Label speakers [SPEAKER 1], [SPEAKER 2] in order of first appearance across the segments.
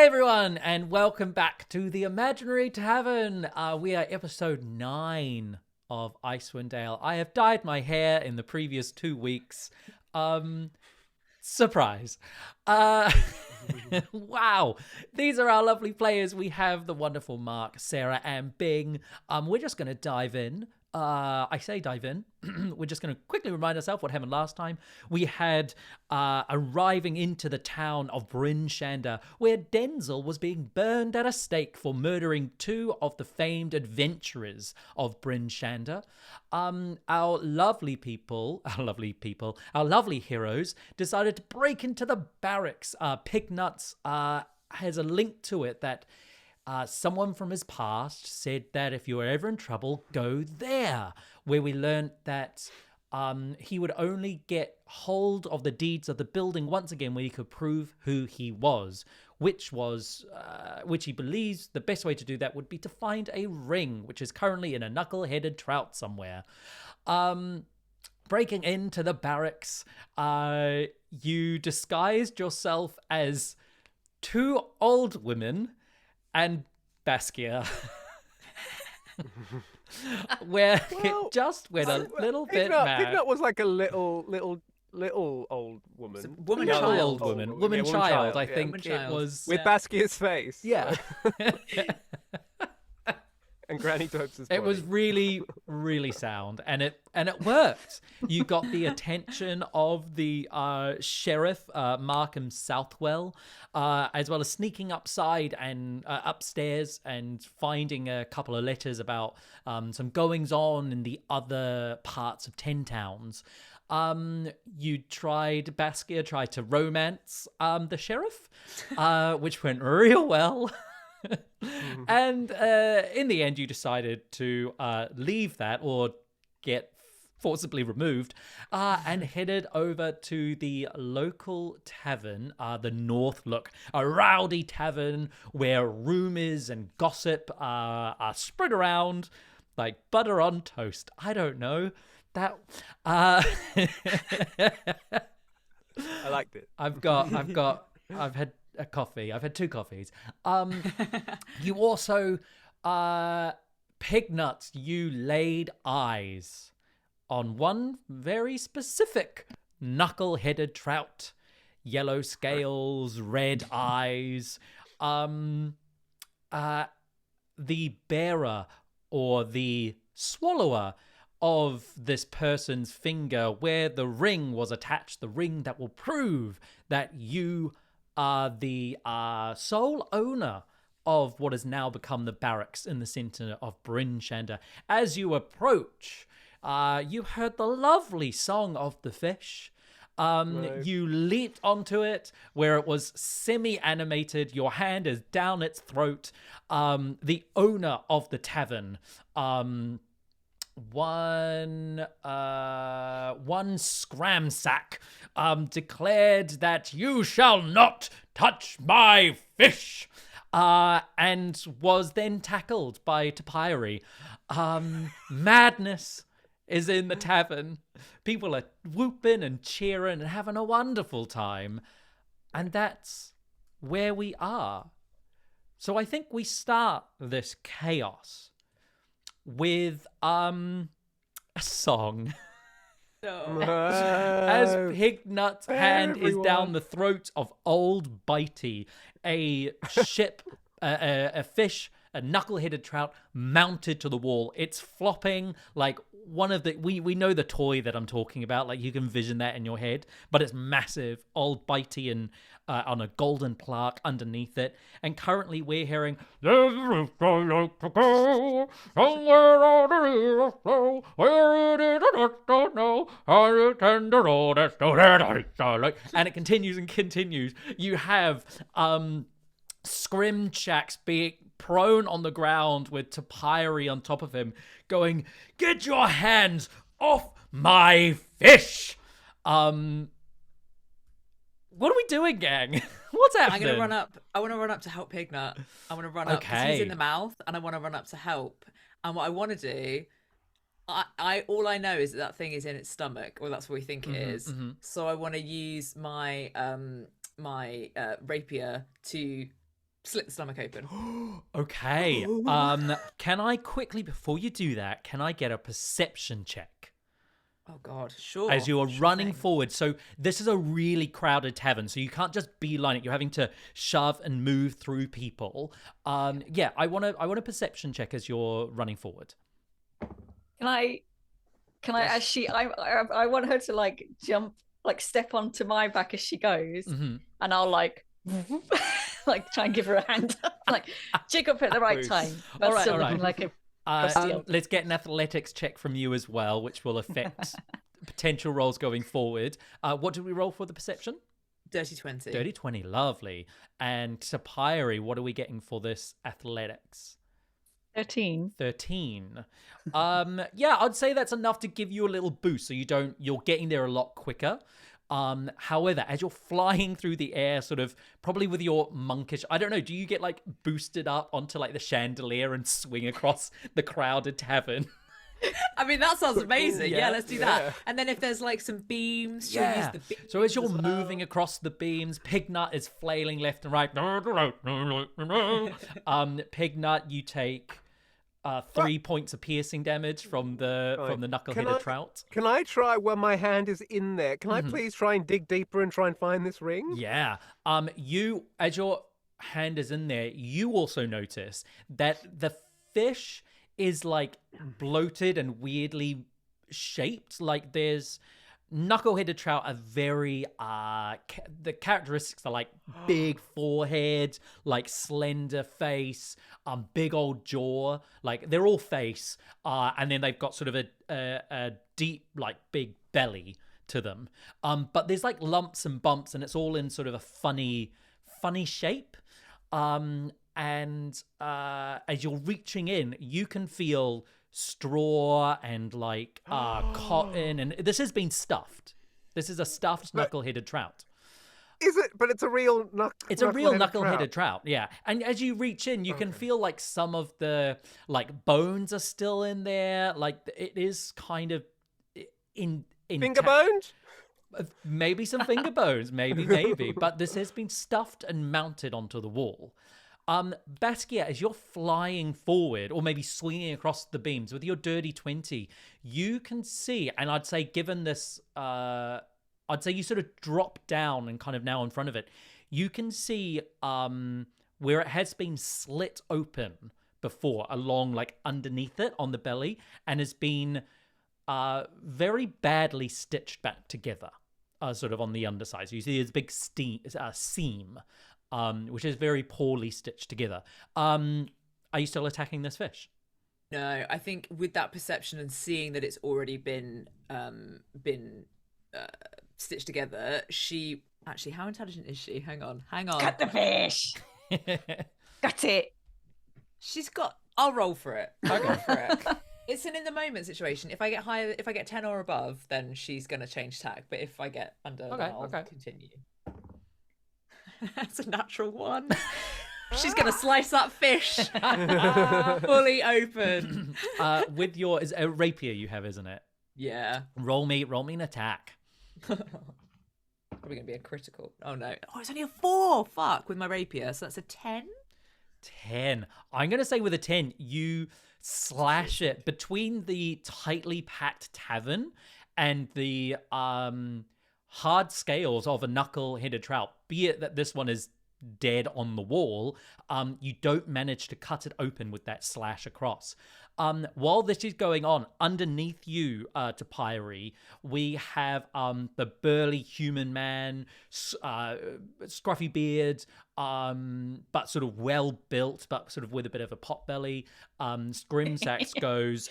[SPEAKER 1] Hey everyone, and welcome back to the Imaginary Tavern. We are episode 9 of Icewind. I have dyed my hair in the previous 2 weeks. Surprise. Wow. These are our lovely players. We have the wonderful Mark, Sarah, and Bing. We're just going to dive in. I say dive in. We're just going to quickly remind ourselves what happened last time. We had arriving into the town of Bryn Shander, where Denzel was being burned at a stake for murdering 2 of the famed adventurers of Bryn Shander. Our lovely heroes decided to break into the barracks. Pignut has a link to it that someone from his past said that if you were ever in trouble, go there, where we learned that he would only get hold of the deeds of the building once again when he could prove who he was, which he believes the best way to do that would be to find a ring, which is currently in a knuckle-headed trout somewhere. Breaking into the barracks, you disguised yourself as 2 old women and Baskia, where it just went a little bit mad.
[SPEAKER 2] Pignut was like a little old woman.
[SPEAKER 1] Woman child. I think it was
[SPEAKER 2] with Baskia's face.
[SPEAKER 1] Yeah.
[SPEAKER 2] And Granny Topes' body.
[SPEAKER 1] It was really, really sound, and it worked. You got the attention of the sheriff, Markham Southwell, as well as sneaking upstairs and finding a couple of letters about some goings on in the other parts of 10 towns. Baskia tried to romance the sheriff, which went real well. And in the end, you decided to leave that or get forcibly removed and headed over to the local tavern, the North Look, a rowdy tavern where rumors and gossip are spread around like butter on toast. I don't know.
[SPEAKER 2] I liked it.
[SPEAKER 1] I've had a coffee. I've had 2 coffees. You also, Pignuts, you laid eyes on one very specific knuckle-headed trout. Yellow scales, red eyes. The bearer or the swallower of this person's finger where the ring was attached, the ring that will prove that you are the sole owner of what has now become the barracks in the center of Bryn Shander. As you approach, you heard the lovely song of the fish. You leaped onto it where it was semi-animated. Your hand is down its throat. The owner of the tavern, one scramsack declared that you shall not touch my fish, and was then tackled by Topiary. Madness is in the tavern. People are whooping and cheering and having a wonderful time, and that's where we are. So I think we start this chaos with a song. As Pignut's hand is down the throat of Old Bitey, a fish, a knuckle-headed trout mounted to the wall. It's flopping like one of the... We know the toy that I'm talking about. Like, you can vision that in your head. But it's massive. Old Bitey and on a golden plaque underneath it. And currently we're hearing... And it continues and continues. You have Scrimchax being prone on the ground with Topiary on top of him, going, "Get your hands off my fish!" What are we doing, gang? What's happening?
[SPEAKER 3] I'm gonna run up. I want to run up to help Pignut. I want to run up because he's in the mouth, and I want to run up to help. And what I want to do, all I know is that thing is in its stomach, or that's what we think it is. Mm-hmm. So I want to use my my rapier to slit the stomach open.
[SPEAKER 1] Okay. Can I quickly, before you do that, can I get a perception check?
[SPEAKER 3] Oh God, sure.
[SPEAKER 1] As you are running
[SPEAKER 3] thing.
[SPEAKER 1] forward. So this is a really crowded tavern, so you can't just beeline it. You're having to shove and move through people. Yeah, I want a perception check as you're running forward.
[SPEAKER 4] Can I actually? I want her to like jump, like step onto my back as she goes, and I'll like like try and give her a hand, like jig up at the right time. That's still looking like a.
[SPEAKER 1] Let's get an athletics check from you as well, which will affect potential rolls going forward. What did we roll for the perception?
[SPEAKER 3] Dirty 20.
[SPEAKER 1] Dirty 20, lovely. And Topiary, what are we getting for this athletics?
[SPEAKER 4] 13.
[SPEAKER 1] Yeah, I'd say that's enough to give you a little boost, so you're getting there a lot quicker. However, as you're flying through the air, sort of probably with your monkish, I don't know, do you get like boosted up onto like the chandelier and swing across the crowded tavern?
[SPEAKER 3] I mean, that sounds amazing. Yeah, let's do that. And then if there's like some beams, she'll use the beams.
[SPEAKER 1] So as you're moving across the beams, Pignut is flailing left and right. Pignut, you take 3 points of piercing damage from the knuckle-headed trout.
[SPEAKER 2] Can I try when my hand is in there? Can I please try and dig deeper and try and find this ring?
[SPEAKER 1] Yeah. You, as your hand is in there, you also notice that the fish is like bloated and weirdly shaped. Like there's knuckle-headed trout are very the characteristics are like big forehead, like slender face, big old jaw, like they're all face, and then they've got sort of a deep like big belly to them, but there's like lumps and bumps, and it's all in sort of a funny shape, and as you're reaching in, you can feel straw and like cotton, and this has been stuffed. This is a stuffed knuckle-headed trout.
[SPEAKER 2] Is it? But it's a real
[SPEAKER 1] It's a real knuckle-headed trout, yeah. And as you reach in, you can feel like some of the like bones are still in there. Like it is kind of in
[SPEAKER 2] finger bones.
[SPEAKER 1] Maybe some finger bones, maybe. But this has been stuffed and mounted onto the wall. Baskia, as you're flying forward, or maybe swinging across the beams with your dirty 20, you can see, and I'd say given this, I'd say you sort of drop down and kind of now in front of it, you can see where it has been slit open before, along like underneath it on the belly, and has been very badly stitched back together, sort of on the underside. So you see this big seam. Which is very poorly stitched together. Are you still attacking this fish?
[SPEAKER 3] No, I think with that perception and seeing that it's already been stitched together, she actually, how intelligent is she? Hang on.
[SPEAKER 4] Cut the fish. Got it.
[SPEAKER 3] I'll roll for it. I'll go for it. It's an in the moment situation. If I get 10 or above, then she's gonna change tack. But if I get under, then I'll continue. That's a natural 1. She's gonna slice that fish fully open.
[SPEAKER 1] With your, is a rapier you have, isn't it?
[SPEAKER 3] Yeah.
[SPEAKER 1] Roll me an attack.
[SPEAKER 3] Probably gonna be a critical. Oh no. Oh, it's only a 4. Fuck, with my rapier. So that's a 10.
[SPEAKER 1] 10. I'm gonna say with a 10, you slash it between the tightly packed tavern and the hard scales of a knuckle-headed trout, be it that this one is dead on the wall, you don't manage to cut it open with that slash across. While this is going on, underneath you, Topiary, we have the burly human man, scruffy beard, but sort of well-built, but sort of with a bit of a pot belly. Grimsax goes,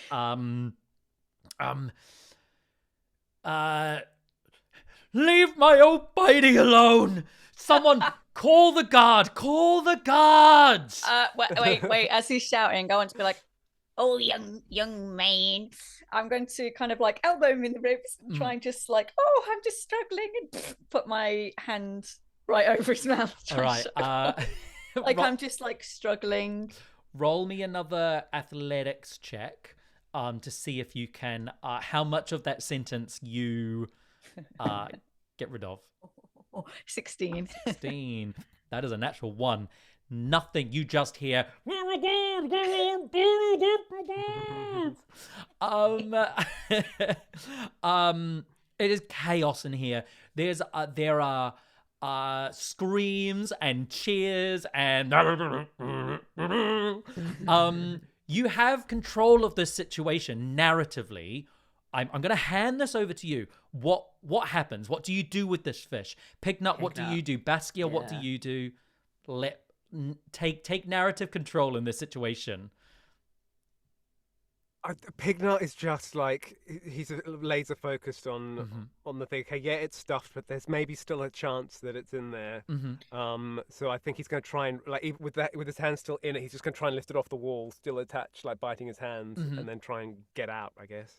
[SPEAKER 1] leave my old bidey alone! Someone call the guard! Call the guards!
[SPEAKER 4] Wait. As he's shouting, I want to be like, oh, young man. I'm going to kind of like elbow him in the ribs and try and just like, oh, I'm just struggling, and put my hand right over his mouth.
[SPEAKER 1] All right.
[SPEAKER 4] I'm just like struggling.
[SPEAKER 1] Roll me another athletics check to see if you can, how much of that sentence you get rid of.
[SPEAKER 4] 16.
[SPEAKER 1] 16. That is a natural 1. nothing. You just hear it is chaos in here. There are screams and cheers and you have control of this situation narratively. I'm going to hand this over to you. What happens? What do you do with this fish? Pignut, what do you do? Baskia, what do you do? Take narrative control in this situation.
[SPEAKER 2] Pignut is just like, he's laser focused on the thing. Okay, yeah, it's stuffed, but there's maybe still a chance that it's in there. So I think he's going to try and, like, with his hand still in it, he's just going to try and lift it off the wall, still attached, like biting his hands, and then try and get out, I guess.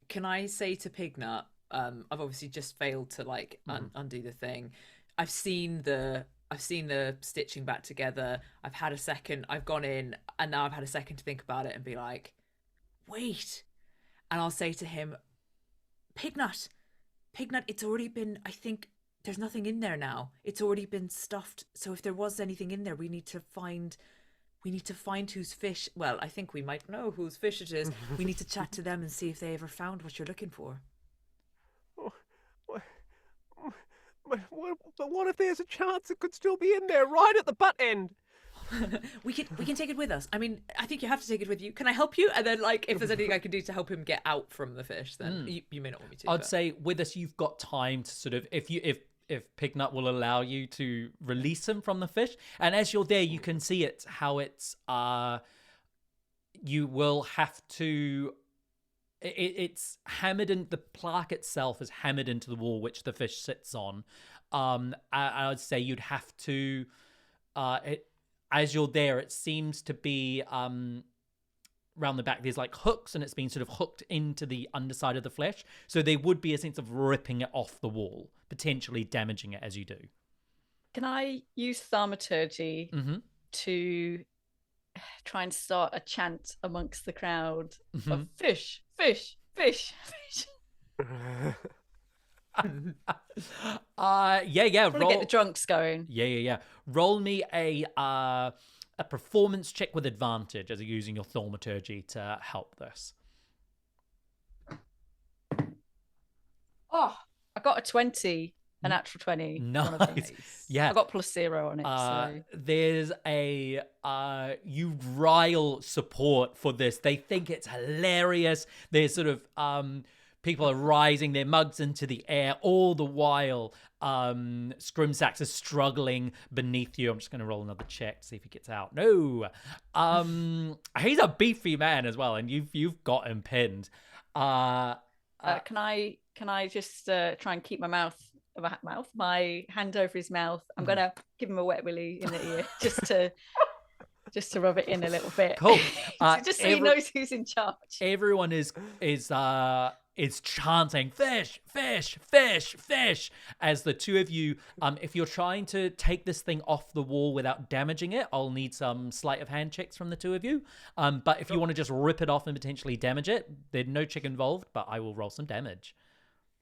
[SPEAKER 3] Can I say to Pignut, I've obviously just failed to like undo the thing. I've seen the stitching back together. I've had a second. I've gone in, and now I've had a second to think about it and be like, wait. And I'll say to him, Pignut, it's already been. I think there's nothing in there now. It's already been stuffed. So if there was anything in there, we need to find whose fish. Well, I think we might know whose fish it is. We need to chat to them and see if they ever found what you're looking for.
[SPEAKER 2] But what if there's a chance it could still be in there, right at the butt end?
[SPEAKER 3] we can take it with us. I mean, I think you have to take it with you. Can I help you? And then, like, if there's anything I can do to help him get out from the fish, then you may not want me to.
[SPEAKER 1] I'd say with us, you've got time to sort of, if Pignut will allow you to release him from the fish, and as you're there, you can see how it's you will have to. It's hammered in, the plaque itself is hammered into the wall which the fish sits on. I would say you'd have to, as you're there, it seems to be round the back. There's like hooks, and it's been sort of hooked into the underside of the flesh. So there would be a sense of ripping it off the wall, potentially damaging it as you do.
[SPEAKER 4] Can I use thaumaturgy to try and start a chant amongst the crowd of fish, fish, fish, fish?
[SPEAKER 1] Yeah.
[SPEAKER 4] Roll, get the drunks going.
[SPEAKER 1] Yeah. Roll me a performance check with advantage as you're using your thaumaturgy to help this.
[SPEAKER 4] Oh, I got a 20. A natural 20.
[SPEAKER 1] Nice. Yeah.
[SPEAKER 4] I got +0 on it. So.
[SPEAKER 1] There's you rile support for this. They think it's hilarious. There's sort of people are rising their mugs into the air all the while. Scrimsax is struggling beneath you. I'm just going to roll another check to see if he gets out. No. He's a beefy man as well, and you've got him pinned.
[SPEAKER 4] Can I just try and keep my hand over his mouth? I'm gonna give him a wet willy in the ear just to rub it in a little bit.
[SPEAKER 1] Cool.
[SPEAKER 4] Just so he knows who's in charge.
[SPEAKER 1] Everyone is chanting fish, fish, fish, fish as the two of you. If you're trying to take this thing off the wall without damaging it, I'll need some sleight of hand checks from the two of you. But if you want to just rip it off and potentially damage it, there's no check involved, but I will roll some damage.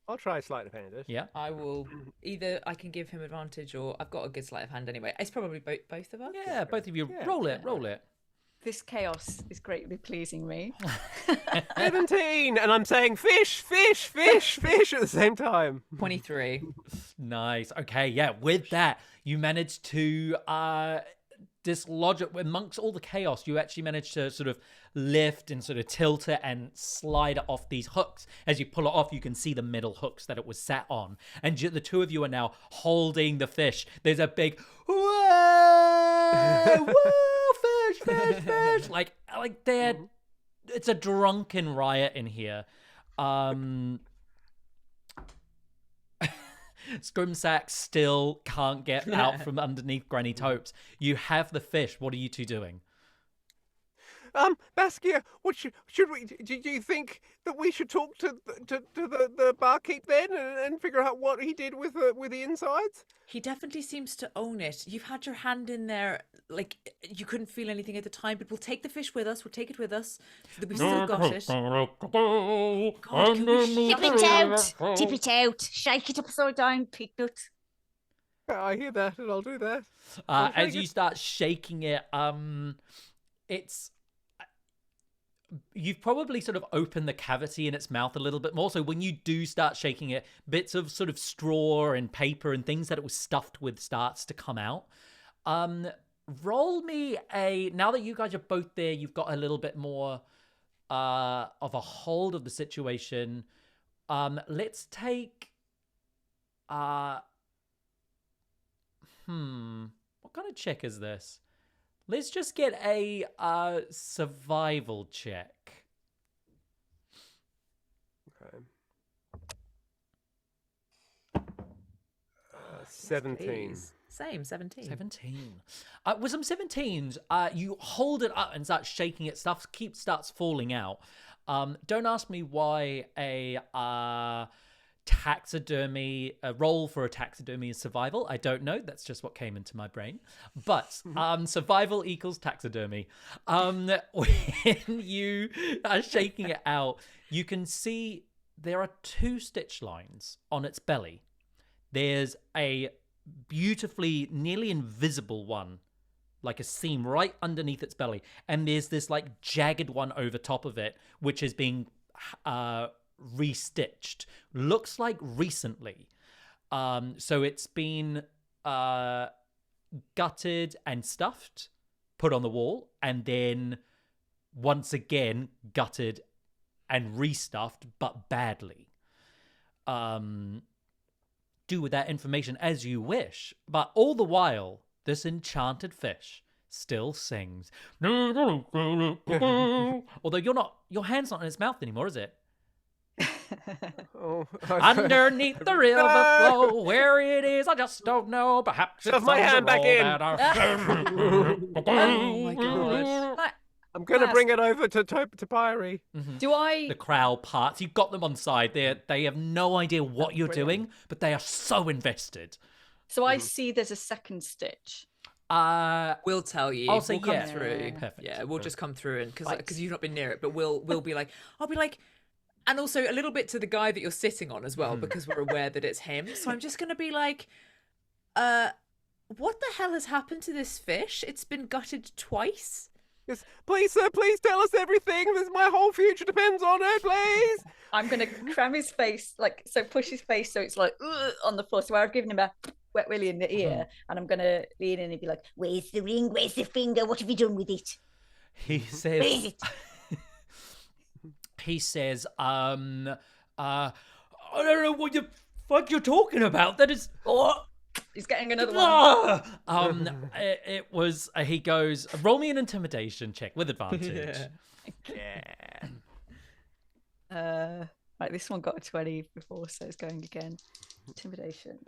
[SPEAKER 2] I'll try a sleight of hand.
[SPEAKER 1] Yeah.
[SPEAKER 3] I will either I can give him advantage, or I've got a good sleight of hand anyway. It's probably both of us.
[SPEAKER 1] Yeah, both of you. Yeah. Roll it.
[SPEAKER 4] This chaos is greatly pleasing me.
[SPEAKER 2] 17, and I'm saying fish, fish, fish, fish at the same time.
[SPEAKER 3] 23.
[SPEAKER 1] Nice. Okay, yeah. With that, you managed to dislodge it amongst all the chaos. You actually managed to sort of lift and sort of tilt it and slide it off these hooks. As you pull it off, you can see the metal hooks that it was sat on, and the two of you are now holding the fish. There's a big whoa, fish, fish, fish. like they're, it's a drunken riot in here. Scrimsack still can't get out from underneath Granny Topes. You have the fish. What are you two doing?
[SPEAKER 2] Baskia, what should we? Do you think that we should talk to the barkeep then and figure out what he did with the insides?
[SPEAKER 3] He definitely seems to own it. You've had your hand in there, like you couldn't feel anything at the time, but we'll take the fish with us. We'll take it with us so that we've still got it.
[SPEAKER 4] Dip it out, shake it upside down, Pignut.
[SPEAKER 2] I hear that, and I'll do that.
[SPEAKER 1] As you start shaking it, it's you've probably sort of opened the cavity in its mouth a little bit more. So when you do start shaking it, bits of sort of straw and paper and things that it was stuffed with starts to come out. Roll me now that you guys are both there, you've got a little bit more of a hold of the situation. Let's take what kind of check is this? Let's just get a survival check.
[SPEAKER 2] Okay. 17.
[SPEAKER 3] Same, 17.
[SPEAKER 1] 17. With some 17s, you hold it up and start shaking it. Stuff starts falling out. Don't ask me why a roll for a taxidermy is survival. I don't know. That's just what came into my brain. But survival equals taxidermy. When you are shaking it out, you can see there are 2 stitch lines on its belly. There's a beautifully, nearly invisible one, like a seam right underneath its belly. And there's this like jagged one over top of it, which is being restitched. Looks like recently. So it's been gutted and stuffed, put on the wall, and then once again gutted and restuffed, but badly. Do with that information as you wish. But all the while, this enchanted fish still sings. Although your hand's not in its mouth anymore, is it? Underneath the river flow, where it is, I just don't know. Perhaps
[SPEAKER 2] shove my hand back in.
[SPEAKER 3] Oh my god!
[SPEAKER 2] I'm gonna bring it over to Topiary.
[SPEAKER 4] Do I?
[SPEAKER 1] The crowd parts. You've got them on side. They have no idea what you're doing, but they are so invested.
[SPEAKER 4] So I see there's a second stitch.
[SPEAKER 3] We'll tell you.
[SPEAKER 1] I'll say
[SPEAKER 3] we'll come through.
[SPEAKER 1] Perfect.
[SPEAKER 3] Yeah, we'll just come through, and because you've not been near it, but we'll be like, I'll be like. And also a little bit to the guy that you're sitting on as well, because we're aware that it's him. So I'm just going to be like, what the hell has happened to this fish? It's been gutted twice.
[SPEAKER 2] Yes, please, sir, please tell us everything. My whole future depends on it, please.
[SPEAKER 4] I'm going to cram his face, push his face so it's like on the floor. So I've given him a wet willy in the ear, and I'm going to lean in and be like, where's the ring? Where's the finger? What have you done with it?
[SPEAKER 1] He says...
[SPEAKER 4] Where is it?
[SPEAKER 1] He says, I don't know what the fuck you're talking about. That is...
[SPEAKER 4] Oh, he's getting another one.
[SPEAKER 1] It was, he goes, roll me an intimidation check with advantage.
[SPEAKER 4] Right, this one got a 20 before, so it's going again. Intimidation.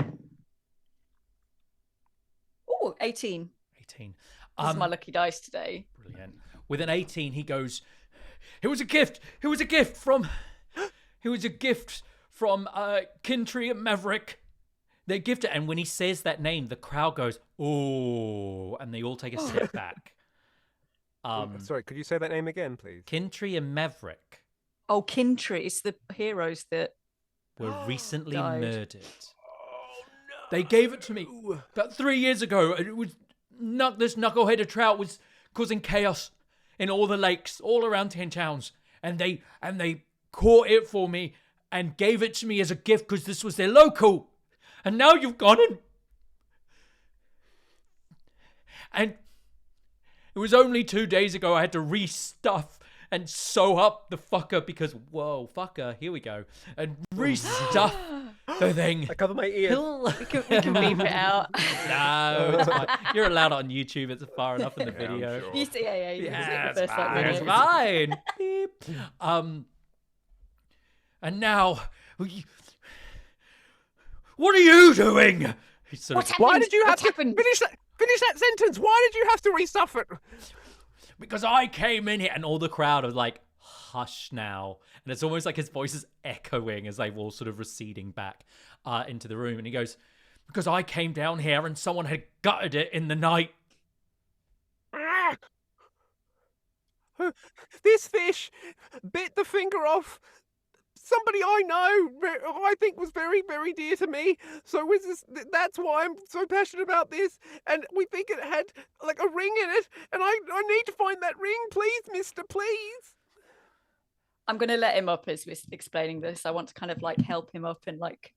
[SPEAKER 4] Oh, 18.
[SPEAKER 1] 18.
[SPEAKER 4] This is my lucky dice today.
[SPEAKER 1] Brilliant. With an 18, he goes... It was a gift. It was a gift from Kintry and Maverick. They gifted, and when he says that name, the crowd goes, "Oh!" and they all take a step back.
[SPEAKER 2] Sorry, could you say that name again, please?
[SPEAKER 1] Kintry and Maverick.
[SPEAKER 4] Oh, Kintry. It's the heroes that
[SPEAKER 1] were recently
[SPEAKER 4] died.
[SPEAKER 1] Murdered. Oh no! They gave it to me about 3 years ago. It was this knuckleheaded trout was causing chaos in all the lakes, all around 10 towns. And they caught it for me and gave it to me as a gift because this was their local. And now you've gone and it was only 2 days ago I had to restuff and sew up the fucker because, whoa, fucker, here we go. And restuff the thing.
[SPEAKER 2] I cover my ears.
[SPEAKER 4] we can beep it out.
[SPEAKER 1] No, it's fine. You're allowed on YouTube. It's far enough in the video.
[SPEAKER 2] Sure.
[SPEAKER 4] You see, yeah,
[SPEAKER 1] Yeah,
[SPEAKER 4] the
[SPEAKER 1] it's
[SPEAKER 4] first
[SPEAKER 1] fine. It's
[SPEAKER 4] minute.
[SPEAKER 1] fine. Beep. And now, what are you doing? He's sort of,
[SPEAKER 2] Why did you have
[SPEAKER 4] What's
[SPEAKER 2] to
[SPEAKER 4] happened?
[SPEAKER 2] finish that sentence? Why did you have to restuff it?
[SPEAKER 1] because I came in here, and all the crowd are like, hush now. And it's almost like his voice is echoing as they're all sort of receding back into the room. And he goes, because I came down here and someone had gutted it in the night.
[SPEAKER 2] This fish bit the finger off somebody I know, I think was very, very dear to me. So that's why I'm so passionate about this. And we think it had like a ring in it. And I need to find that ring, please, mister, please.
[SPEAKER 4] I'm going to let him up as we're explaining this. I want to kind of like help him up and like...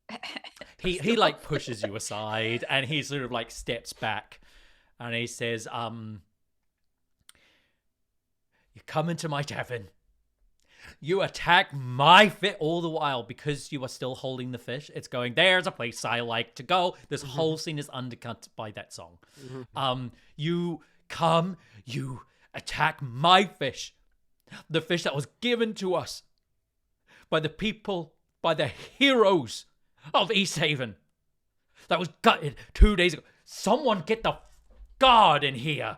[SPEAKER 1] he like pushes you aside and he sort of like steps back and he says, you come into my tavern. You attack my fish all the while because you are still holding the fish. It's going, there's a place I like to go. This whole scene is undercut by that song. You come, you attack my fish. The fish that was given to us by the people, by the heroes of East Haven. That was gutted 2 days ago. Someone get the guard in here.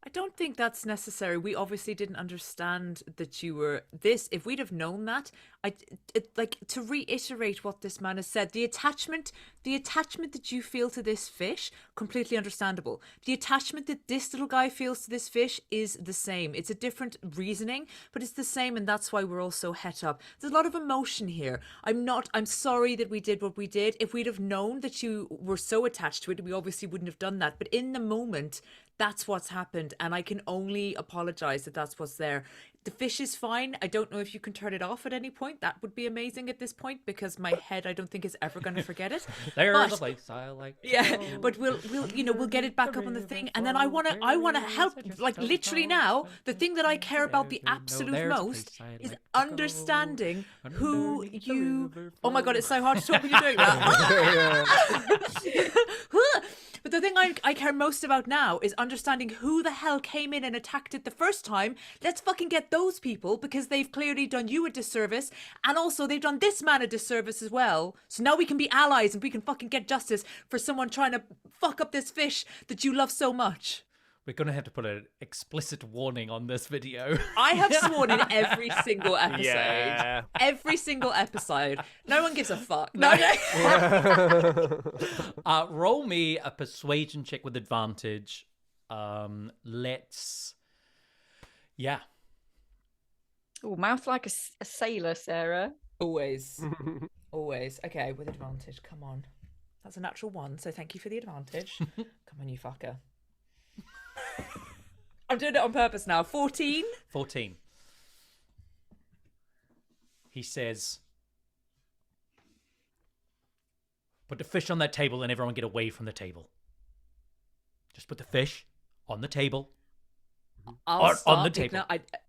[SPEAKER 3] I don't think that's necessary. We obviously didn't understand that you were this. If we'd have known that, like to reiterate what this man has said, the attachment that you feel to this fish, completely understandable. The attachment that this little guy feels to this fish is the same. It's a different reasoning, but it's the same, and that's why we're all so het up. There's a lot of emotion here. I'm sorry that we did what we did. If we'd have known that you were so attached to it, we obviously wouldn't have done that. But in the moment, that's what's happened, and I can only apologize that that's what's there. The fish is fine. I don't know if you can turn it off at any point. That would be amazing at this point because my head, I don't think, is ever going to forget it.
[SPEAKER 1] There's a place I like.
[SPEAKER 3] Yeah, but we'll get it back up on the thing, and then I wanna help. Like literally now, the thing that I care about the absolute most is understanding who you. Oh my god, it's so hard to talk when you're doing that. But the thing I care most about now is understanding who the hell came in and attacked it the first time. Let's fucking get those people because they've clearly done you a disservice and also they've done this man a disservice as well. So now we can be allies and we can fucking get justice for someone trying to fuck up this fish that you love so much.
[SPEAKER 1] We're going to have to put an explicit warning on this video.
[SPEAKER 3] I have sworn in every single episode.
[SPEAKER 2] Yeah.
[SPEAKER 3] Every single episode. No one gives a fuck. No.
[SPEAKER 1] Roll me a persuasion check with advantage. Let's... Yeah.
[SPEAKER 4] Oh, mouth like a sailor, Sarah.
[SPEAKER 3] Always. Always. Okay, with advantage. Come on. That's a natural 1, so thank you for the advantage. Come on, you fucker. I'm doing it on purpose now. 14?
[SPEAKER 1] 14. He says, put the fish on that table and everyone get away from the table. Just put the fish on the table.
[SPEAKER 3] I'll start,
[SPEAKER 1] on the table.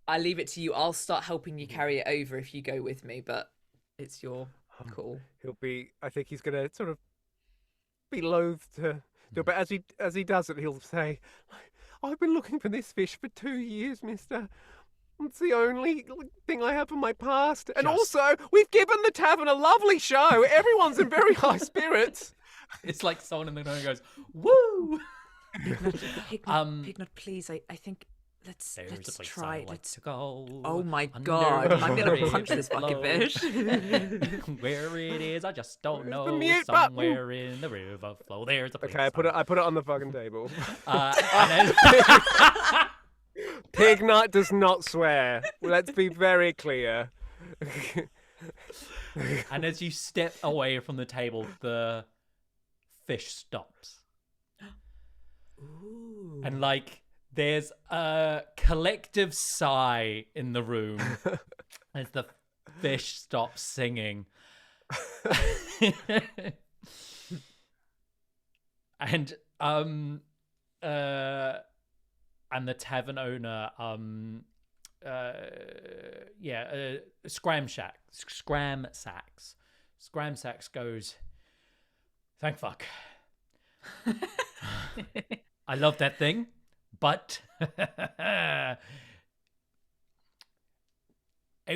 [SPEAKER 3] I leave it to you. I'll start helping you carry it over if you go with me, but it's your call.
[SPEAKER 2] I think he's going to sort of be loath to do it, but as he does it, he'll say, I've been looking for this fish for 2 years, mister. It's the only thing I have in my past. And also, we've given the tavern a lovely show. Everyone's in very high spirits.
[SPEAKER 1] It's like someone in the corner goes, woo!
[SPEAKER 3] Pignut, please, I think let's try.
[SPEAKER 1] Let's go.
[SPEAKER 3] Oh my god, I'm gonna punch this fucking fish.
[SPEAKER 1] Where it is, I just don't know.
[SPEAKER 2] The mute
[SPEAKER 1] Somewhere
[SPEAKER 2] button.
[SPEAKER 1] in the river flow, there's a place.
[SPEAKER 2] Okay, I put it on the fucking table.
[SPEAKER 1] And
[SPEAKER 2] Pignut does not swear. Let's be very clear.
[SPEAKER 1] and as you step away from the table, the fish stops.
[SPEAKER 3] Ooh.
[SPEAKER 1] And like there's a collective sigh in the room as the fish stops singing. And the tavern owner Scramsacks goes, thank fuck. I love that thing, but a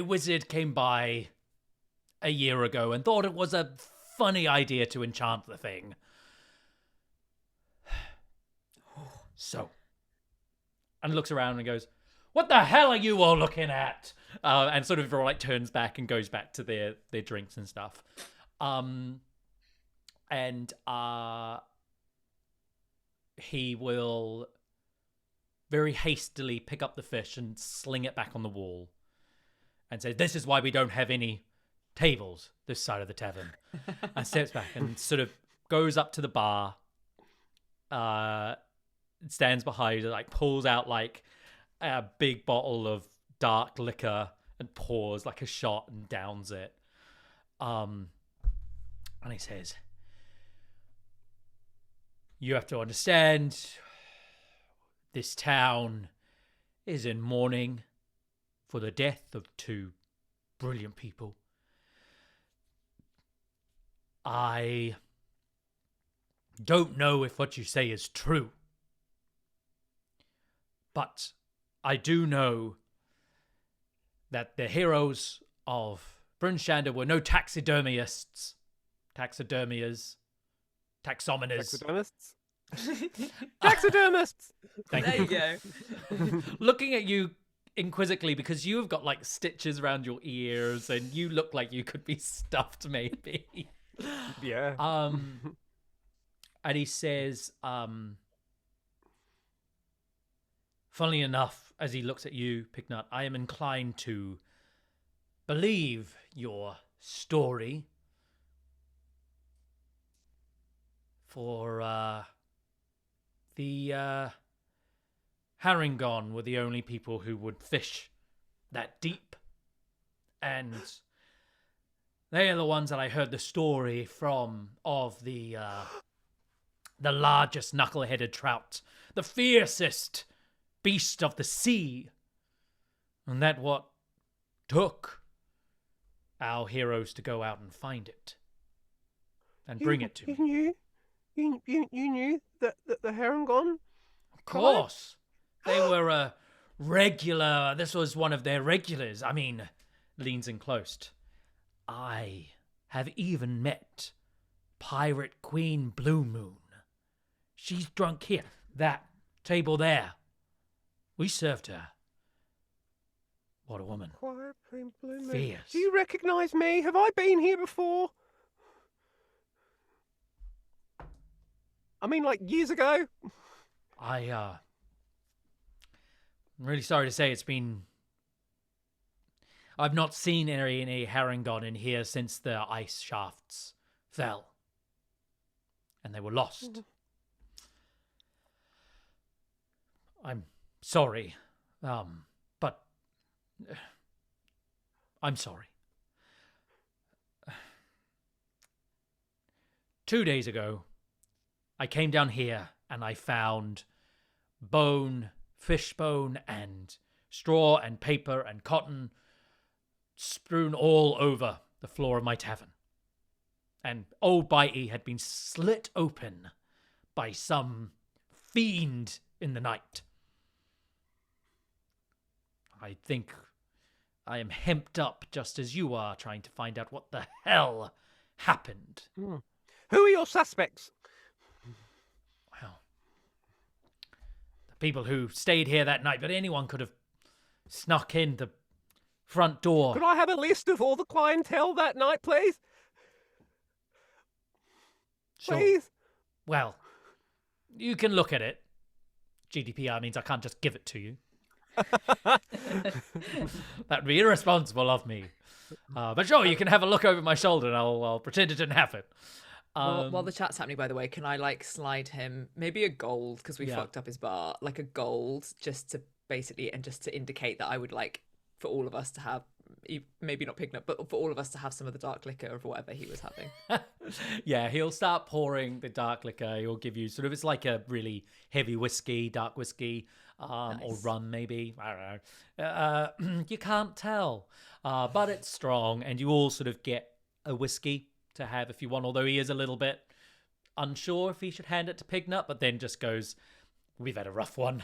[SPEAKER 1] wizard came by a year ago and thought it was a funny idea to enchant the thing. So, and looks around and goes, what the hell are you all looking at? And sort of like turns back and goes back to their drinks and stuff. He will very hastily pick up the fish and sling it back on the wall and says, "This is why we don't have any tables this side of the tavern." And steps back and sort of goes up to the bar, stands behind it, like pulls out like a big bottle of dark liquor and pours like a shot and downs it. And he says, "You have to understand, this town is in mourning for the death of two brilliant people. I don't know if what you say is true, but I do know that the heroes of Bryn Shander were no taxidermists. Taxidermiers. Taxonomers.
[SPEAKER 2] Taxidermists? Taxidermists!
[SPEAKER 3] There you go.
[SPEAKER 1] Looking at you inquisitively, because you've got like stitches around your ears and you look like you could be stuffed maybe.
[SPEAKER 2] Yeah.
[SPEAKER 1] And he says, funnily enough, as he looks at you, Pignut, I am inclined to believe your story. For the Harengon were the only people who would fish that deep, and they are the ones that I heard the story from of the largest knuckle-headed trout, the fiercest beast of the sea, and that what took our heroes to go out and find it and bring it to me.
[SPEAKER 2] You knew that the Harengon?
[SPEAKER 1] Of course. They were a regular. This was one of their regulars. I mean, leans in close. I have even met Pirate Queen Blue Moon. She's drunk here. That table there. We served her. What a woman.
[SPEAKER 2] Pirate Queen Blue Moon.
[SPEAKER 1] Fierce.
[SPEAKER 2] Do you recognize me? Have I been here before? I mean, like, years ago?
[SPEAKER 1] I'm really sorry to say I've not seen any Harengon in here since the ice shafts fell. And they were lost. I'm sorry. But I'm sorry. 2 days ago, I came down here and I found bone, fish bone, and straw and paper and cotton strewn all over the floor of my tavern. And old Bitey had been slit open by some fiend in the night. I think I am hemped up just as you are, trying to find out what the hell happened.
[SPEAKER 2] Who are your suspects?
[SPEAKER 1] Well, the people who stayed here that night, but anyone could have snuck in the front door.
[SPEAKER 2] Could I have a list of all the clientele that night, please?
[SPEAKER 1] Sure.
[SPEAKER 2] Please?
[SPEAKER 1] Well, you can look at it. GDPR means I can't just give it to you. That'd be irresponsible of me. But sure, you can have a look over my shoulder and I'll pretend it didn't happen.
[SPEAKER 3] While the chat's happening, by the way, can I like slide him maybe a gold, because we fucked up his bar, like a gold, just to basically, and just to indicate that I would like for all of us to have, maybe not Pignut, but for all of us to have some of the dark liquor of whatever he was having.
[SPEAKER 1] Yeah, he'll start pouring the dark liquor. He'll give you sort of, it's like a really heavy whiskey, dark whiskey,
[SPEAKER 3] Nice.
[SPEAKER 1] or rum maybe. I don't know. You can't tell, but it's strong, and you all sort of get a whiskey to have if you want, although he is a little bit unsure if he should hand it to Pignut, but then just goes, we've had a rough one.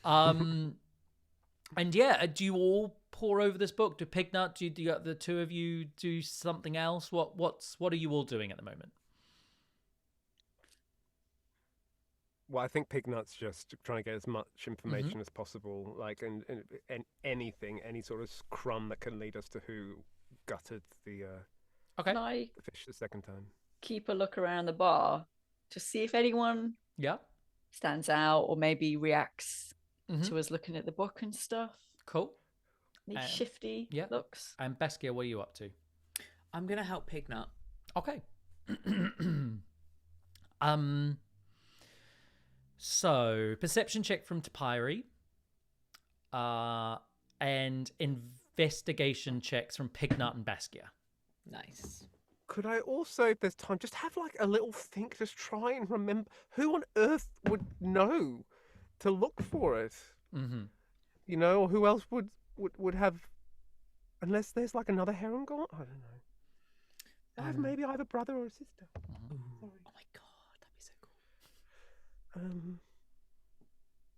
[SPEAKER 1] And yeah, do you all pour over this book? Do Pignut, do you the two of you do something else? What are you all doing at the moment?
[SPEAKER 2] Well, I think Pignut's just trying to get as much information as possible, like, and anything, any sort of crumb that can lead us to who gutted the
[SPEAKER 1] Okay.
[SPEAKER 4] Can I
[SPEAKER 2] fish the second time.
[SPEAKER 4] keep a look around the bar to see if anyone
[SPEAKER 1] Yeah.
[SPEAKER 4] stands out or maybe reacts to us looking at the book and stuff?
[SPEAKER 1] Cool.
[SPEAKER 4] These shifty looks.
[SPEAKER 1] And Baskia, what are you up to?
[SPEAKER 3] I'm gonna help Pignut.
[SPEAKER 1] Okay. So perception check from Topiary, and investigation checks from Pignut and Baskia.
[SPEAKER 3] Nice.
[SPEAKER 2] Could I also, if there's time, just have like a little think, just try and remember who on earth would know to look for it?
[SPEAKER 1] Mm-hmm.
[SPEAKER 2] You know, or who else would have, unless there's like another heron gone? I don't know. Maybe I have a brother or a sister.
[SPEAKER 3] Oh my god, that'd be so cool.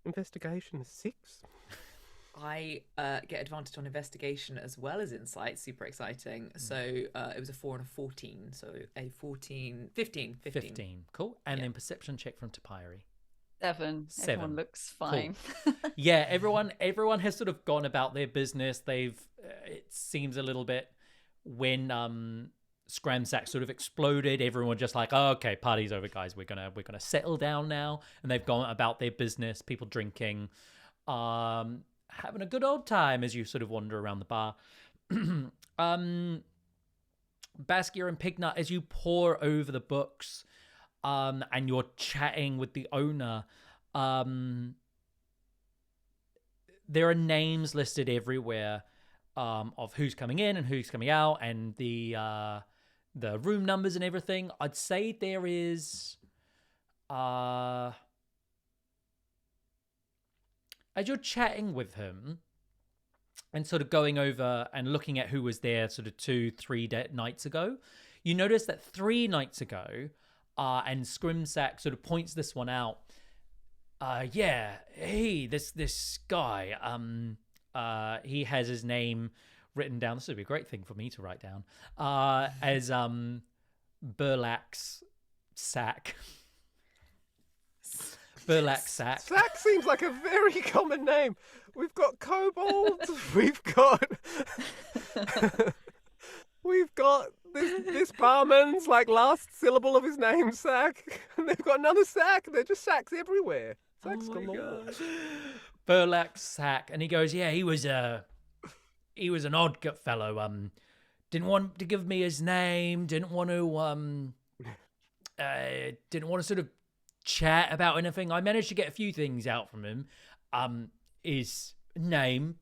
[SPEAKER 2] Investigation is 6.
[SPEAKER 3] I get advantage on investigation as well as insight. Super exciting. So it was a 4 and a 14. So a 15.
[SPEAKER 1] 15. Cool. And then perception check from Topiary.
[SPEAKER 4] 7. Everyone looks fine.
[SPEAKER 1] Cool. Yeah, everyone has sort of gone about their business. It seems a little bit when Scramsack sort of exploded, everyone just like, oh, okay, party's over, guys. We're gonna settle down now. And they've gone about their business, people drinking, having a good old time as you sort of wander around the bar. Baskia and Pignut, as you pore over the books, and you're chatting with the owner, there are names listed everywhere, of who's coming in and who's coming out, and the room numbers and everything. I'd say there is, as you're chatting with him and sort of going over and looking at who was there sort of 2-3 nights ago, you notice that 3 nights ago, and Scrimsack sort of points this one out. This guy, he has his name written down. This would be a great thing for me to write down, as Burlax Sack. Burlax Sack.
[SPEAKER 2] Sack seems like a very common name. We've got kobolds. We've got this barman's like last syllable of his name, Sack, and they've got another Sack. They're just Sacks everywhere. Sacks galore.
[SPEAKER 1] Burlax Sack, and he goes, yeah, he was an odd fellow. Didn't want to give me his name. Didn't want to sort of chat about anything. I managed to get a few things out from him. His name,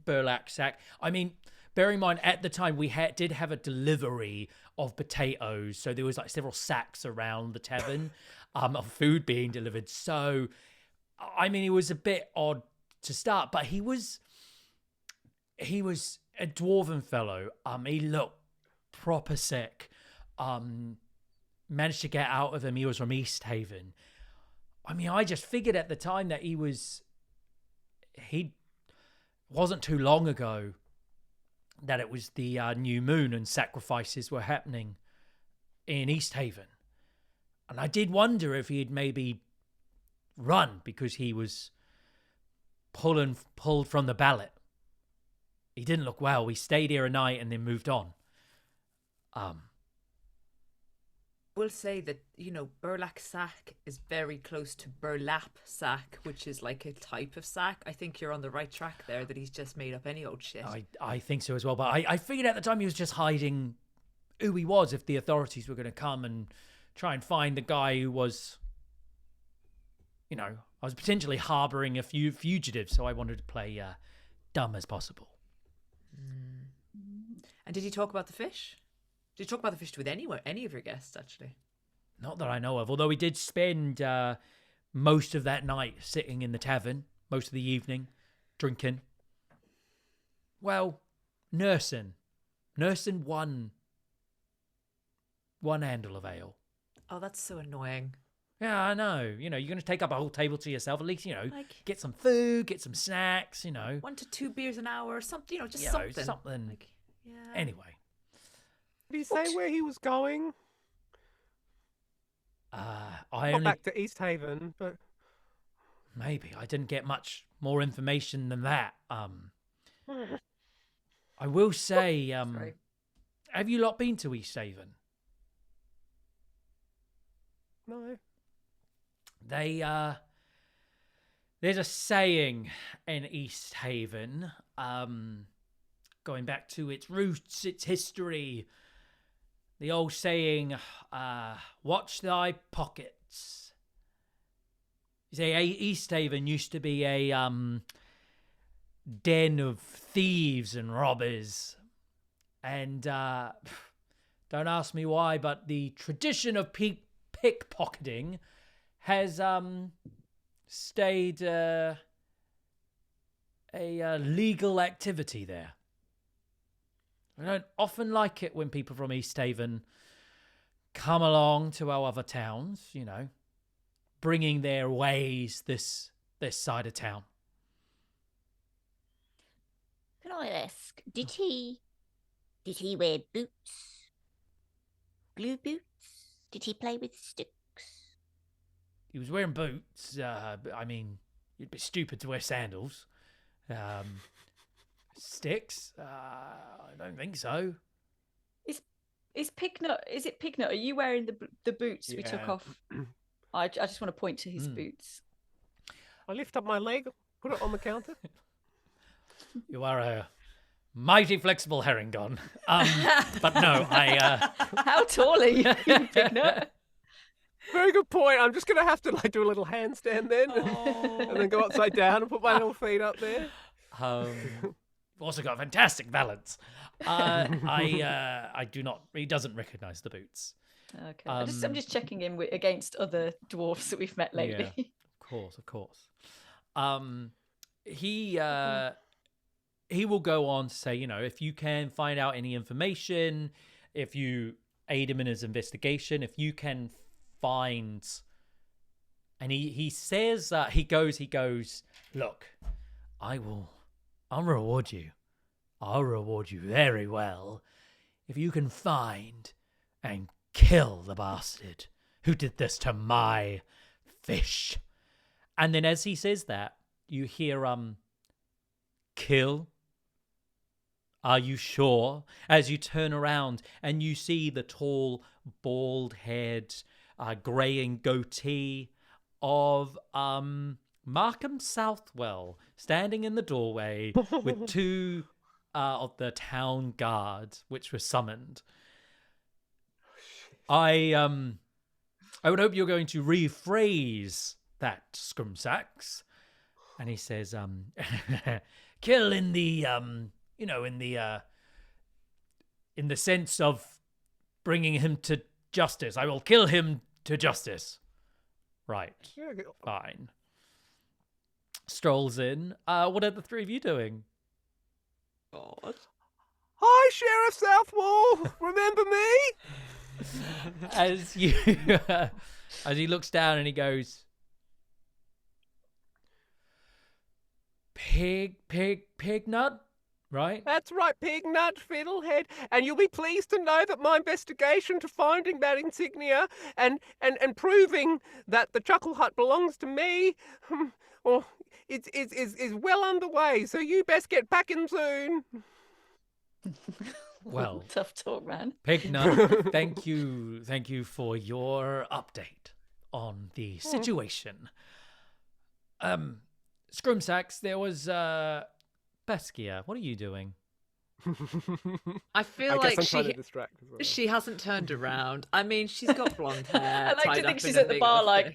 [SPEAKER 1] Burlax Sack. I mean, bear in mind, at the time, we did have a delivery of potatoes. So there was like several sacks around the tavern of food being delivered. So, I mean, it was a bit odd to start, but he was a dwarven fellow. He looked proper sick. Managed to get out of him. He was from East Haven. I mean, I just figured at the time that he wasn't too long ago that it was the new moon and sacrifices were happening in East Haven. And I did wonder if he'd maybe run because he was pulled from the ballot. He didn't look well. We stayed here a night and then moved on.
[SPEAKER 3] We'll say that, burlap sack is very close to burlap sack, which is like a type of sack. I think you're on the right track there, that he's just made up any old shit.
[SPEAKER 1] I think so as well, but I figured at the time he was just hiding who he was if the authorities were going to come and try and find the guy who was, I was potentially harboring a few fugitives, so I wanted to play dumb as possible.
[SPEAKER 3] And did you talk about the fish? Did you talk about the fish with any of your guests, actually?
[SPEAKER 1] Not that I know of, although we did spend most of that night sitting in the tavern, most of the evening, drinking. Well, nursing one handle of ale.
[SPEAKER 3] Oh, that's so annoying.
[SPEAKER 1] Yeah, I know. You're going to take up a whole table to yourself. At least, get some food, get some snacks, 1
[SPEAKER 3] to 2 beers an hour or something, just something.
[SPEAKER 1] Something. Anyway.
[SPEAKER 2] Did he say where he was going?
[SPEAKER 1] Not
[SPEAKER 2] back to East Haven, but
[SPEAKER 1] maybe I didn't get much more information than that. I will say, have you lot been to East Haven?
[SPEAKER 2] No.
[SPEAKER 1] There's a saying in East Haven, going back to its roots, its history. The old saying, watch thy pockets. You say East Haven used to be a den of thieves and robbers. And don't ask me why, but the tradition of pickpocketing has stayed a legal activity there. I don't often like it when people from East Haven come along to our other towns, you know, bringing their ways this side of town.
[SPEAKER 5] Can I ask, did he wear boots? Glue boots? Did he play with sticks?
[SPEAKER 1] He was wearing boots. I mean, you'd be stupid to wear sandals. Sticks? I don't think so.
[SPEAKER 4] Is Pignut? Is it Pignut? Are you wearing the boots we took off? I just want to point to his boots.
[SPEAKER 2] I lift up my leg, put it on the counter.
[SPEAKER 1] You are a mighty flexible herringon. But no,
[SPEAKER 4] How tall are you, Pignut?
[SPEAKER 2] Very good point. I'm just going to have to do a little handstand then, and then go upside down and put my little feet up there.
[SPEAKER 1] You've also got fantastic balance. I do not. He doesn't recognise the boots.
[SPEAKER 4] Okay, I'm just checking in against other dwarves that we've met lately.
[SPEAKER 1] Yeah, of course. He will go on to say, you know, if you can find out any information, if you aid him in his investigation, if you can find, and he says that he goes, look, I'll reward you. I'll reward you very well if you can find and kill the bastard who did this to my fish. And then as he says that, you hear, kill? Are you sure? As you turn around and you see the tall, bald-haired, greying goatee of, Markham Southwell standing in the doorway with two of the town guard, which were summoned. I would hope you're going to rephrase that, Scrumsax. And he says, kill in the in the sense of bringing him to justice. I will kill him to justice. Right. Fine. Strolls in. What are the three of you doing?
[SPEAKER 3] God.
[SPEAKER 2] Hi, Sheriff Southwall. Remember me?
[SPEAKER 1] As you, as he looks down and he goes, Pignut, right?
[SPEAKER 2] That's right, Pignut Fiddlehead. And you'll be pleased to know that my investigation to finding that insignia and proving that the Chuckle Hut belongs to me, is well underway. So you best get packing soon.
[SPEAKER 1] Well,
[SPEAKER 4] tough talk, man.
[SPEAKER 1] Pignut, thank you for your update on the situation. Scrumsax, there was Baskia. What are you doing?
[SPEAKER 3] I feel
[SPEAKER 2] I
[SPEAKER 3] like
[SPEAKER 2] guess I'm trying to distract as well.
[SPEAKER 3] she hasn't turned around. I mean, she's got blonde hair.
[SPEAKER 4] I like to
[SPEAKER 3] tied
[SPEAKER 4] think
[SPEAKER 3] up
[SPEAKER 4] she's
[SPEAKER 3] in a
[SPEAKER 4] at the
[SPEAKER 3] big
[SPEAKER 4] bar,
[SPEAKER 3] old
[SPEAKER 4] like,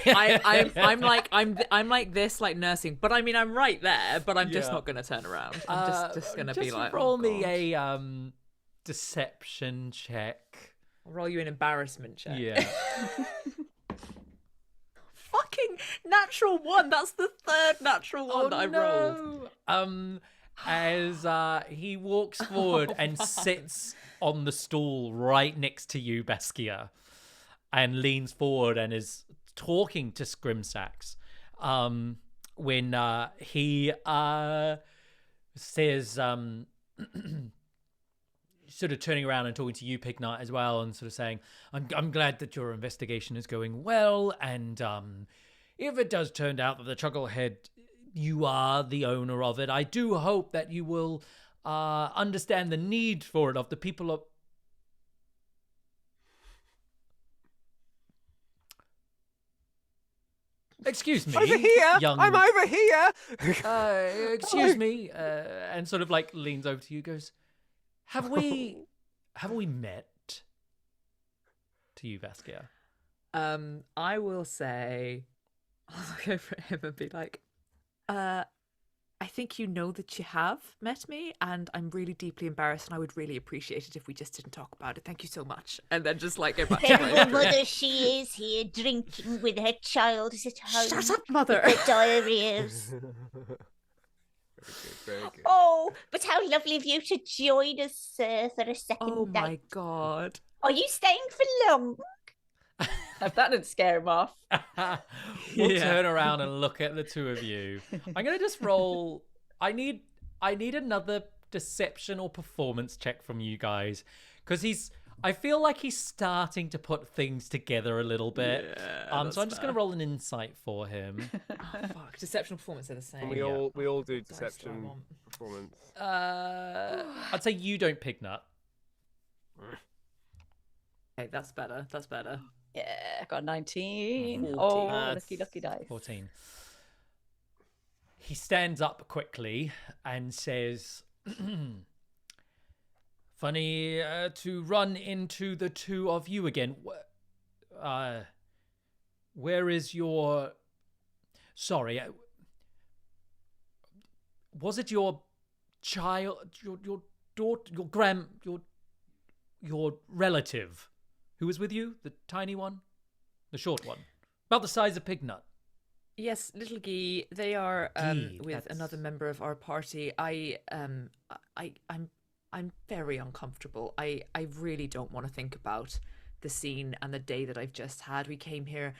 [SPEAKER 3] thing. I'm like this, like nursing. But I mean, I'm right there. But I'm just not gonna turn around. I'm just gonna be like,
[SPEAKER 1] roll
[SPEAKER 3] oh,
[SPEAKER 1] me
[SPEAKER 3] God.
[SPEAKER 1] a deception check.
[SPEAKER 3] I'll roll you an embarrassment check.
[SPEAKER 1] Yeah.
[SPEAKER 3] Fucking natural one. That's the third natural one that I rolled.
[SPEAKER 1] As he walks forward and sits on the stool right next to you, Baskia, and leans forward and is talking to Scrimsax. When he says, sort of turning around and talking to you, Pignut, as well, and sort of saying, I'm glad that your investigation is going well, and if it does turn out that the Chucklehead, you are the owner of it, I do hope that you will understand the need for it of the people of... Excuse me.
[SPEAKER 2] Over here!
[SPEAKER 1] Young...
[SPEAKER 2] I'm over here!
[SPEAKER 1] Excuse me. And sort of like leans over to you, goes, Have we met? To you, Baskia.
[SPEAKER 3] I will say, I'll look over at him and be like, I think you know that you have met me, and I'm really deeply embarrassed, and I would really appreciate it if we just didn't talk about it. Thank you so much. And then just like go back to my
[SPEAKER 5] Terrible mother she is here, drinking with her child at home.
[SPEAKER 3] Shut up, mother.
[SPEAKER 5] With her diarrheas.
[SPEAKER 2] Very good.
[SPEAKER 5] Oh, but how lovely of you to join us, sir, for a second
[SPEAKER 3] Oh
[SPEAKER 5] date.
[SPEAKER 3] my god.
[SPEAKER 5] Are you staying for long?
[SPEAKER 4] If that didn't scare him off.
[SPEAKER 1] We'll turn around and look at the two of you. I'm gonna just roll. I need another deception or performance check from you guys, because I feel like he's starting to put things together a little bit.
[SPEAKER 3] Yeah,
[SPEAKER 1] so I'm just gonna roll an insight for him.
[SPEAKER 3] Oh, fuck. Deception and performance are the same.
[SPEAKER 2] And we all do deception performance.
[SPEAKER 1] I'd say you don't, Pignut.
[SPEAKER 3] Okay, that's better. That's better.
[SPEAKER 4] Yeah, I got a 19.
[SPEAKER 3] 14.
[SPEAKER 4] Oh, lucky dice.
[SPEAKER 1] 14. He stands up quickly and says, Funny to run into the two of you again. Where is your... Sorry. Was it your child, your daughter, your relative who was with you? The tiny one? The short one? About the size of Pignut?
[SPEAKER 3] Yes, little Guy. They are
[SPEAKER 1] Guy,
[SPEAKER 3] with
[SPEAKER 1] that's-
[SPEAKER 3] another member of our party. I'm very uncomfortable. I really don't want to think about the scene and the day that I've just had. We came here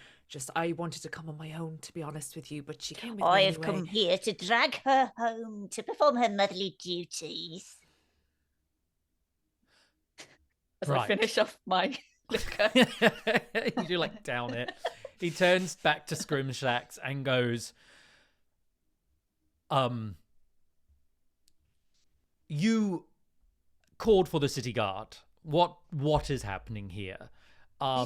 [SPEAKER 3] I wanted to come on my own, to be honest with you, but she came with me
[SPEAKER 5] I have
[SPEAKER 3] anyway.
[SPEAKER 5] come here to drag her home to perform her motherly duties.
[SPEAKER 4] As
[SPEAKER 1] Right.
[SPEAKER 4] I finish off my liquor.
[SPEAKER 1] You do like down it. He turns back to Scrimshax and goes, you called for the city guard. What is happening here?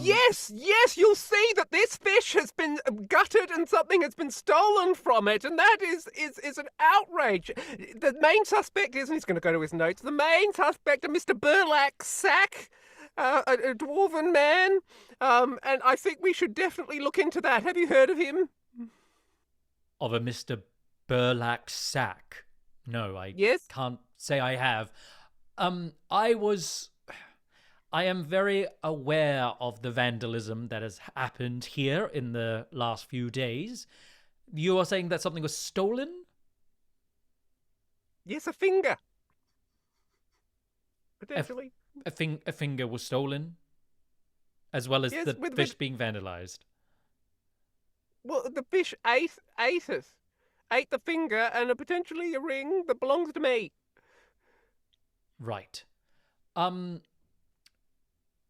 [SPEAKER 2] Yes, you'll see that this fish has been gutted and something has been stolen from it, and that is an outrage. The main suspect is, and he's going to go to his notes, the main suspect is Mr. Burlak Sack, a dwarven man, and I think we should definitely look into that. Have you heard of him?
[SPEAKER 1] Of a Mr. Burlak Sack? No, I can't say I have. I am very aware of the vandalism that has happened here in the last few days. You are saying that something was stolen?
[SPEAKER 2] Yes, a finger. Potentially.
[SPEAKER 1] A finger was stolen? As well as
[SPEAKER 2] Yes,
[SPEAKER 1] the
[SPEAKER 2] with-
[SPEAKER 1] fish being vandalized?
[SPEAKER 2] Well, the fish ate it. Ate the finger and potentially a ring that belongs to me.
[SPEAKER 1] Right.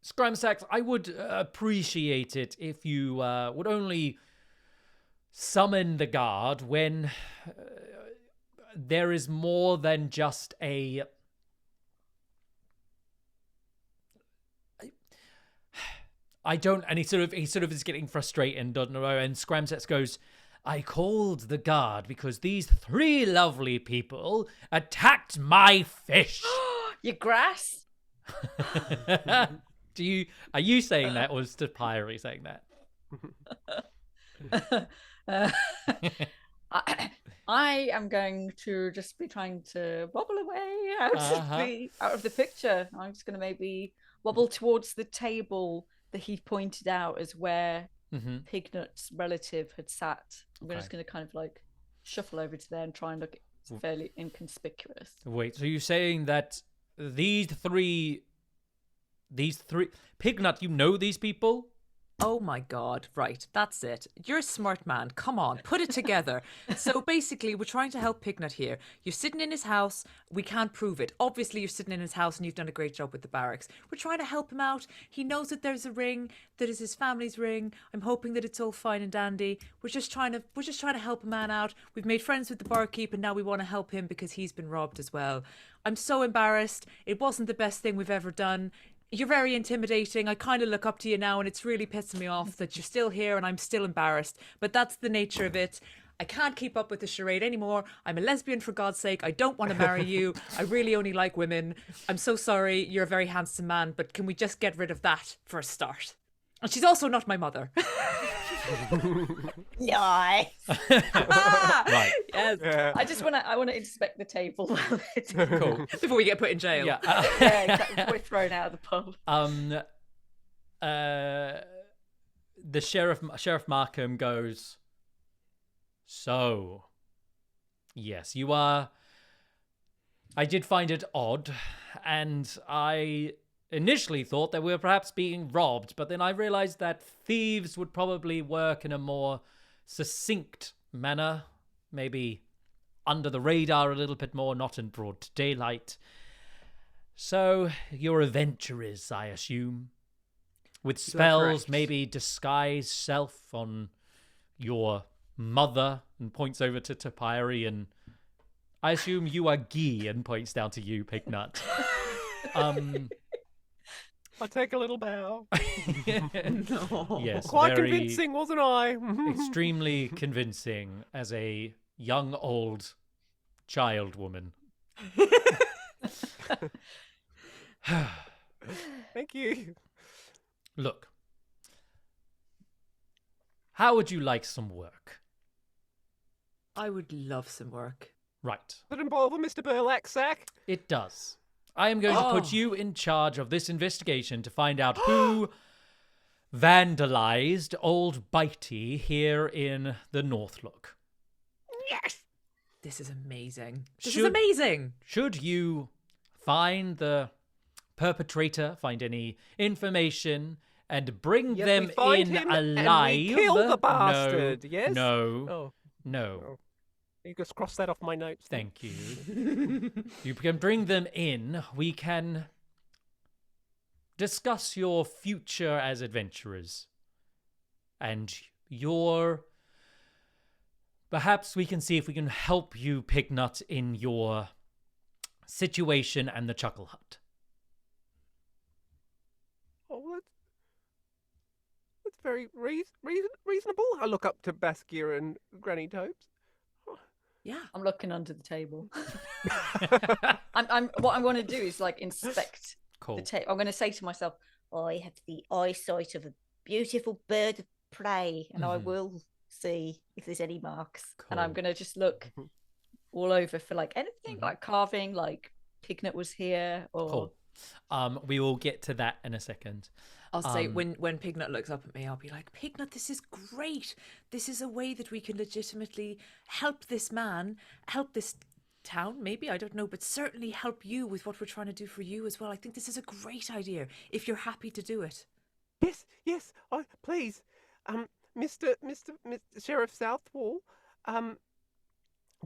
[SPEAKER 1] Scrimsax, I would appreciate it if you would only summon the guard when there is more than just a... I don't... And he sort of is getting frustrated and doesn't know. And Scrimsax goes, I called the guard because these 3 lovely people attacked my fish.
[SPEAKER 4] Your grass?
[SPEAKER 1] Are you saying that, or is Topiary saying that?
[SPEAKER 4] I am going to just be trying to wobble away out of the picture. I'm just going to maybe wobble towards the table that he pointed out as where Pignut's relative had sat. I'm just going to kind of like shuffle over to there and try and look fairly inconspicuous.
[SPEAKER 1] Wait, so you're saying that these three Pignut, you know these people?
[SPEAKER 3] Oh my god, right, that's it. You're a smart man. Come on, put it together. So basically, we're trying to help Pignut here. You're sitting in his house. We can't prove it. Obviously, you're sitting in his house and you've done a great job with the barracks. We're trying to help him out. He knows that there's a ring that is his family's ring. I'm hoping that it's all fine and dandy. We're just trying to help a man out. We've made friends with the barkeep and now we want to help him because he's been robbed as well. I'm so embarrassed. It wasn't the best thing we've ever done. You're very intimidating. I kind of look up to you now, and it's really pissing me off that you're still here and I'm still embarrassed. But that's the nature of it. I can't keep up with the charade anymore. I'm a lesbian, for God's sake. I don't want to marry you. I really only like women. I'm so sorry. You're a very handsome man, but can we just get rid of that for a start? And she's also not my mother.
[SPEAKER 5] Nice.
[SPEAKER 1] Right.
[SPEAKER 3] Yes.
[SPEAKER 2] Yeah.
[SPEAKER 4] I want to inspect the table while it's
[SPEAKER 1] Cool.
[SPEAKER 3] Before we get put in jail.
[SPEAKER 1] Yeah.
[SPEAKER 4] yeah, exactly. We're thrown out of the pub.
[SPEAKER 1] The Sheriff Markham goes, so, yes, you are. I did find it odd, and I initially thought that we were perhaps being robbed, but then I realized that thieves would probably work in a more succinct manner, maybe under the radar a little bit more, not in broad daylight. So, you're adventurers, I assume, with spells, maybe disguise self on your mother, and points over to Topiary, and I assume you are Guy, and points down to you, Pignut.
[SPEAKER 2] I take a little bow.
[SPEAKER 3] No.
[SPEAKER 1] Yes,
[SPEAKER 2] Quite
[SPEAKER 1] very
[SPEAKER 2] convincing, wasn't I?
[SPEAKER 1] extremely convincing as a young old child woman.
[SPEAKER 2] Thank you.
[SPEAKER 1] Look, how would you like some work?
[SPEAKER 3] I would love some work.
[SPEAKER 1] Right,
[SPEAKER 2] Does it involve a Mr. Burlak sack?
[SPEAKER 1] it does. I am going to put you in charge of this investigation to find out who vandalized old Bitey here in the Northlook.
[SPEAKER 2] Yes.
[SPEAKER 3] This is amazing. This is
[SPEAKER 1] Should-
[SPEAKER 3] amazing.
[SPEAKER 1] Should you find the perpetrator, find any information, and bring
[SPEAKER 2] Yes,
[SPEAKER 1] them
[SPEAKER 2] we find
[SPEAKER 1] in
[SPEAKER 2] him and we
[SPEAKER 1] alive?
[SPEAKER 2] kill the
[SPEAKER 1] No,
[SPEAKER 2] bastard, yes?
[SPEAKER 1] No.
[SPEAKER 2] Oh,
[SPEAKER 1] No.
[SPEAKER 2] oh. You just cross that off my notes. then.
[SPEAKER 1] Thank you. You can bring them in. We can discuss your future as adventurers. And your... Perhaps we can see if we can help you, Pignut, in your situation and the Chuckle Hut.
[SPEAKER 2] Oh, that's very reasonable. I look up to Baskia and Granny Topes.
[SPEAKER 3] Yeah.
[SPEAKER 4] I'm looking under the table. What I want to do is like inspect
[SPEAKER 1] Cool.
[SPEAKER 4] the table. I'm going to say to myself,
[SPEAKER 5] I have the eyesight of a beautiful bird of prey, and I
[SPEAKER 1] Mhm.
[SPEAKER 5] will see if there's any marks.
[SPEAKER 4] and I'm
[SPEAKER 1] Cool.
[SPEAKER 4] going to just look all over for like anything, like carving, like Pignut was here, or
[SPEAKER 1] Cool. We will get to that in a second.
[SPEAKER 3] I'll say when Pignut looks up at me, I'll be like, Pignut, this is great. This is a way that we can legitimately help this man, help this town, maybe, I don't know, but certainly help you with what we're trying to do for you as well. I think this is a great idea, if you're happy to do it.
[SPEAKER 2] Yes. Oh, please, Mr. Sheriff Southwall,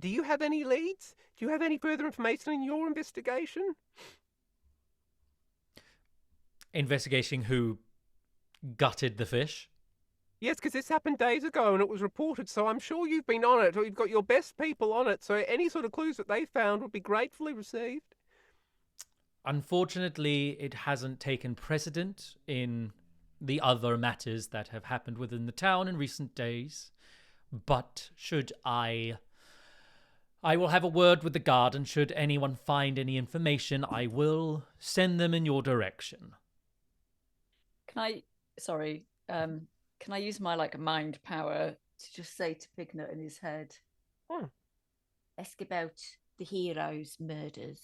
[SPEAKER 2] do you have any leads? Do you have any further information in your investigation?
[SPEAKER 1] Investigating who gutted the fish.
[SPEAKER 2] Yes, because this happened days ago and it was reported, so I'm sure you've been on it, or you've got your best people on it, so any sort of clues that they found would be gratefully received.
[SPEAKER 1] Unfortunately, it hasn't taken precedent in the other matters that have happened within the town in recent days. But should I will have a word with the guard, and should anyone find any information, I will send them in your direction.
[SPEAKER 4] can I use my like mind power to just say to Pignut in his head,
[SPEAKER 5] Ask about the hero's murders.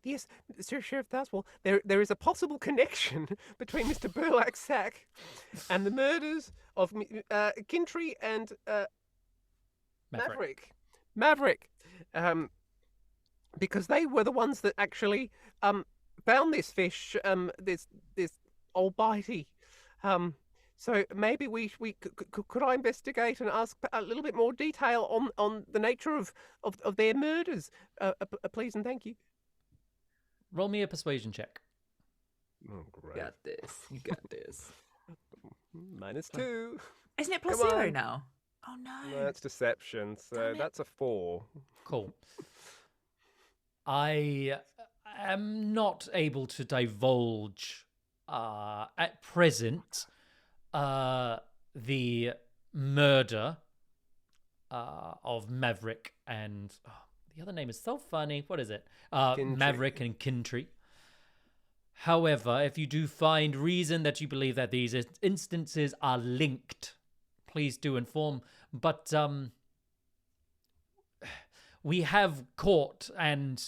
[SPEAKER 2] Yes, Sir Sheriff Southwall, there is a possible connection between Mr. Burlak's sack and the murders of Kintry and Maverick. Because they were the ones that actually found this fish, this old bitey. So maybe could I investigate and ask a little bit more detail on the nature of their murders, please and thank you.
[SPEAKER 1] Roll me a persuasion check.
[SPEAKER 2] Oh, great.
[SPEAKER 3] Got this. You got this.
[SPEAKER 2] -2.
[SPEAKER 3] Isn't it plus
[SPEAKER 2] Come
[SPEAKER 3] 0
[SPEAKER 2] on.
[SPEAKER 3] now? Oh no.
[SPEAKER 2] No, that's deception, so
[SPEAKER 3] Damn it.
[SPEAKER 2] that's a 4.
[SPEAKER 1] Cool. I am not able to divulge at present the murder of Maverick and the other name is so funny. What is it? Maverick and Kintry. However, if you do find reason that you believe that these instances are linked, please do inform. But we have caught, and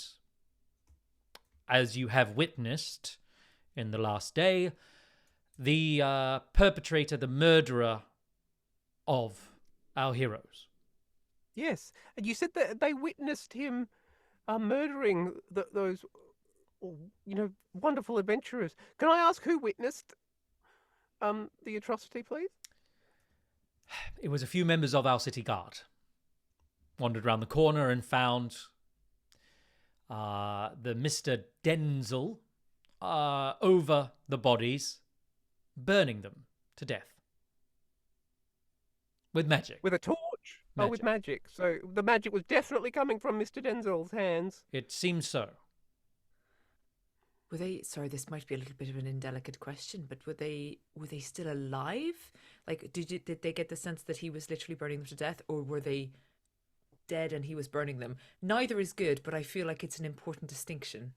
[SPEAKER 1] as you have witnessed in the last day, the perpetrator, the murderer of our heroes.
[SPEAKER 2] Yes, and you said that they witnessed him murdering those, wonderful adventurers. Can I ask who witnessed the atrocity, please?
[SPEAKER 1] It was a few members of our city guard. Wandered around the corner and found the Mr. Denzel over the bodies, burning them to death. With magic.
[SPEAKER 2] With a torch?
[SPEAKER 1] Magic.
[SPEAKER 2] Oh, with magic. So the magic was definitely coming from Mr. Denzel's hands.
[SPEAKER 1] It seems so.
[SPEAKER 3] Were they? Sorry, this might be a little bit of an indelicate question, but were they still alive? Like, did they get the sense that he was literally burning them to death, or were they dead and he was burning them? Neither is good, but I feel like it's an important distinction.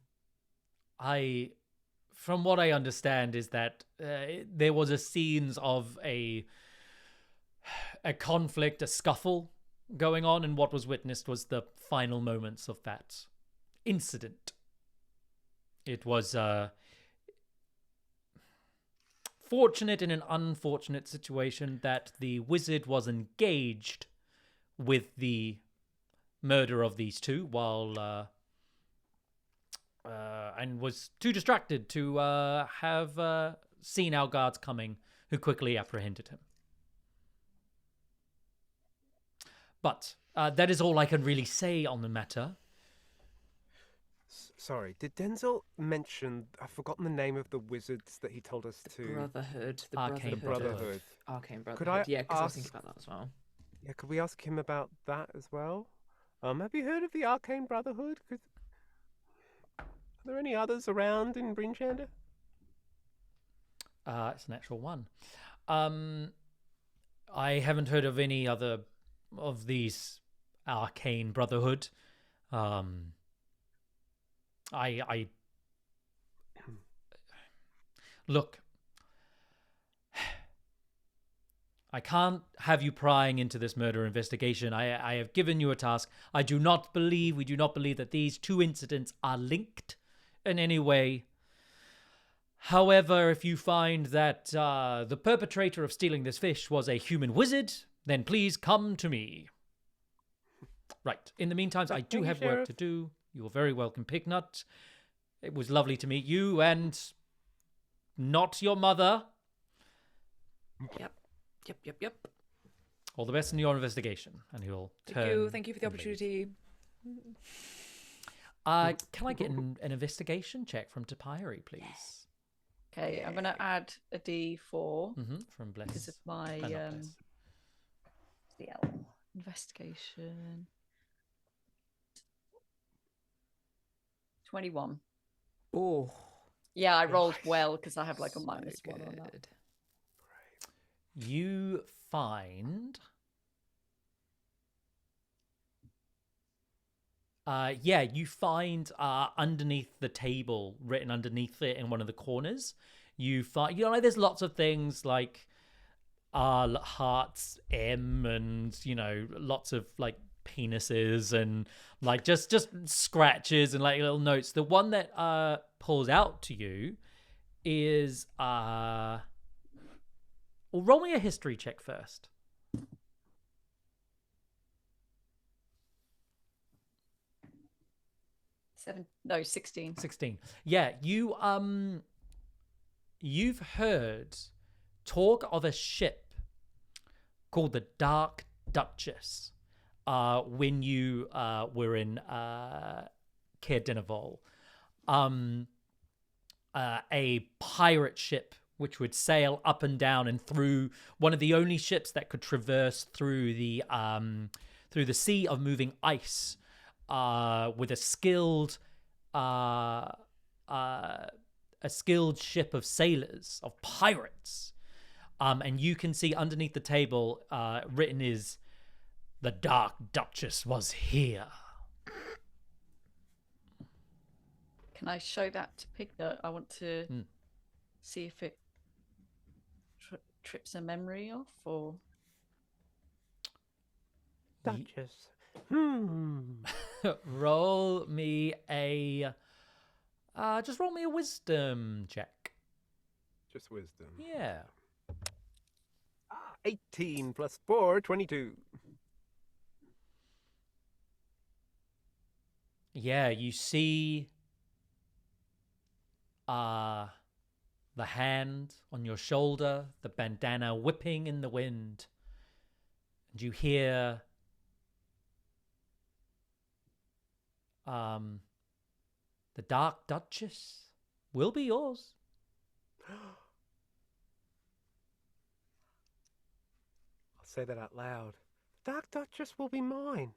[SPEAKER 1] From what I understand, is that there was a scenes of a conflict, a scuffle going on, and what was witnessed was the final moments of that incident. It was fortunate in an unfortunate situation that the wizard was engaged with the murder of these two while and was too distracted to have seen our guards coming, who quickly apprehended him. But that is all I can really say on the matter.
[SPEAKER 2] Sorry, did Denzel mention, I've forgotten the name of the wizards that he told us to...
[SPEAKER 3] Brotherhood. The
[SPEAKER 1] Arcane
[SPEAKER 2] Brotherhood.
[SPEAKER 3] Arcane Brotherhood.
[SPEAKER 2] Could I
[SPEAKER 3] yeah, because I was
[SPEAKER 2] ask-
[SPEAKER 3] thinking about that as well.
[SPEAKER 2] Yeah, could we ask him about that as well? Have you heard of the Arcane Brotherhood? Are there any others around in Bryn Shander?
[SPEAKER 1] It's an actual one. I haven't heard of any other of these Arcane Brotherhood. I look, I can't have you prying into this murder investigation. I have given you a task. We do not believe that these two incidents are linked in any way. However, if you find that the perpetrator of stealing this fish was a human wizard, then please come to me. Right. In the meantime, I do have work to do. You're very welcome, Pignut. It was lovely to meet you, and not your mother.
[SPEAKER 3] Yep.
[SPEAKER 1] All the best in your investigation. And he'll turn.
[SPEAKER 3] Thank you for the opportunity.
[SPEAKER 1] Can I get an investigation check from Topiary, please?
[SPEAKER 4] Okay, I'm going to add a D4
[SPEAKER 1] From Bless.
[SPEAKER 4] because of my
[SPEAKER 1] Not Bless.
[SPEAKER 4] investigation. 21.
[SPEAKER 3] Oh.
[SPEAKER 4] Yeah, I rolled well because I have like a -1 on that.
[SPEAKER 3] Good.
[SPEAKER 1] You find... you find underneath the table, written underneath it in one of the corners, you find, there's lots of things like hearts M and, lots of like penises and like just scratches and like little notes. The one that pulls out to you is well, roll me a history check first.
[SPEAKER 4] 16.
[SPEAKER 1] 16. Yeah, you've heard talk of a ship called the Dark Duchess when you were in Caer Dineval. A pirate ship which would sail up and down and through, one of the only ships that could traverse through the sea of moving ice with a skilled a skilled ship of sailors, of pirates. And you can see underneath the table written is, "The Dark Duchess was here."
[SPEAKER 4] Can I show that to Pignut? I want to see if it trips a memory off, or...
[SPEAKER 2] Duchess.
[SPEAKER 1] Roll me a... just roll me a wisdom check.
[SPEAKER 2] Just wisdom.
[SPEAKER 1] Yeah.
[SPEAKER 2] 18 plus 4, 22.
[SPEAKER 1] Yeah, you see the hand on your shoulder, the bandana whipping in the wind. And you hear the Dark Duchess will be yours.
[SPEAKER 2] I'll say that out loud. The Dark Duchess will be mine.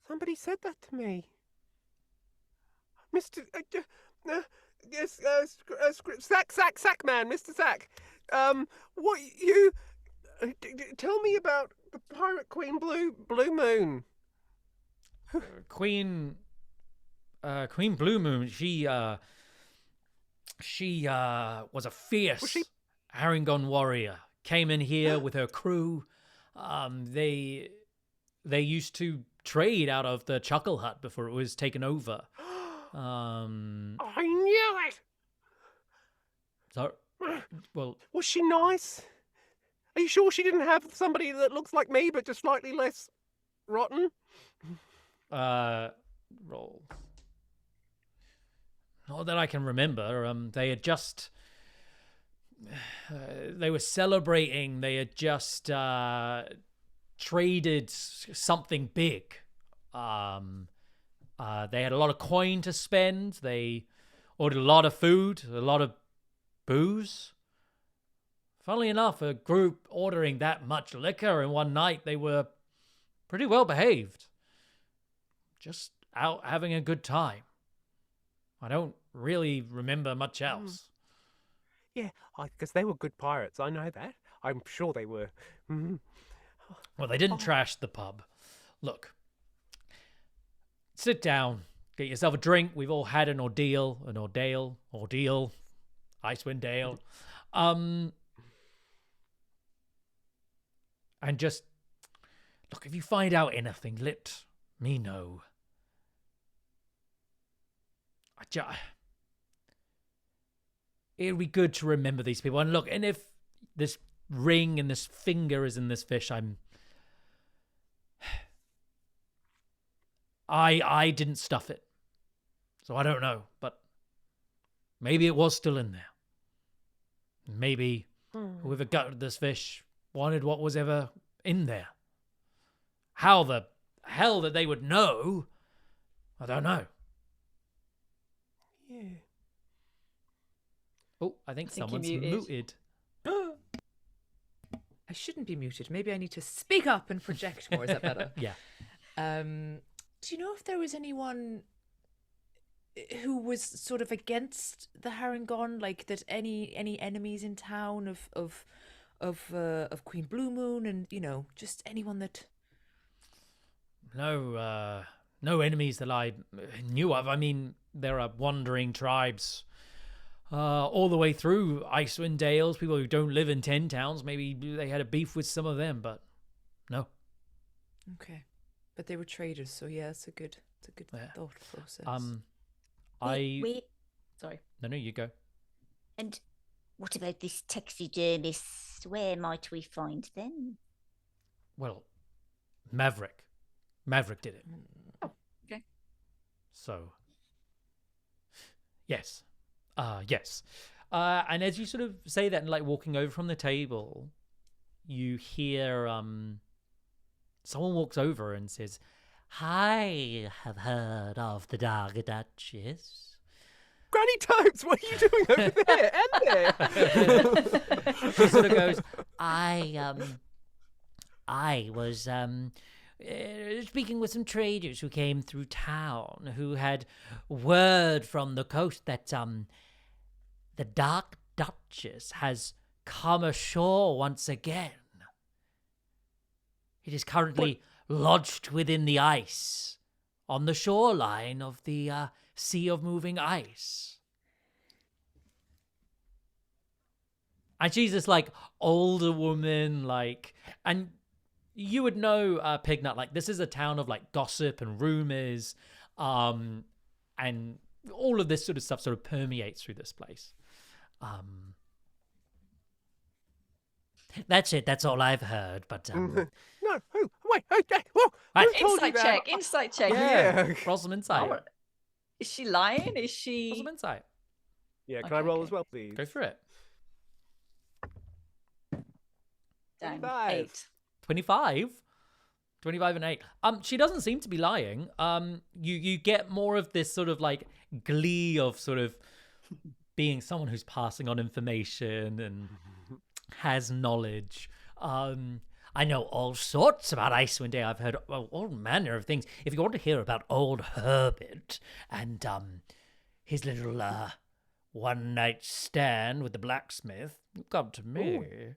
[SPEAKER 2] Somebody said that to me. Mr. Yes, Sack Man, Mr. Sack. What you... tell me about the Pirate Queen Blue Moon.
[SPEAKER 1] Queen Blue Moon, she was a fierce Harengon warrior. Came in here with her crew. They used to trade out of the Chuckle Hut before it was taken over.
[SPEAKER 2] I knew it.
[SPEAKER 1] So, well,
[SPEAKER 2] was she nice? Are you sure she didn't have somebody that looks like me but just slightly less rotten?
[SPEAKER 1] Roll. Not that I can remember. They had just... they were celebrating. They had just traded something big. They had a lot of coin to spend. They ordered a lot of food, a lot of booze. Funnily enough, a group ordering that much liquor in one night, they were pretty well behaved. Just out having a good time. I don't really remember much else.
[SPEAKER 2] Yeah, because they were good pirates. I know that. I'm sure they were.
[SPEAKER 1] Well, they didn't trash the pub. Look, sit down, get yourself a drink. We've all had an ordeal, Icewind Dale. And just, look, if you find out anything, let me know. It'd be good to remember these people. And look, and if this ring and this finger is in this fish, I didn't stuff it. So I don't know, but maybe it was still in there. Maybe whoever gutted this fish wanted what was ever in there. How the hell that they would know, I don't know.
[SPEAKER 2] Yeah.
[SPEAKER 1] Oh, I think someone's
[SPEAKER 4] muted.
[SPEAKER 1] muted.
[SPEAKER 3] I shouldn't be muted. Maybe I need to speak up and project more. Is that better?
[SPEAKER 1] Yeah.
[SPEAKER 3] Do you know if there was anyone who was sort of against the Harengon, like that any enemies in town of Queen Blue Moon, and just anyone that...
[SPEAKER 1] No enemies that I knew of. I mean, there are wandering tribes all the way through Icewind Dales, people who don't live in 10 towns. Maybe they had a beef with some of them, but no.
[SPEAKER 3] Okay. But they were traders, so yeah, it's a good thought process.
[SPEAKER 5] Wait. Sorry.
[SPEAKER 1] No, you go.
[SPEAKER 5] And what about this taxidermist? Where might we find them?
[SPEAKER 1] Well, Maverick did it.
[SPEAKER 4] Oh, okay.
[SPEAKER 1] So, yes. Yes. And as you sort of say that and like walking over from the table, you hear someone walks over and says, "I have heard of the Dark Duchess."
[SPEAKER 2] Granny Topes, what are you doing over there and there?
[SPEAKER 1] She sort of goes,
[SPEAKER 6] I was
[SPEAKER 1] speaking with some traders who came through town, who had word from the coast that the Dark Duchess has come ashore once again. It is currently lodged within the ice, on the shoreline of the Sea of Moving Ice. And she's this, like, older woman, like, and you would know, Pignut, like, this is a town of, like, gossip and rumors, and all of this sort of stuff sort of permeates through this place. That's it. That's all I've heard, but,
[SPEAKER 2] No, wait, okay, whoa, who told you that?
[SPEAKER 4] Insight check.
[SPEAKER 2] Yeah.
[SPEAKER 1] roll some insight.
[SPEAKER 4] Is she lying? Is she...
[SPEAKER 1] Roll some insight.
[SPEAKER 2] Yeah, can I roll as well, please?
[SPEAKER 1] Go for it.
[SPEAKER 4] Dang,
[SPEAKER 2] 25.
[SPEAKER 4] 8.
[SPEAKER 1] 25? 25 and 8. She doesn't seem to be lying. You get more of this sort of like glee of sort of being someone who's passing on information and has knowledge. I know all sorts about Icewind. I've heard all manner of things. If you want to hear about old Herbert and his little one-night stand with the blacksmith, come to me.
[SPEAKER 2] Ooh.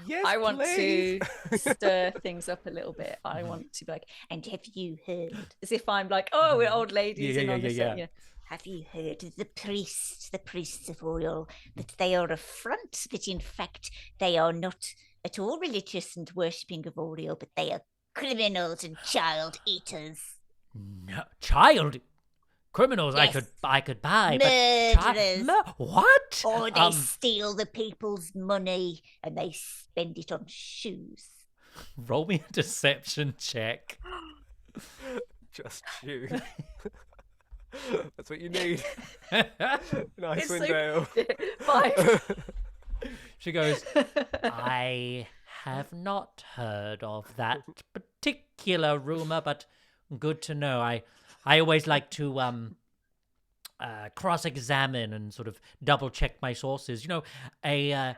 [SPEAKER 2] Yes,
[SPEAKER 4] I want
[SPEAKER 2] please.
[SPEAKER 4] to stir things up a little bit. I want to be like,
[SPEAKER 5] And have you heard?
[SPEAKER 4] as if I'm like, oh, we're old ladies. and on this,
[SPEAKER 1] yeah.
[SPEAKER 5] Have you heard of the priests of Oriel, that they are a front, that in fact they are not at all religious and worshipping of Oriel, but they are criminals and child eaters?
[SPEAKER 1] No, child criminals.
[SPEAKER 5] Yes.
[SPEAKER 1] I could buy,
[SPEAKER 5] Murderers.
[SPEAKER 1] but what?
[SPEAKER 5] Or they steal the people's money and they spend it on shoes.
[SPEAKER 1] Roll me a deception check.
[SPEAKER 2] Just you. That's what you need. Nice
[SPEAKER 4] It's so-
[SPEAKER 2] window.
[SPEAKER 4] 5.
[SPEAKER 1] She goes, I have not heard of that particular rumor, but good to know. I always like to cross-examine and sort of double-check my sources. You know, a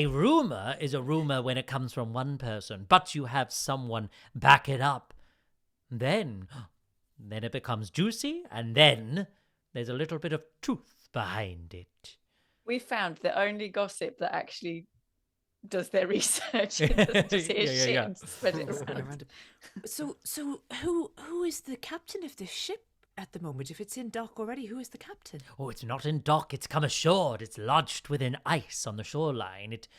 [SPEAKER 1] rumor is a rumor when it comes from one person, but you have someone back it up. Then it becomes juicy, and then there's a little bit of truth behind it.
[SPEAKER 4] We found the only gossip that actually does their research and doesn't just hear
[SPEAKER 1] Yeah.
[SPEAKER 4] shit and spread it
[SPEAKER 3] And
[SPEAKER 4] around.
[SPEAKER 3] around it. So who is the captain of this ship at the moment? If it's in dock already, who is the captain?
[SPEAKER 1] Oh, it's not in dock. It's come ashore. It's lodged within ice on the shoreline. It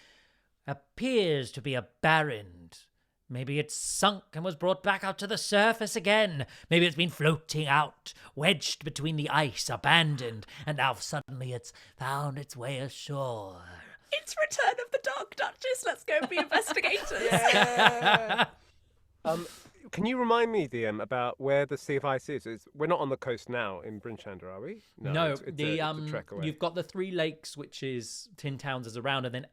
[SPEAKER 1] appears to be abandoned. Maybe it's sunk and was brought back out to the surface again. Maybe it's been floating out, wedged between the ice, abandoned, and now suddenly it's found its way ashore.
[SPEAKER 3] It's Return of the Dark Duchess. Let's go be investigators.
[SPEAKER 2] Yeah. Can you remind me, DM, about where the Sea of Ice is? We're not on the coast now in Bryn Shander, are we?
[SPEAKER 1] No,
[SPEAKER 2] it's a trek away.
[SPEAKER 1] you've got the 3 lakes, which is Tin Towns is around, and then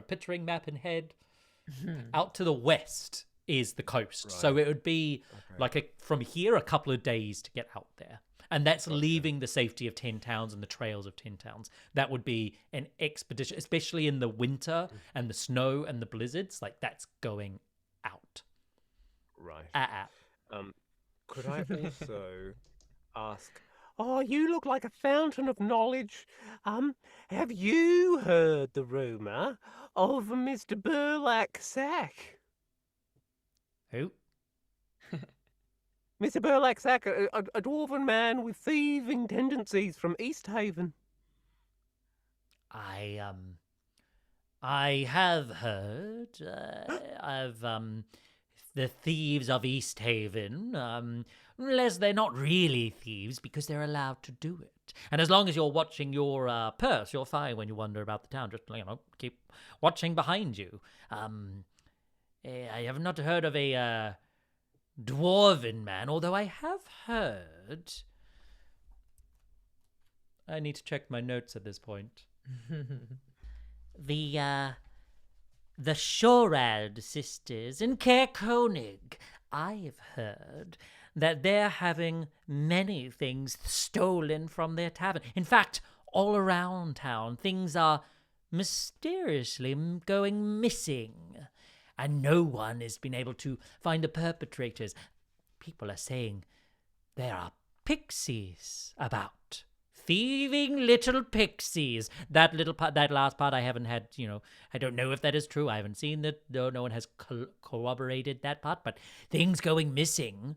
[SPEAKER 1] picturing map in head, out to the west is the coast.
[SPEAKER 2] Right.
[SPEAKER 1] So it would be from here a couple of days to get out there. And that's leaving the safety of Tin Towns and the trails of Tin Towns. That would be an expedition, especially in the winter and the snow and the blizzards. Like, that's going out.
[SPEAKER 2] Right.
[SPEAKER 1] Out.
[SPEAKER 2] Could I also ask, you look like a fountain of knowledge. Have you heard the rumour of Mr. Burlak Sack?
[SPEAKER 1] Who?
[SPEAKER 2] Mr. Burlak Sack, a dwarven man with thieving tendencies from East Haven.
[SPEAKER 1] I have heard of the thieves of East Haven, unless they're not really thieves because they're allowed to do it. And as long as you're watching your purse, you're fine when you wander about the town. Just, keep watching behind you. I have not heard of a dwarven man, although I have heard... I need to check my notes at this point. The Shorad sisters in Caer Konig. I've heard that they're having many things stolen from their tavern. In fact, all around town, things are mysteriously going missing. and no one has been able to find the perpetrators. People are saying there are pixies about. Thieving little pixies. That little part, that last part, I haven't had, I don't know if that is true. I haven't seen that. No one has corroborated that part, but things going missing,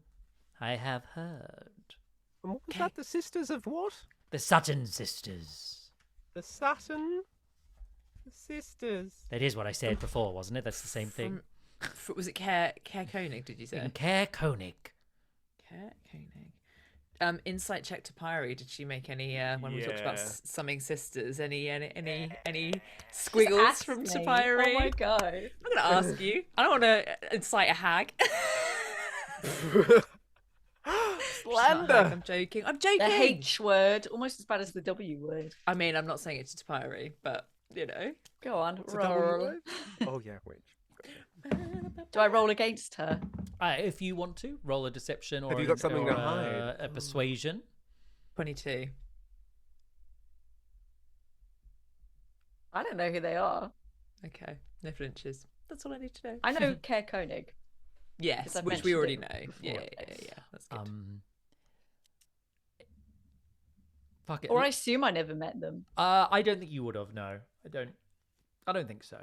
[SPEAKER 1] I have heard.
[SPEAKER 2] And what was that? The sisters of what?
[SPEAKER 1] The Sutton sisters.
[SPEAKER 2] The Sutton sisters.
[SPEAKER 1] That is what I said before, wasn't it? That's the same thing.
[SPEAKER 3] Was it Care Koenig, did you say?
[SPEAKER 1] Care Koenig.
[SPEAKER 3] Care Koenig. Insight check to Topiary. Did she make any when we talked about summing sisters? Any squiggles from Topiary?
[SPEAKER 4] Oh my god!
[SPEAKER 3] I'm gonna ask you. I don't want to incite a hag.
[SPEAKER 2] Slander.
[SPEAKER 3] I'm joking.
[SPEAKER 4] The H word, almost as bad as the W word.
[SPEAKER 3] I mean, I'm not saying it to Topiary, but
[SPEAKER 4] Go on,
[SPEAKER 2] What's a W
[SPEAKER 4] roll.
[SPEAKER 2] word? Oh yeah, wait.
[SPEAKER 4] Do I roll against her?
[SPEAKER 1] If you want to, roll a deception or,
[SPEAKER 2] Have you got something to hide?
[SPEAKER 1] A persuasion.
[SPEAKER 3] 22.
[SPEAKER 4] I don't know who they are.
[SPEAKER 3] Okay, no flinches. That's all I need to know.
[SPEAKER 4] I know Care Koenig.
[SPEAKER 3] Yes,
[SPEAKER 4] I've
[SPEAKER 3] which we
[SPEAKER 4] mentioned
[SPEAKER 3] already
[SPEAKER 4] it
[SPEAKER 3] know.
[SPEAKER 4] before.
[SPEAKER 3] Yeah. That's good.
[SPEAKER 1] Fuck it.
[SPEAKER 4] Or I assume I never met them.
[SPEAKER 1] I don't think you would have. No, I don't think so.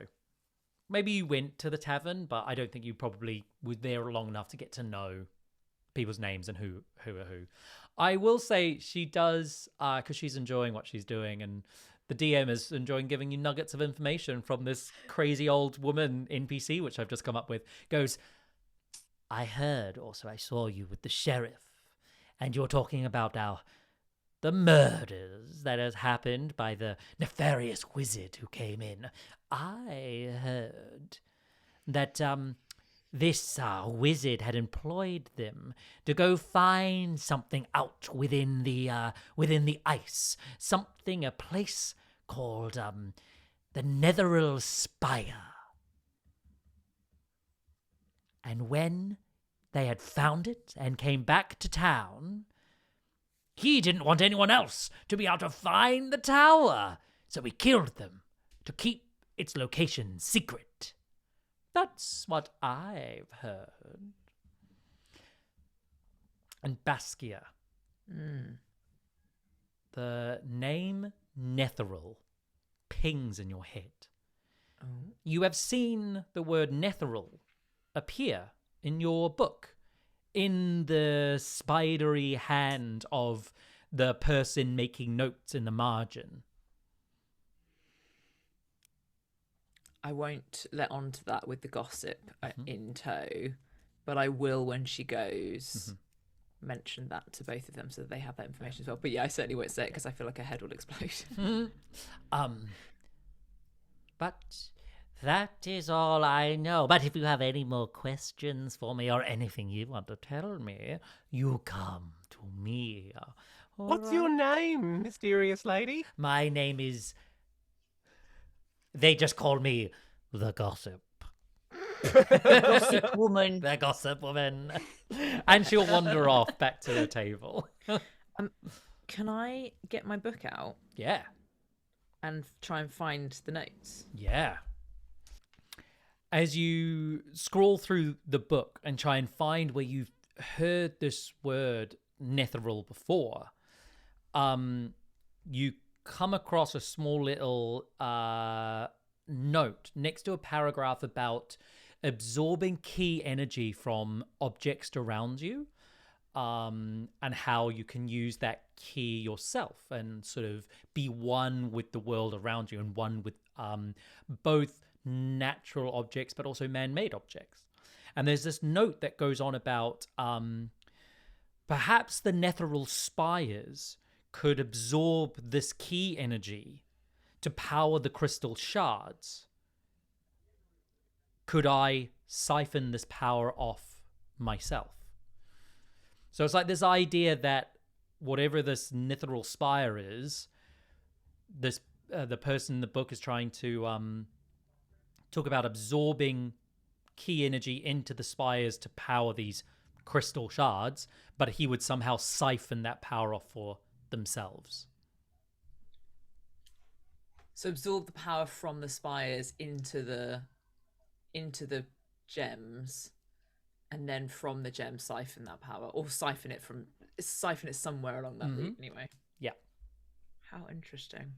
[SPEAKER 1] Maybe you went to the tavern, but I don't think you probably were there long enough to get to know people's names and who are who. I will say she does, because she's enjoying what she's doing, and the DM is enjoying giving you nuggets of information from this crazy old woman NPC, which I've just come up with. Goes, I heard also I saw you with the sheriff, and you're talking about the murders that has happened by the nefarious wizard who came in. I heard that this wizard had employed them to go find something out within the ice, a place called the Netheril Spire. And when they had found it and came back to town, he didn't want anyone else to be able to find the tower, so he killed them to keep its location secret. That's what I've heard. And Baskia. The name Netheril pings in your head. Oh. You have seen the word Netheril appear in your book, in the spidery hand of the person making notes in the margin.
[SPEAKER 3] I won't let on to that with the gossip in tow, but I will when she goes mention that to both of them so that they have that information as well. But yeah, I certainly won't say it because I feel like her head will explode.
[SPEAKER 1] But that is all I know. But if you have any more questions for me or anything you want to tell me, you come to me.
[SPEAKER 2] What's your name, mysterious lady?
[SPEAKER 1] My name is... They just call me the Gossip.
[SPEAKER 5] Gossip woman.
[SPEAKER 1] The Gossip Woman. And she'll wander off back to the table.
[SPEAKER 3] Can I get my book out?
[SPEAKER 1] Yeah.
[SPEAKER 3] And try and find the notes?
[SPEAKER 1] Yeah. As you scroll through the book and try and find where you've heard this word Netheril before, you come across a small little note next to a paragraph about absorbing key energy from objects around you, and how you can use that key yourself and sort of be one with the world around you and one with both natural objects but also man-made objects. And there's this note that goes on about perhaps the Netheril spires could absorb this key energy to power the crystal shards. Could I siphon this power off myself? So it's like this idea that whatever this Netheril spire is, this the person in the book is trying to talk about absorbing key energy into the spires to power these crystal shards, but he would somehow siphon that power off for themselves.
[SPEAKER 3] So absorb the power from the spires into the gems, and then from the gem siphon that power, or siphon it somewhere along that route anyway.
[SPEAKER 1] Yeah.
[SPEAKER 3] How interesting.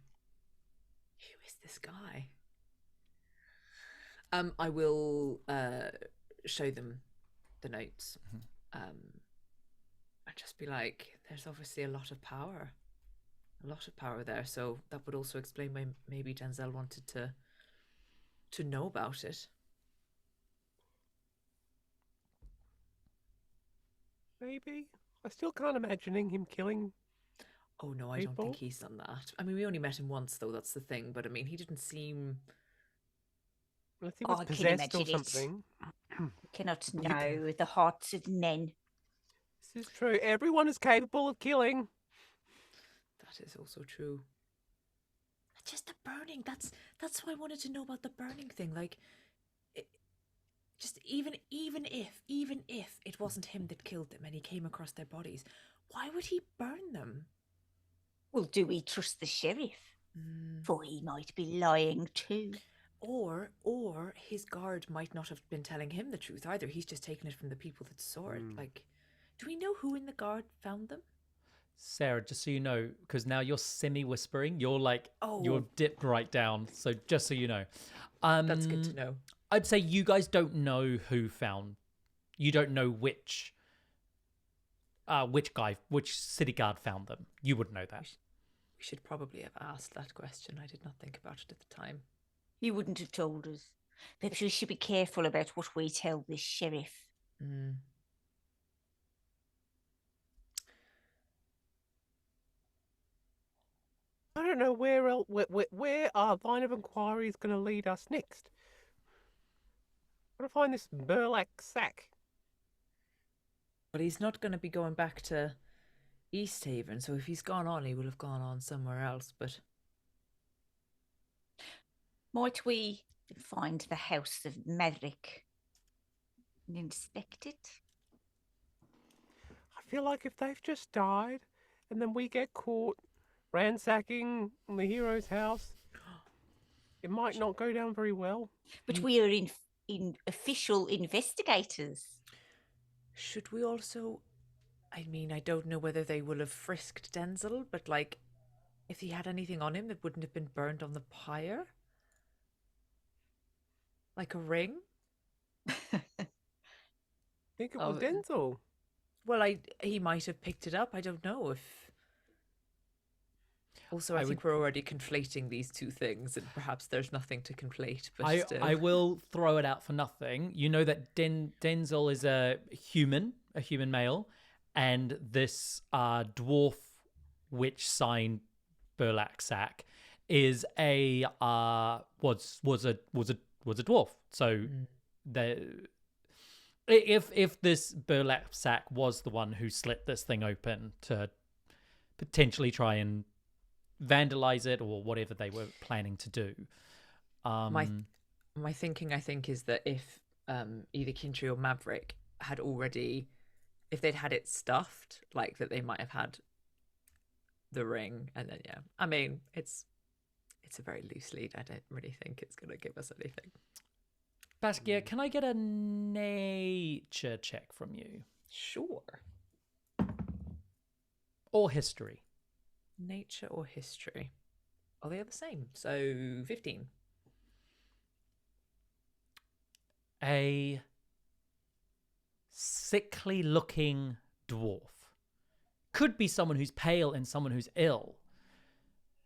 [SPEAKER 3] Who is this guy? I will show them the notes. And just be like, there's obviously a lot of power there, so that would also explain why maybe Denzel wanted to know about it.
[SPEAKER 2] Maybe. I still can't imagining him killing.
[SPEAKER 3] Oh no, I don't think he's done that. I mean, we only met him once, though. That's the thing. But I mean, he didn't seem.
[SPEAKER 2] Unless he was
[SPEAKER 5] I can
[SPEAKER 2] possessed or
[SPEAKER 5] imagine it.
[SPEAKER 2] something.
[SPEAKER 5] You cannot know the hearts of men.
[SPEAKER 2] This is true. Everyone is capable of killing.
[SPEAKER 3] That is also true. Just the burning. That's why I wanted to know about the burning thing. Like, just even if it wasn't him that killed them and he came across their bodies, why would he burn them?
[SPEAKER 5] Well, do we trust the sheriff? For he might be lying too.
[SPEAKER 3] Or his guard might not have been telling him the truth either. He's just taken it from the people that saw it. Like, do we know who in the guard found them?
[SPEAKER 1] Sarah, just so you know, because now you're semi-whispering, you're like, you're dipped right down. So just so you know.
[SPEAKER 3] That's good to know.
[SPEAKER 1] I'd say you guys don't know who found. You don't know which city guard found them. You would know that.
[SPEAKER 3] We should probably have asked that question. I did not think about it at the time.
[SPEAKER 5] He wouldn't have told us. Perhaps we should be careful about what we tell the sheriff.
[SPEAKER 2] I don't know where our line of inquiry is going to lead us next. Got to find this burlap sack.
[SPEAKER 3] But he's not going to be going back to East Haven, so if he's gone on, he will have gone on somewhere else. But
[SPEAKER 5] might we find the house of Maverick and inspect it?
[SPEAKER 2] I feel like if they've just died and then we get caught ransacking the hero's house, it might not go down very well.
[SPEAKER 5] But we are in official investigators.
[SPEAKER 3] Should we also... I mean, I don't know whether they will have frisked Denzel, but, like, if he had anything on him that wouldn't have been burned on the pyre? Like a ring?
[SPEAKER 2] Think it was Denzel.
[SPEAKER 3] Well, he might have picked it up. I don't know if... Also, I think we're already conflating these two things, and perhaps there's nothing to conflate. But
[SPEAKER 1] I will throw it out for nothing. You know that Denzel is a human male, and this dwarf witch sign burlap sack is a was a dwarf. So if this burlap sack was the one who slit this thing open to potentially try and vandalize it or whatever they were planning to do.
[SPEAKER 3] My thinking, I think, is that if either Kintry or Maverick had already, if they'd had it stuffed, like that they might have had the ring, and then I mean, it's a very loose lead. I don't really think it's going to give us anything.
[SPEAKER 1] Baskia, can I get a nature check from you?
[SPEAKER 3] Sure.
[SPEAKER 1] Or history.
[SPEAKER 3] Nature or history? Oh, they are the same. So 15.
[SPEAKER 1] A sickly looking dwarf. Could be someone who's pale and someone who's ill.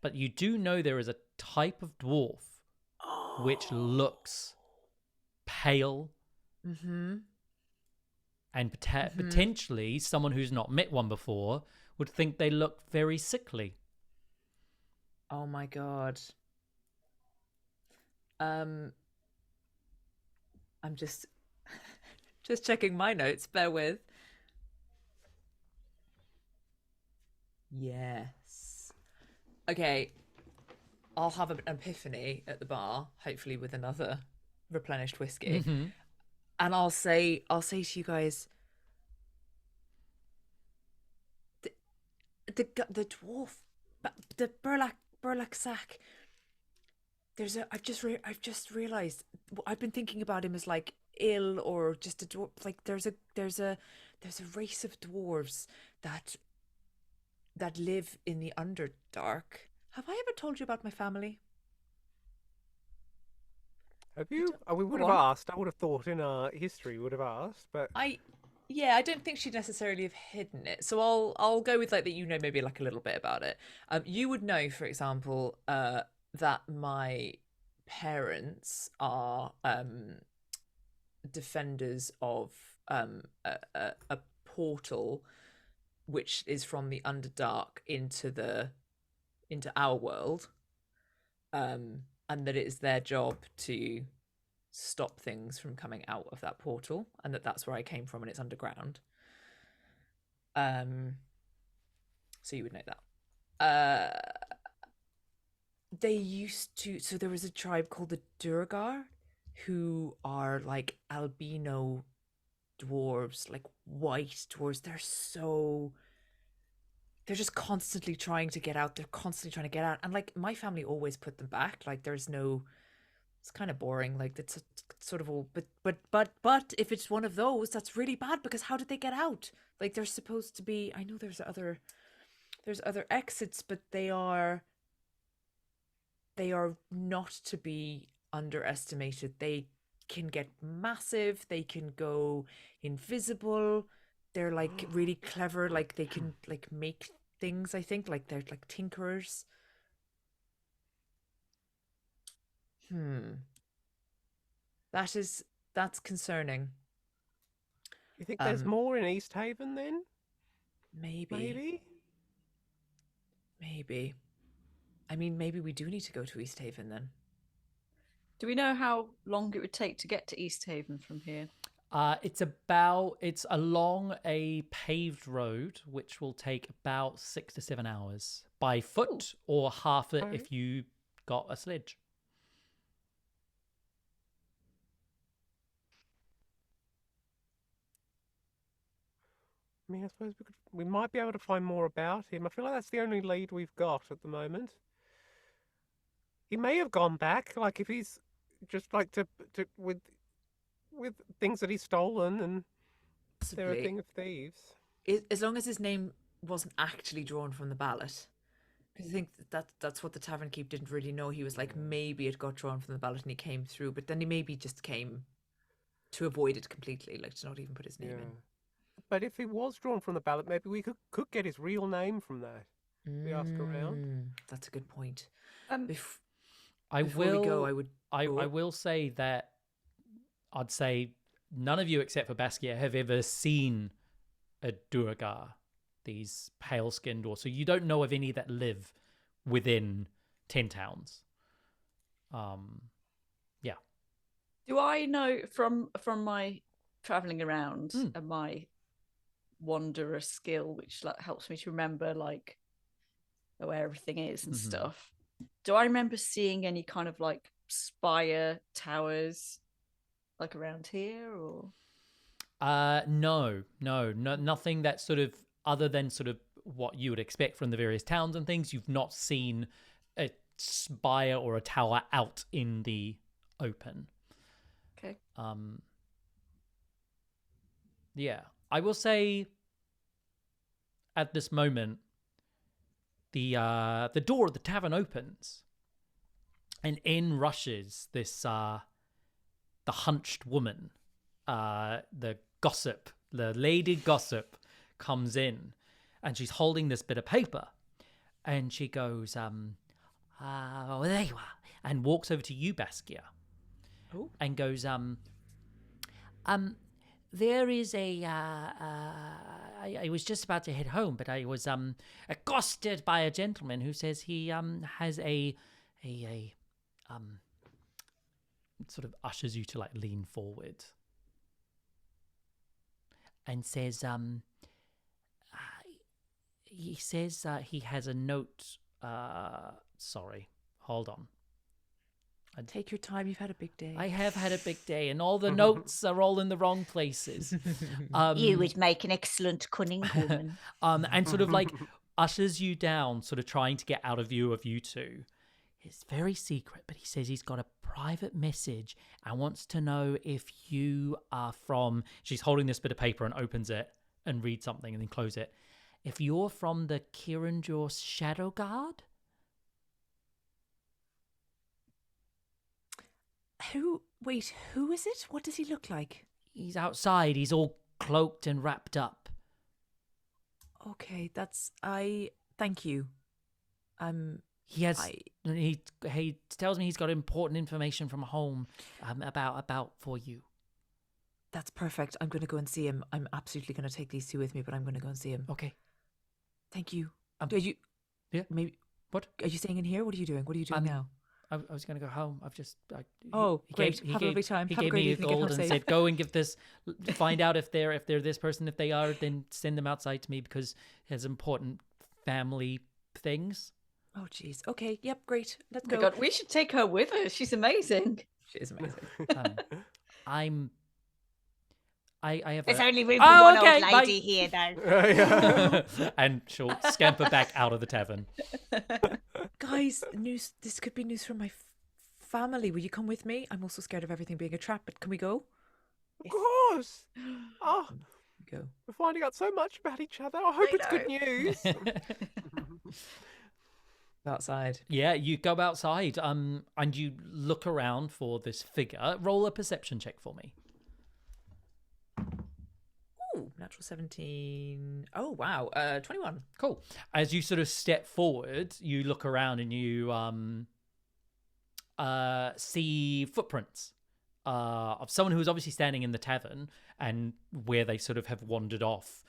[SPEAKER 1] But you do know there is a type of dwarf which looks pale. And potentially someone who's not met one before would think they look very sickly.
[SPEAKER 3] Oh my god. I'm just checking my notes, bear with. Yes. Okay. I'll have an epiphany at the bar, hopefully with another replenished whiskey. And I'll say to you guys, the dwarf, the burlap sack. I've just realized. I've been thinking about him as like ill or just a dwarf. Like there's a race of dwarves that live in the Underdark. Have I ever told you about my family?
[SPEAKER 2] Have you? We would have asked. I would have thought in our history we would have asked, but
[SPEAKER 3] I don't think she'd necessarily have hidden it. So I'll go with like that. You know, maybe like a little bit about it. You would know, for example, that my parents are defenders of a portal, which is from the Underdark into our world, and that it is their job to stop things from coming out of that portal, and that's where I came from, and it's underground. So you would know that. They used to. So there was a tribe called the Durgar, who are like albino dwarves, like white dwarves. They're just constantly trying to get out. They're constantly trying to get out. And like my family always put them back. Like there's no, it's kind of boring. Like it's sort of all, but if it's one of those, that's really bad because how did they get out? Like they're supposed to be, I know there's other exits, but they are not to be underestimated. They can get massive. They can go invisible. They're like really clever. Like they can like make things, I think, like they're like tinkerers. That's concerning.
[SPEAKER 2] You think there's more in East Haven then?
[SPEAKER 3] Maybe. I mean, maybe we do need to go to East Haven then.
[SPEAKER 4] Do we know how long it would take to get to East Haven from here?
[SPEAKER 1] It's along a paved road, which will take about 6 to 7 hours by foot, or half it if you got a sledge.
[SPEAKER 2] I mean, I suppose we might be able to find more about him. I feel like that's the only lead we've got at the moment. He may have gone back, like if he's just like to with things that he's stolen, and
[SPEAKER 3] Possibly.
[SPEAKER 2] they're a thing of thieves.
[SPEAKER 3] As long as his name wasn't actually drawn from the ballot. Because I think that's what the Tavern Keep didn't really know. He was like, maybe it got drawn from the ballot and he came through, but then he maybe just came to avoid it completely, like to not even put his name in.
[SPEAKER 2] But if he was drawn from the ballot, maybe we could get his real name from that. We ask around.
[SPEAKER 3] That's a good point.
[SPEAKER 1] I will say that I'd say none of you except for Baskia have ever seen a Durgar, these pale-skinned dwarves. So you don't know of any that live within 10 towns. Yeah.
[SPEAKER 4] Do I know from my traveling around and my wanderer skill, which like helps me to remember like where everything is and stuff? Do I remember seeing any kind of like spire towers like around here, or
[SPEAKER 1] no, nothing that sort of other than sort of what you would expect from the various towns and things. You've not seen a spire or a tower out in the open.
[SPEAKER 4] Okay.
[SPEAKER 1] Yeah, I will say at this moment the door of the tavern opens and in rushes this the hunched woman, the gossip, the lady gossip comes in, and she's holding this bit of paper, and she goes, there you are, and walks over to you, Baskia, and goes, there is a, I was just about to head home, but I was accosted by a gentleman who says he has a sort of ushers you to like lean forward and says he says he has a note. Sorry, hold on.
[SPEAKER 3] Take your time, you've had a big day.
[SPEAKER 1] I have had a big day, and all the notes are all in the wrong places.
[SPEAKER 5] You would make an excellent cunning woman.
[SPEAKER 1] And sort of like ushers you down, sort of trying to get out of view of you two. It's very secret, but he says he's got a private message and wants to know if you are from... She's holding this bit of paper and opens it and reads something and then close it. If you're from the Kiryndur Shadow Guard?
[SPEAKER 6] Who is it? What does he look like?
[SPEAKER 1] He's outside. He's all cloaked and wrapped up.
[SPEAKER 6] Okay, thank you.
[SPEAKER 1] He tells me he's got important information from home about for you.
[SPEAKER 6] That's perfect. I'm going to go and see him. I'm absolutely going to take these two with me, but I'm going to go and see him.
[SPEAKER 1] Okay.
[SPEAKER 6] Thank you.
[SPEAKER 1] Are
[SPEAKER 6] you?
[SPEAKER 1] Yeah.
[SPEAKER 6] Maybe.
[SPEAKER 1] What?
[SPEAKER 6] Are you staying in here? What are you doing? What are you doing now?
[SPEAKER 1] I was going to go home. I've just...
[SPEAKER 6] Great. Have a lovely time.
[SPEAKER 1] He
[SPEAKER 6] Have a
[SPEAKER 1] gave
[SPEAKER 6] great
[SPEAKER 1] me a
[SPEAKER 6] evening. Get
[SPEAKER 1] gold
[SPEAKER 6] home
[SPEAKER 1] and
[SPEAKER 6] safe.
[SPEAKER 1] said, go and give this... Find out if they're this person. If they are, then send them outside to me because it has important family things.
[SPEAKER 6] Oh, jeez. Okay. Yep. Great. Let's
[SPEAKER 4] Oh my
[SPEAKER 6] go.
[SPEAKER 4] God, we should take her with us. She's amazing.
[SPEAKER 6] She is amazing.
[SPEAKER 1] I have
[SPEAKER 5] There's
[SPEAKER 1] a...
[SPEAKER 5] only room for one
[SPEAKER 1] okay,
[SPEAKER 5] old
[SPEAKER 1] bye.
[SPEAKER 5] lady here, though.
[SPEAKER 1] And she'll scamper back out of the tavern.
[SPEAKER 6] Guys, news. This could be news from my family. Will you come with me? I'm also scared of everything being a trap, but can we go?
[SPEAKER 2] Of course. Oh,
[SPEAKER 6] Go.
[SPEAKER 2] we're finding out so much about each other. I hope it's good news.
[SPEAKER 6] Outside.
[SPEAKER 1] Yeah, you go outside and you look around for this figure. Roll a perception check for me.
[SPEAKER 6] Ooh, natural 17. Oh, wow. 21.
[SPEAKER 1] Cool. As you sort of step forward, you look around and you see footprints of someone who was obviously standing in the tavern and where they sort of have wandered off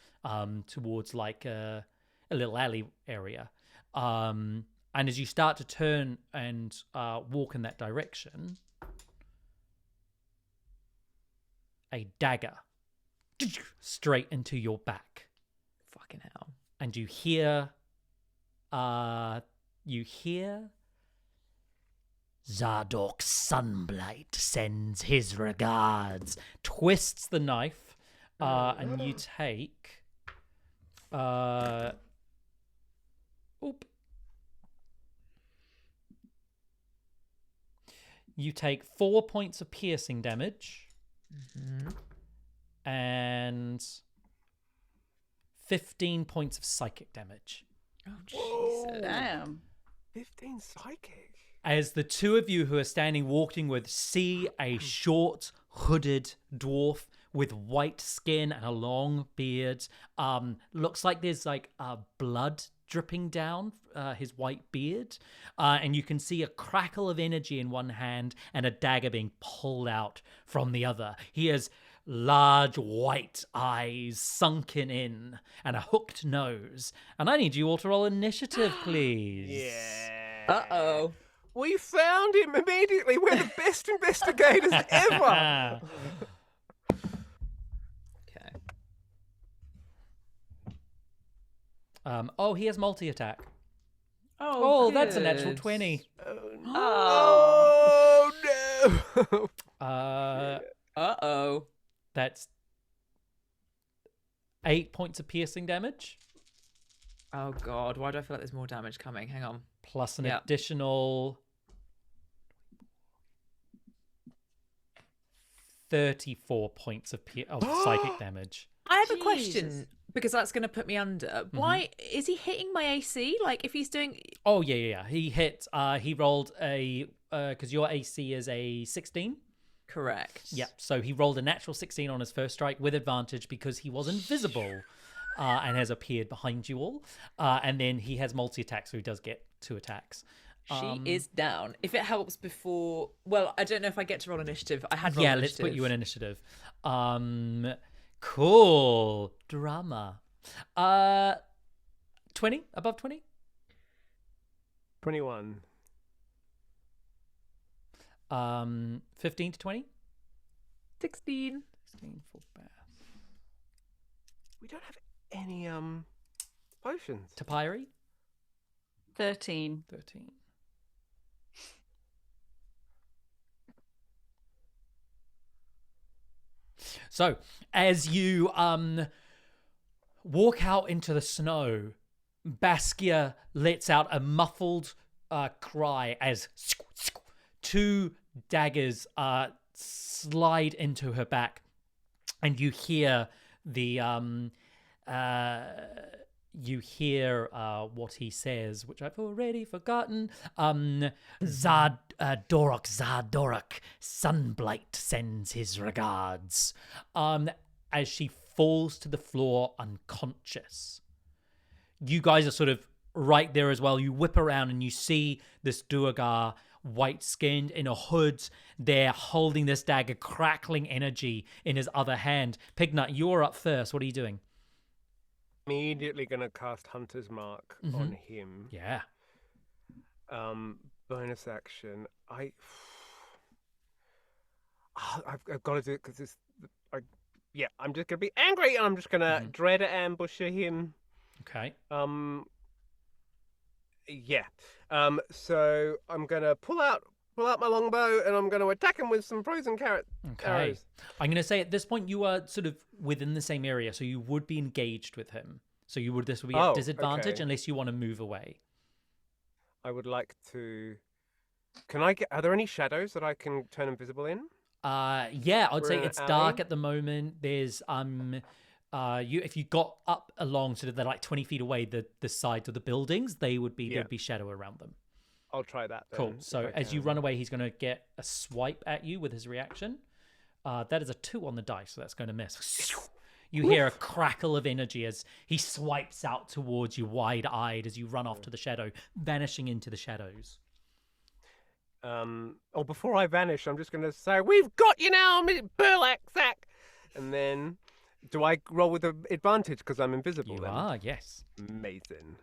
[SPEAKER 1] towards like a little alley area. And as you start to turn and walk in that direction, a dagger straight into your back.
[SPEAKER 6] Fucking hell.
[SPEAKER 1] And you hear Zardok Sunblight sends his regards, twists the knife, and you take you take 4 points of piercing damage.
[SPEAKER 6] Mm-hmm.
[SPEAKER 1] And 15 points of psychic damage.
[SPEAKER 6] Oh,
[SPEAKER 2] Whoa.
[SPEAKER 6] Jesus.
[SPEAKER 4] Damn.
[SPEAKER 2] 15 psychic.
[SPEAKER 1] As the two of you who are standing walking with see a short, hooded dwarf with white skin and a long beard. Looks like there's like blood dripping down his white beard. And you can see a crackle of energy in one hand and a dagger being pulled out from the other. He has large white eyes sunken in and a hooked nose. And I need you all to roll initiative, please.
[SPEAKER 2] Yeah.
[SPEAKER 6] Uh-oh.
[SPEAKER 2] We found him immediately. We're the best investigators ever.
[SPEAKER 6] Okay.
[SPEAKER 1] He has multi-attack.
[SPEAKER 6] Oh,
[SPEAKER 1] That's a
[SPEAKER 6] good.
[SPEAKER 1] natural 20.
[SPEAKER 2] Oh no.
[SPEAKER 6] Uh-oh.
[SPEAKER 1] That's 8 points of piercing damage.
[SPEAKER 6] Oh, God. Why do I feel like there's more damage coming? Hang on.
[SPEAKER 1] Plus an
[SPEAKER 6] Yeah.
[SPEAKER 1] additional 34 points of psychic damage.
[SPEAKER 6] I have a
[SPEAKER 4] Jesus.
[SPEAKER 6] question, because that's going to put me under. Why is he hitting my AC? Like, if he's doing...
[SPEAKER 1] Oh, yeah. He hit, he rolled a, because your AC is a 16.
[SPEAKER 6] Correct.
[SPEAKER 1] Yep. So he rolled a natural 16 on his first strike with advantage because he was invisible and has appeared behind you all. And then he has multi-attack, so he does get 2 attacks.
[SPEAKER 6] She is down. If it helps before... Well, I don't know if I get to roll initiative. I had rolled
[SPEAKER 1] Yeah,
[SPEAKER 6] initiative.
[SPEAKER 1] let's put you in initiative. Cool. Drama. 20? Above 20?
[SPEAKER 2] 21.
[SPEAKER 1] 15 to 20?
[SPEAKER 6] 16.
[SPEAKER 1] 16 for Bath.
[SPEAKER 2] We don't have any potions.
[SPEAKER 1] Topiary?
[SPEAKER 4] 13.
[SPEAKER 1] 13. So, as you walk out into the snow, Baskia lets out a muffled cry as two daggers slide into her back, and you hear the what he says, which I've already forgotten. Zadorok, Sunblight sends his regards. As she falls to the floor unconscious. You guys are sort of right there as well. You whip around and you see this Duergar, white-skinned, in a hood. They're holding this dagger, crackling energy in his other hand. Pignut, you're up first. What are you doing?
[SPEAKER 2] Immediately going to cast Hunter's Mark on him.
[SPEAKER 1] Yeah.
[SPEAKER 2] Bonus action. I've got to do it because I'm just going to be angry and I'm just going to dread ambusher him.
[SPEAKER 1] Okay.
[SPEAKER 2] So I'm going to pull out my longbow and I'm going to attack him with some poison arrows.
[SPEAKER 1] I'm going to say at this point you are sort of within the same area, so you would be engaged with him. So this would be at disadvantage unless you want to move away.
[SPEAKER 2] I would like to. Are there any shadows that I can turn invisible in?
[SPEAKER 1] Yeah, I'd say it's dark at the moment. There's if you got up along sort of the like 20 feet away, the sides of the buildings, there'd be shadow around them.
[SPEAKER 2] I'll try that then.
[SPEAKER 1] Cool. So as you run away, he's going to get a swipe at you with his reaction. That is a 2 on the dice, so that's going to miss. You hear a crackle of energy as he swipes out towards you, wide-eyed, as you run off to the shadow, vanishing into the shadows.
[SPEAKER 2] Before I vanish, I'm just going to say, "We've got you now, Burlak Sack!" And then, do I roll with the advantage because I'm invisible?
[SPEAKER 1] You are, yes.
[SPEAKER 2] Amazing.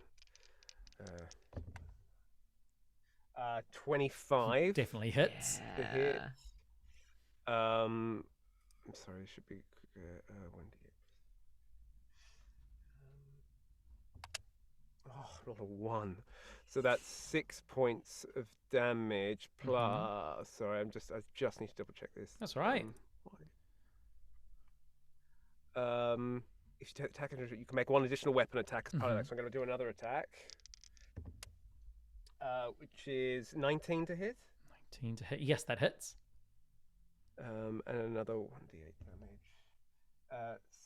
[SPEAKER 2] 25.
[SPEAKER 1] Definitely hits.
[SPEAKER 2] To hit. I'm sorry, it should be 1d8. Not a 1. So that's 6 points of damage plus. Sorry, I just need to double check this.
[SPEAKER 1] That's all right.
[SPEAKER 2] If you attack, you can make one additional weapon attack as part of that. So I'm going to do another attack, which is 19 to hit.
[SPEAKER 1] 19 to hit. Yes, that hits.
[SPEAKER 2] And another 1d8 damage.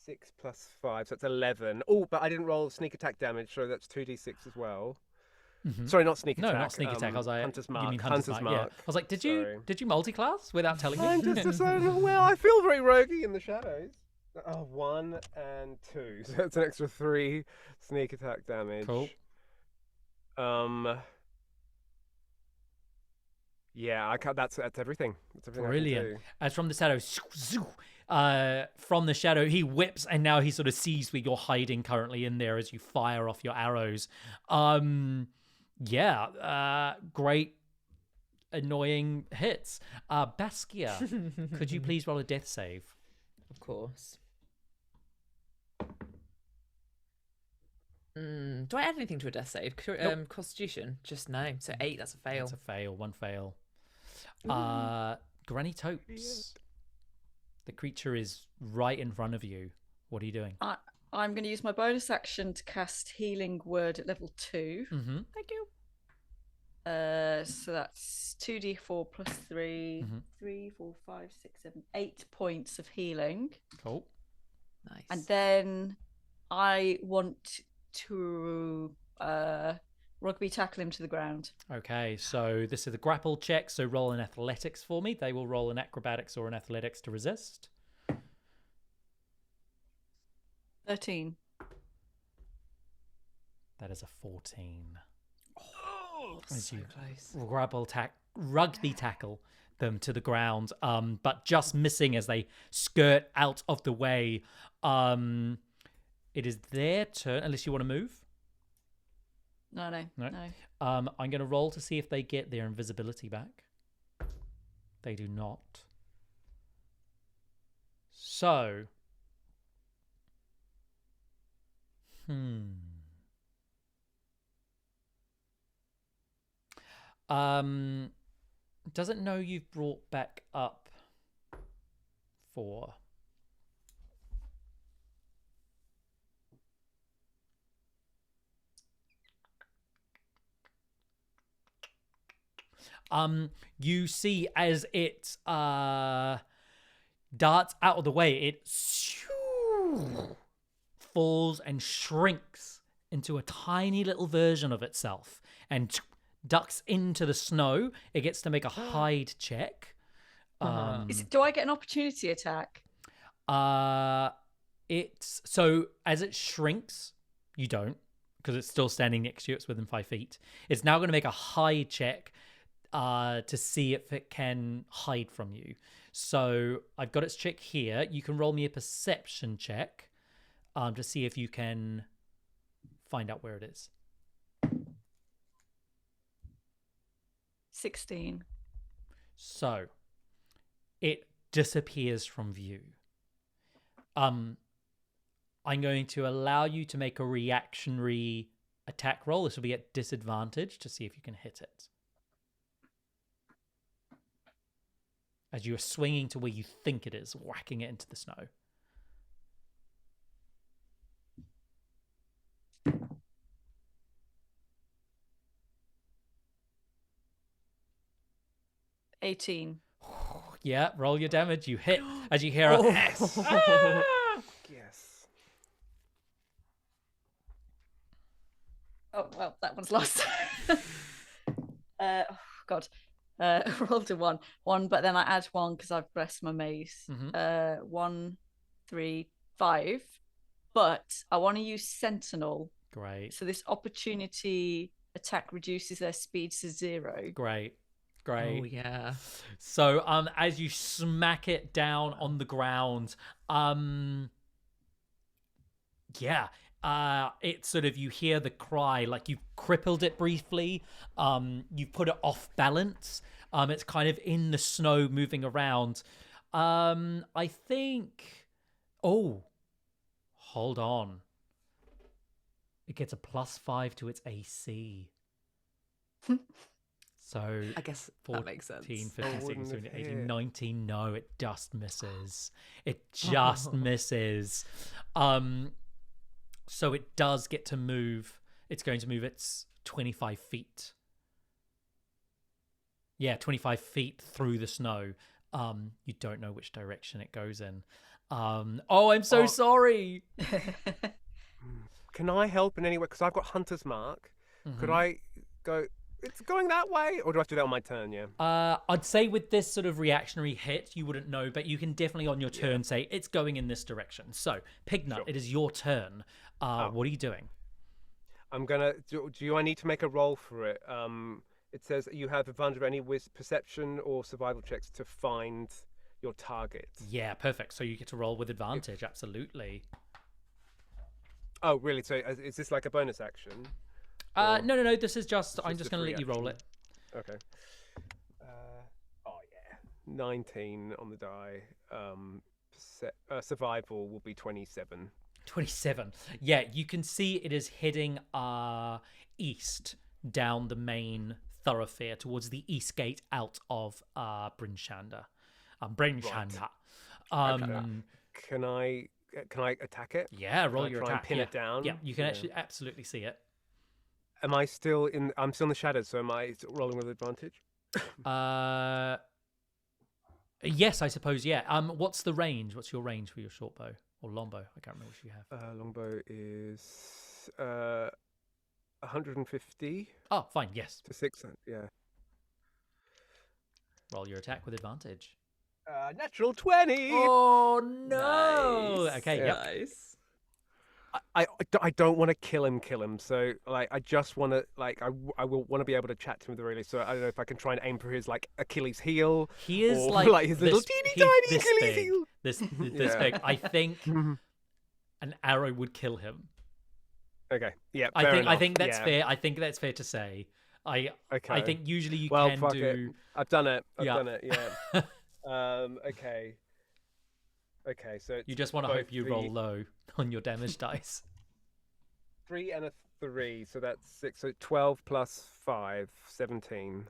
[SPEAKER 2] 6 plus 5, so that's 11. Oh, but I didn't roll sneak attack damage, so that's 2d6 as well. Sorry, not sneak attack.
[SPEAKER 1] No, not sneak attack. I was like,
[SPEAKER 2] Hunter's Mark.
[SPEAKER 1] You mean Hunter's Mark? Yeah. I was like, did you multi-class without telling me?
[SPEAKER 2] I'm just well, I feel very roguey in the shadows. 1 and 2, so that's an extra 3 sneak attack damage.
[SPEAKER 1] Cool.
[SPEAKER 2] Yeah, that's everything. That's everything.
[SPEAKER 1] Brilliant.
[SPEAKER 2] I can do.
[SPEAKER 1] As from the shadow, he whips, and now he sort of sees where you're hiding currently in there as you fire off your arrows. Great, annoying hits. Baskia, could you please roll a death save?
[SPEAKER 3] Of course. Do I add anything to a death save?
[SPEAKER 1] Nope.
[SPEAKER 3] Constitution? Just no. So 8, that's a fail.
[SPEAKER 1] That's a fail. 1 fail. Granny Topes. The creature is right in front of you. What are you doing?
[SPEAKER 4] I'm going to use my bonus action to cast Healing Word at level 2.
[SPEAKER 3] Thank you.
[SPEAKER 4] So that's 2d4 plus 3, 3, 4, 5, 6, 7, 8 points of healing.
[SPEAKER 1] Cool.
[SPEAKER 3] Nice.
[SPEAKER 4] And then I want to rugby tackle him to the ground.
[SPEAKER 1] Okay, so this is the grapple check, so roll an athletics for me. They will roll an acrobatics or an athletics to resist.
[SPEAKER 4] 13.
[SPEAKER 1] That is a 14.
[SPEAKER 3] As so close.
[SPEAKER 1] Rugby tackle them to the ground, but just missing as they skirt out of the way. It is their turn, unless you want to move.
[SPEAKER 4] No.
[SPEAKER 1] I'm going to roll to see if they get their invisibility back. They do not. So. Doesn't know you've brought back up 4. You see as it darts out of the way, it falls and shrinks into a tiny little version of itself and ducks into the snow. It gets to make a hide check.
[SPEAKER 4] Do I get an opportunity attack?
[SPEAKER 1] It's so as it shrinks, you don't, because it's still standing next to you. It's within 5 feet. It's now going to make a hide check to see if it can hide from you. So I've got its check here. You can roll me a perception check to see if you can find out where it is.
[SPEAKER 4] 16.
[SPEAKER 1] So it disappears from view. I'm going to allow you to make a reactionary attack roll. This will be at disadvantage to see if you can hit it. As you are swinging to where you think it is, whacking it into the snow.
[SPEAKER 4] $18.
[SPEAKER 1] Yeah, roll your damage. You hit as you hear a
[SPEAKER 2] Yes. Yes.
[SPEAKER 4] Oh, well, that one's lost. Oh, God. Rolled a 1. 1, but then I add 1 because I've pressed my mace. 1, 3, 5. But I want to use Sentinel.
[SPEAKER 1] Great.
[SPEAKER 4] So this opportunity attack reduces their speed to 0.
[SPEAKER 1] Great.
[SPEAKER 3] Oh, yeah.
[SPEAKER 1] So as you smack it down on the ground, it's sort of, you hear the cry, like you've crippled it briefly, you've put it off balance, it's kind of in the snow moving around. I think, hold on, it gets a +5 to its AC. So
[SPEAKER 3] I guess
[SPEAKER 1] 14,
[SPEAKER 3] that makes sense.
[SPEAKER 1] 15,
[SPEAKER 2] Oh,
[SPEAKER 1] 16,
[SPEAKER 2] wouldn't
[SPEAKER 1] 17,
[SPEAKER 2] it
[SPEAKER 1] 18,
[SPEAKER 2] hit?
[SPEAKER 1] 19. No, it just misses. It just misses. So it does get to move. It's going to move its 25 feet. Yeah, 25 feet through the snow. You don't know which direction it goes in. I'm so sorry.
[SPEAKER 2] Can I help in any way? Because I've got Hunter's Mark. Could I go? It's going that way, or do I have to do that on my turn? Yeah.
[SPEAKER 1] I'd say with this sort of reactionary hit, you wouldn't know, but you can definitely on your turn say it's going in this direction. So, Pignut, It is your turn. What are you doing?
[SPEAKER 2] I'm gonna. Do I need to make a roll for it? It says you have advantage of any perception or survival checks to find your target.
[SPEAKER 1] Yeah, perfect. So you get to roll with advantage. Absolutely.
[SPEAKER 2] Oh, really? So is this like a bonus action?
[SPEAKER 1] No. This is just. I'm just
[SPEAKER 2] a
[SPEAKER 1] going to let you roll
[SPEAKER 2] reaction.
[SPEAKER 1] it.
[SPEAKER 2] Okay. 19 on the die. Survival will be 27.
[SPEAKER 1] 27. Yeah, you can see it is heading east down the main thoroughfare towards the east gate out of Bryn Shander. Bryn Shander.
[SPEAKER 2] Can I attack it?
[SPEAKER 1] Yeah, roll
[SPEAKER 2] Can I
[SPEAKER 1] your
[SPEAKER 2] try
[SPEAKER 1] attack.
[SPEAKER 2] and pin it down?
[SPEAKER 1] Yeah, you can actually absolutely see it.
[SPEAKER 2] Am I still in? I'm still in the shadows, so am I rolling with advantage?
[SPEAKER 1] Yes, I suppose. Yeah. What's the range? What's your range for your short bow or longbow? I can't remember which you have.
[SPEAKER 2] Longbow is 150.
[SPEAKER 1] Oh, fine. Yes.
[SPEAKER 2] To 600. Yeah.
[SPEAKER 1] Roll your attack with advantage.
[SPEAKER 2] Natural 20.
[SPEAKER 1] Oh no!
[SPEAKER 3] Nice.
[SPEAKER 1] Okay. Yep.
[SPEAKER 3] Nice.
[SPEAKER 2] I don't want to kill him. So like I just want to I will want to be able to chat to him at the very least. So I don't know if I can try and aim for his like Achilles heel.
[SPEAKER 1] He is
[SPEAKER 2] or,
[SPEAKER 1] like
[SPEAKER 2] his
[SPEAKER 1] this,
[SPEAKER 2] little teeny
[SPEAKER 1] he's
[SPEAKER 2] tiny
[SPEAKER 1] this
[SPEAKER 2] Achilles
[SPEAKER 1] big.
[SPEAKER 2] heel.
[SPEAKER 1] This
[SPEAKER 2] Yeah.
[SPEAKER 1] big. I think an arrow would kill him.
[SPEAKER 2] Okay. Yeah.
[SPEAKER 1] I think that's
[SPEAKER 2] yeah.
[SPEAKER 1] fair. I think that's fair to say. I think usually you
[SPEAKER 2] Well,
[SPEAKER 1] can
[SPEAKER 2] fuck
[SPEAKER 1] do.
[SPEAKER 2] it. I've done it.
[SPEAKER 1] Yeah.
[SPEAKER 2] I've done it. Yeah. Okay. Okay. So it's
[SPEAKER 1] You just want to
[SPEAKER 2] both
[SPEAKER 1] hope you
[SPEAKER 2] the
[SPEAKER 1] roll low on your damage dice.
[SPEAKER 2] 3 and a 3, so that's 6. So 12 plus 5, 17.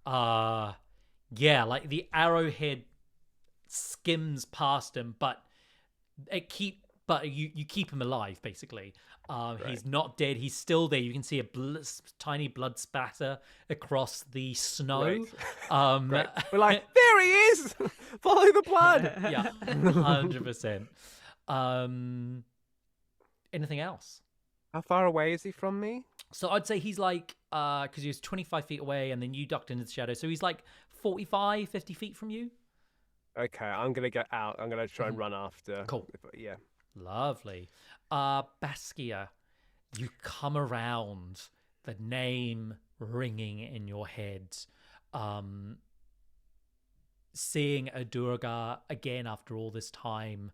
[SPEAKER 1] Yeah, like the arrowhead skims past him, but it but you keep him alive, basically. He's not dead. He's still there. You can see a tiny blood spatter across the snow.
[SPEAKER 2] Right. We're like, there he is! Follow the blood!
[SPEAKER 1] Yeah, 100%. Anything else?
[SPEAKER 2] How far away is he from me?
[SPEAKER 1] So I'd say he's like, because he was 25 feet away and then you ducked into the shadow. So he's like 45, 50 feet from you.
[SPEAKER 2] Okay, I'm going to get out. I'm going to try and run after.
[SPEAKER 1] Cool.
[SPEAKER 2] Yeah.
[SPEAKER 1] Lovely. Baskia, you come around, the name ringing in your head. Seeing a Durgar again after all this time.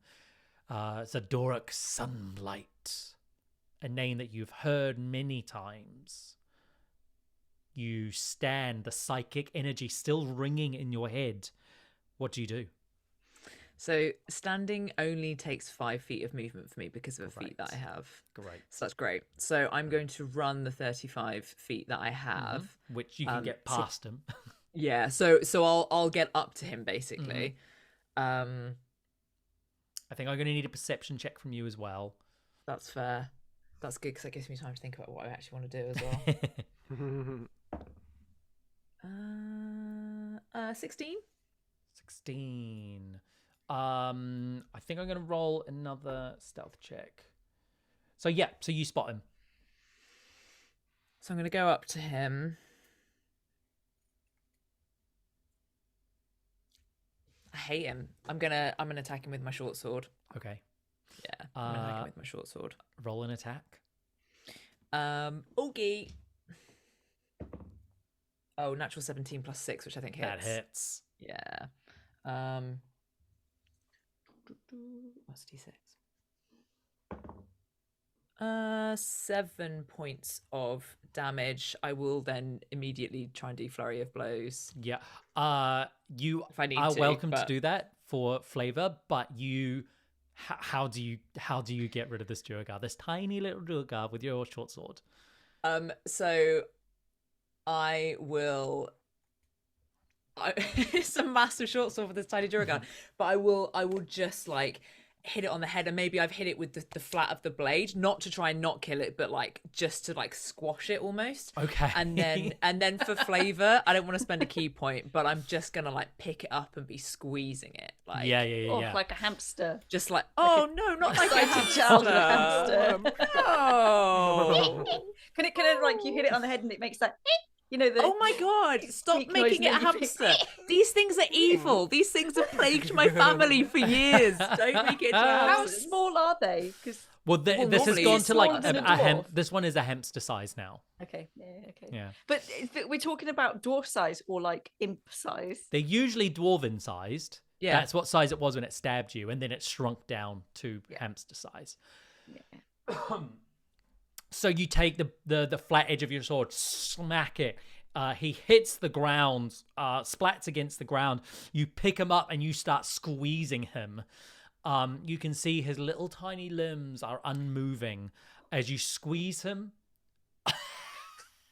[SPEAKER 1] Zadorok Sunlight. A name that you've heard many times. You stand, the psychic energy still ringing in your head. What do you do?
[SPEAKER 6] So standing only takes 5 feet of movement for me because of a feat that I have.
[SPEAKER 1] Great.
[SPEAKER 6] So that's great. So I'm going to run the 35 feet that I have.
[SPEAKER 1] Which you can get past him.
[SPEAKER 6] Yeah, so I'll get up to him basically.
[SPEAKER 1] I think I'm going to need a perception check from you as well.
[SPEAKER 6] That's fair. That's good because that gives me time to think about what I actually want to do as well. 16?
[SPEAKER 1] 16. I think I'm going to roll another stealth check. So yeah, so you spot him.
[SPEAKER 6] So I'm going to go up to him. I hate him. I'm gonna attack him with my short sword.
[SPEAKER 1] Okay.
[SPEAKER 6] Yeah, I'm gonna attack him with my short sword.
[SPEAKER 1] Roll an attack.
[SPEAKER 6] Okay. Oh, natural 17 plus 6, which I think hits.
[SPEAKER 1] That hits.
[SPEAKER 6] Yeah. What's D6? 7 points of damage. I will then immediately try and do flurry of blows.
[SPEAKER 1] Yeah. You
[SPEAKER 6] if I need
[SPEAKER 1] are
[SPEAKER 6] to,
[SPEAKER 1] welcome
[SPEAKER 6] but...
[SPEAKER 1] to do that for flavor, but you how do you get rid of this Durgar, this tiny little Durgar with your short sword?
[SPEAKER 6] So I will. It's a massive short sword with this tiny Durgar, but I will just like hit it on the head, and maybe I've hit it with the flat of the blade, not to try and not kill it, but like just to like squash it almost.
[SPEAKER 1] Okay.
[SPEAKER 6] And then for flavor, I don't want to spend a key point, but I'm just gonna like pick it up and be squeezing it. Like
[SPEAKER 4] Oh, like a hamster.
[SPEAKER 6] Just like no, not like a
[SPEAKER 4] childhood hamster.
[SPEAKER 6] No.
[SPEAKER 4] Can it like you hit it on the head and it makes that? You know,
[SPEAKER 6] oh my god, stop making it a hamster. These things are evil. These things have plagued my family for years. Don't make it into a hamster.
[SPEAKER 4] How small are they? Because
[SPEAKER 1] this has gone to like
[SPEAKER 4] a
[SPEAKER 1] this one is a hamster size now.
[SPEAKER 4] Okay. Okay.
[SPEAKER 1] Yeah.
[SPEAKER 4] But we're talking about dwarf size or like imp size?
[SPEAKER 1] They're usually dwarven sized.
[SPEAKER 6] Yeah.
[SPEAKER 1] That's what size it was when it stabbed you, and then it shrunk down to hamster size.
[SPEAKER 4] Yeah.
[SPEAKER 1] So you take the flat edge of your sword, smack it. He hits the ground, splats against the ground. You pick him up and you start squeezing him. You can see his little tiny limbs are unmoving. As you squeeze him,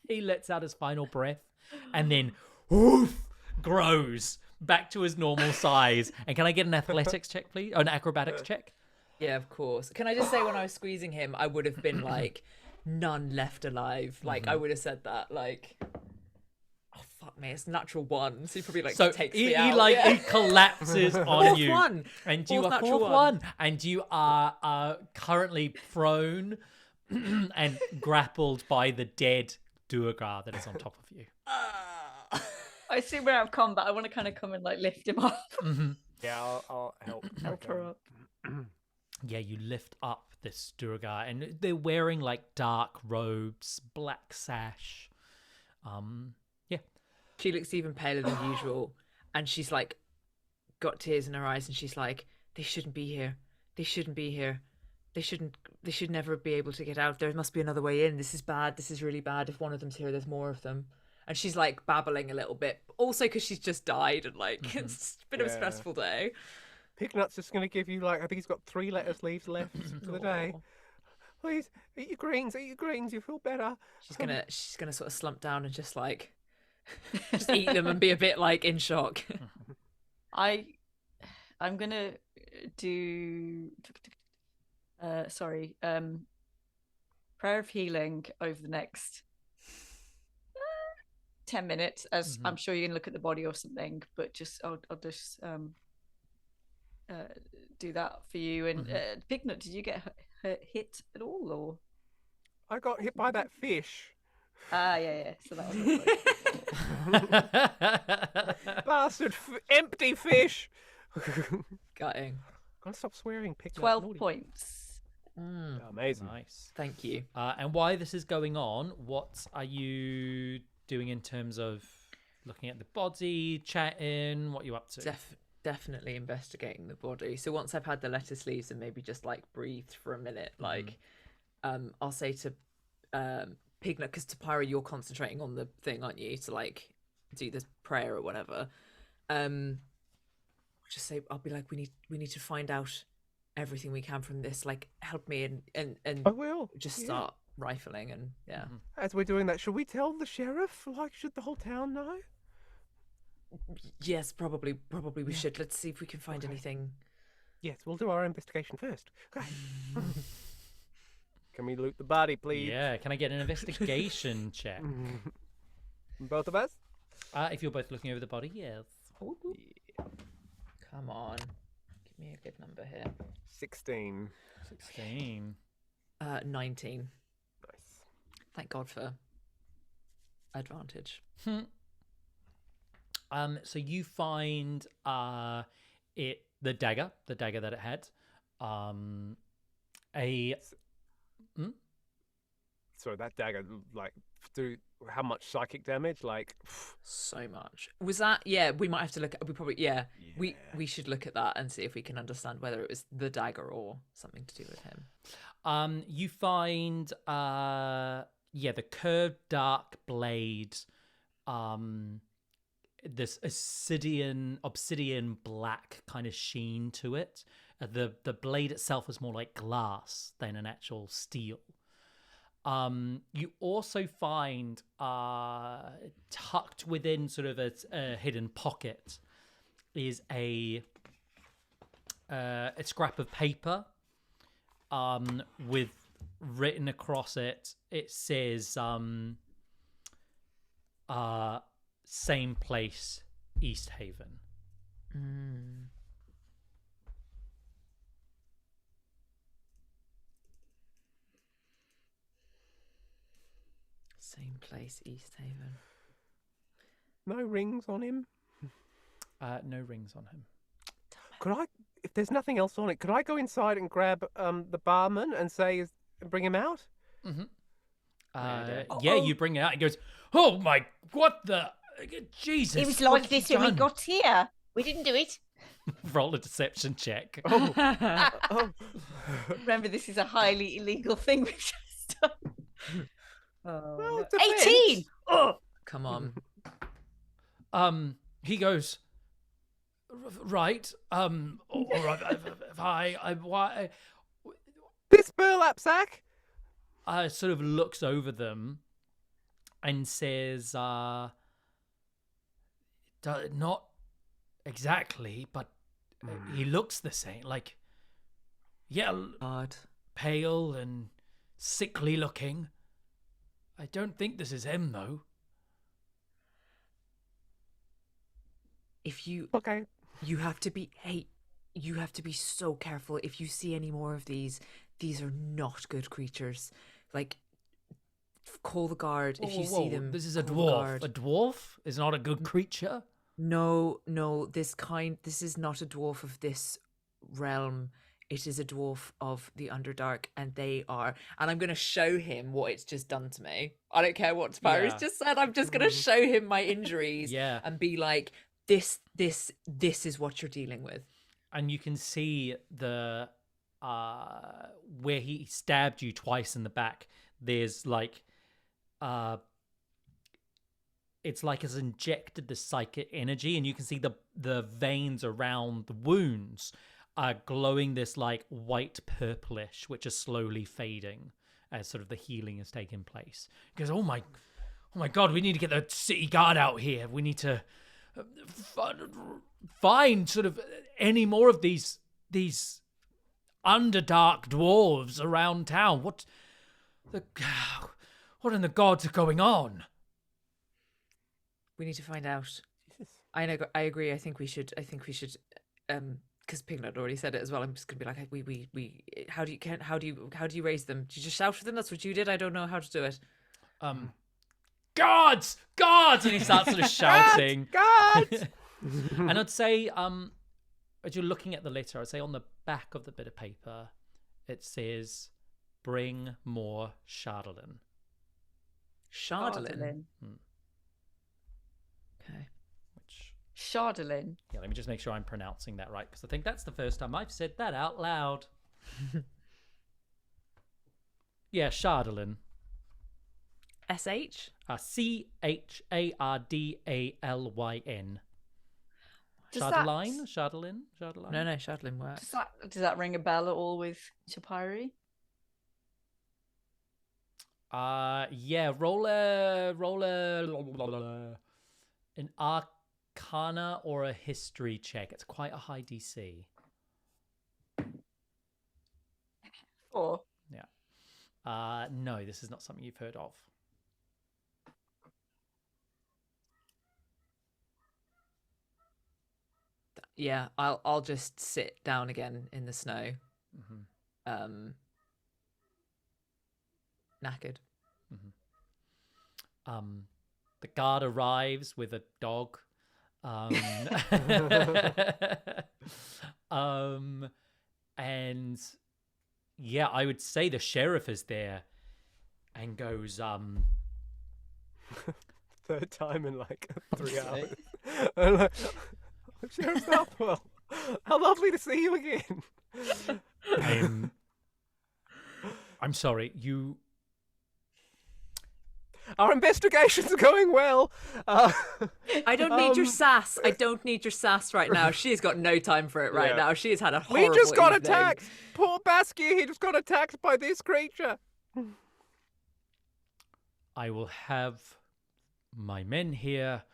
[SPEAKER 1] he lets out his final breath and then grows back to his normal size. And can I get an athletics check, please? Or an acrobatics check?
[SPEAKER 6] Yeah, of course. Can I just say, when I was squeezing him, I would have been like, none left alive. Like, I would have said that, like, oh, fuck me, it's natural 1. So he probably, like, takes me out.
[SPEAKER 1] He collapses on you.
[SPEAKER 6] One.
[SPEAKER 1] And you are fourth one. And you are currently prone and grappled by the dead Durgar that is on top of you.
[SPEAKER 4] I assume we're out of combat. I want to kind of come and, like, lift him up.
[SPEAKER 2] Yeah, I'll help.
[SPEAKER 4] Help her up.
[SPEAKER 1] Yeah, you lift up this Durgar, and they're wearing like dark robes, black sash. Yeah.
[SPEAKER 6] She looks even paler than usual, and she's like got tears in her eyes, and she's like, they shouldn't be here. They shouldn't be here. They should never be able to get out. There must be another way in. This is bad. This is really bad. If one of them's here, there's more of them. And she's like babbling a little bit, also because she's just died, and like it's a bit of a stressful day.
[SPEAKER 2] Pignut's just going to give you, like, I think he's got 3 letters leaves left for the day. Please, eat your greens, you feel better.
[SPEAKER 6] She's gonna sort of slump down and just like just eat them and be a bit like in shock.
[SPEAKER 4] I'm gonna do prayer of healing over the next 10 minutes, as I'm sure you can look at the body or something, but just I'll just do that for you. And Pignut, did you get hit at all, or?
[SPEAKER 2] I got hit by that fish.
[SPEAKER 4] Yeah. So that was
[SPEAKER 2] Bastard empty fish.
[SPEAKER 6] Gutting.
[SPEAKER 2] Gotta stop swearing.
[SPEAKER 4] 12 points.
[SPEAKER 2] Amazing.
[SPEAKER 1] Nice.
[SPEAKER 6] Thank you.
[SPEAKER 1] And while this is going on, what are you doing in terms of looking at the body, chatting? What are you up to?
[SPEAKER 6] Definitely investigating the body. So once I've had the lettuce leaves and maybe just like breathed for a minute, like I'll say to Pignut, because Topiary, you're concentrating on the thing, aren't you, to like do this prayer or whatever. Just say, I'll be like, we need to find out everything we can from this. Like, help me and
[SPEAKER 2] I will
[SPEAKER 6] just start rifling and
[SPEAKER 2] As we're doing that, should we tell the sheriff? Like, should the whole town know?
[SPEAKER 6] Yes, probably we should. Let's see if we can find anything.
[SPEAKER 2] Yes, we'll do our investigation first. Okay. Can we loot the body, please?
[SPEAKER 1] Yeah, can I get an investigation check?
[SPEAKER 2] Both of us?
[SPEAKER 1] If you're both looking over the body, yes.
[SPEAKER 6] Come on. Give me a good number here.
[SPEAKER 2] 16.
[SPEAKER 6] 19.
[SPEAKER 2] Nice.
[SPEAKER 6] Thank God for advantage.
[SPEAKER 1] So you find the dagger that it had.
[SPEAKER 2] So that dagger, like, do how much psychic damage? Like,
[SPEAKER 6] so much. Was that? Yeah, we might have to look at. We probably we should look at that and see if we can understand whether it was the dagger or something to do with him.
[SPEAKER 1] You find the curved dark blade, this obsidian black kind of sheen to it. The blade itself is more like glass than an actual steel. You also find tucked within sort of a hidden pocket is a scrap of paper with written across it. It says same place, East Haven.
[SPEAKER 6] Same place, East Haven.
[SPEAKER 2] no rings on him?
[SPEAKER 1] No rings on him.
[SPEAKER 2] Could I, if there's nothing else on it, could I go inside and grab the barman and say, bring him out?
[SPEAKER 1] You bring it out. He goes, "Oh my, what the, Jesus!"
[SPEAKER 5] It was like this when we got here. We didn't do it.
[SPEAKER 1] Roll a deception check.
[SPEAKER 2] Oh.
[SPEAKER 4] Remember, this is a highly illegal thing we've just done.
[SPEAKER 2] Well,
[SPEAKER 5] 18. Oh,
[SPEAKER 6] Come on.
[SPEAKER 1] He goes, right. All right. Why?
[SPEAKER 2] This burlap sack.
[SPEAKER 1] Sort of looks over them and says, "Not exactly, but he looks the same. Like, yeah,
[SPEAKER 6] God.
[SPEAKER 1] pale and sickly looking. I don't think this is him, though."
[SPEAKER 6] If you
[SPEAKER 2] Okay.
[SPEAKER 6] you have to be you have to be so careful. If you see any more of these are not good creatures. Like, call the guard if you see them.
[SPEAKER 1] This is a
[SPEAKER 6] call the
[SPEAKER 1] dwarf.
[SPEAKER 6] guard.
[SPEAKER 1] A dwarf is not a good creature.
[SPEAKER 6] No, this is not a dwarf of this realm. It is a dwarf of the Underdark, and they are. And I'm going to show him what it's just done to me. I don't care what Topiary's just said. I'm just going to show him my injuries. And be like, this is what you're dealing with.
[SPEAKER 1] And you can see the where he stabbed you twice in the back. There's like it's like it's injected the psychic energy, and you can see the veins around the wounds are glowing this like white purplish, which is slowly fading as sort of the healing is taking place. He goes, oh my God, we need to get the city guard out here. We need to find sort of any more of these underdark dwarves around town. What in the gods are going on?
[SPEAKER 6] We need to find out. I know. I agree. I think we should. Because Pignut already said it as well. I'm just gonna be like, we. How do you raise them? Do you just shout for them? That's what you did. I don't know how to do it.
[SPEAKER 1] Guards! And he starts sort of shouting.
[SPEAKER 2] Guards!
[SPEAKER 1] And I'd say, as you're looking at the letter, I'd say on the back of the bit of paper, it says, "Bring more Shardolin."
[SPEAKER 6] Shardolin. Okay.
[SPEAKER 4] Shardolin.
[SPEAKER 1] Yeah, let me just make sure I'm pronouncing that right, because I think that's the first time I've said that out loud. Yeah, Shardolin.
[SPEAKER 6] SH?
[SPEAKER 1] Chardalyn. Shardolin?
[SPEAKER 6] No, Shardolin works.
[SPEAKER 4] Does that ring a bell at all with Topiary?
[SPEAKER 1] Yeah, roll an Arcana or a History check. It's quite a high DC.
[SPEAKER 4] 4.
[SPEAKER 1] Yeah. No, this is not something you've heard of.
[SPEAKER 6] Yeah, I'll just sit down again in the snow. Knackered.
[SPEAKER 1] The guard arrives with a dog. And yeah, I would say the sheriff is there and goes,
[SPEAKER 2] Third time in like 3 hours. I'm like, Sheriff Southwell, how lovely to see you again.
[SPEAKER 1] I'm sorry, you...
[SPEAKER 2] Our investigation's going well.
[SPEAKER 6] I don't need your sass. I don't need your sass right now. She's got no time for it right now. She has had a horrible
[SPEAKER 2] We just got
[SPEAKER 6] evening.
[SPEAKER 2] attacked. Poor Baskia, he just got attacked by this creature.
[SPEAKER 1] I will have my men here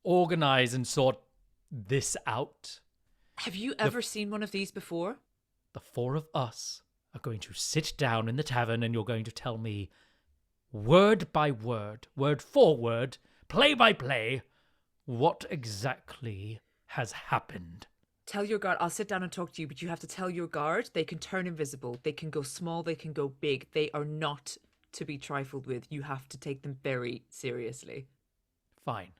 [SPEAKER 1] organize and sort this out.
[SPEAKER 6] Have you ever seen one of these before?
[SPEAKER 1] The 4 of us are going to sit down in the tavern and you're going to tell me word by word, word for word, play by play, what exactly has happened.
[SPEAKER 6] Tell your guard, I'll sit down and talk to you, but you have to tell your guard they can turn invisible, they can go small, they can go big. They are not to be trifled with. You have to take them very seriously.
[SPEAKER 1] Fine.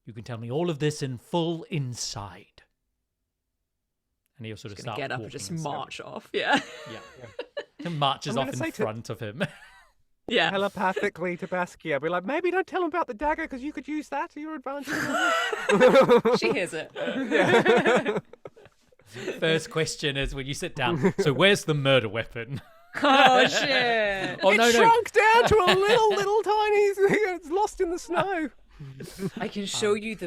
[SPEAKER 1] You can tell me all of this in full inside. And he'll sort of start
[SPEAKER 6] get up and
[SPEAKER 1] walking
[SPEAKER 6] just
[SPEAKER 1] and
[SPEAKER 6] march off. Yeah.
[SPEAKER 1] He marches off in front of him.
[SPEAKER 6] Yeah.
[SPEAKER 2] Telepathically to Baskia, be like, maybe don't tell him about the dagger because you could use that to your advantage.
[SPEAKER 6] She hears it.
[SPEAKER 1] First question is when you sit down, so where's the murder weapon?
[SPEAKER 6] Oh, shit.
[SPEAKER 1] Oh,
[SPEAKER 2] it shrunk down to a little tiny, it's lost in the snow.
[SPEAKER 6] I can show you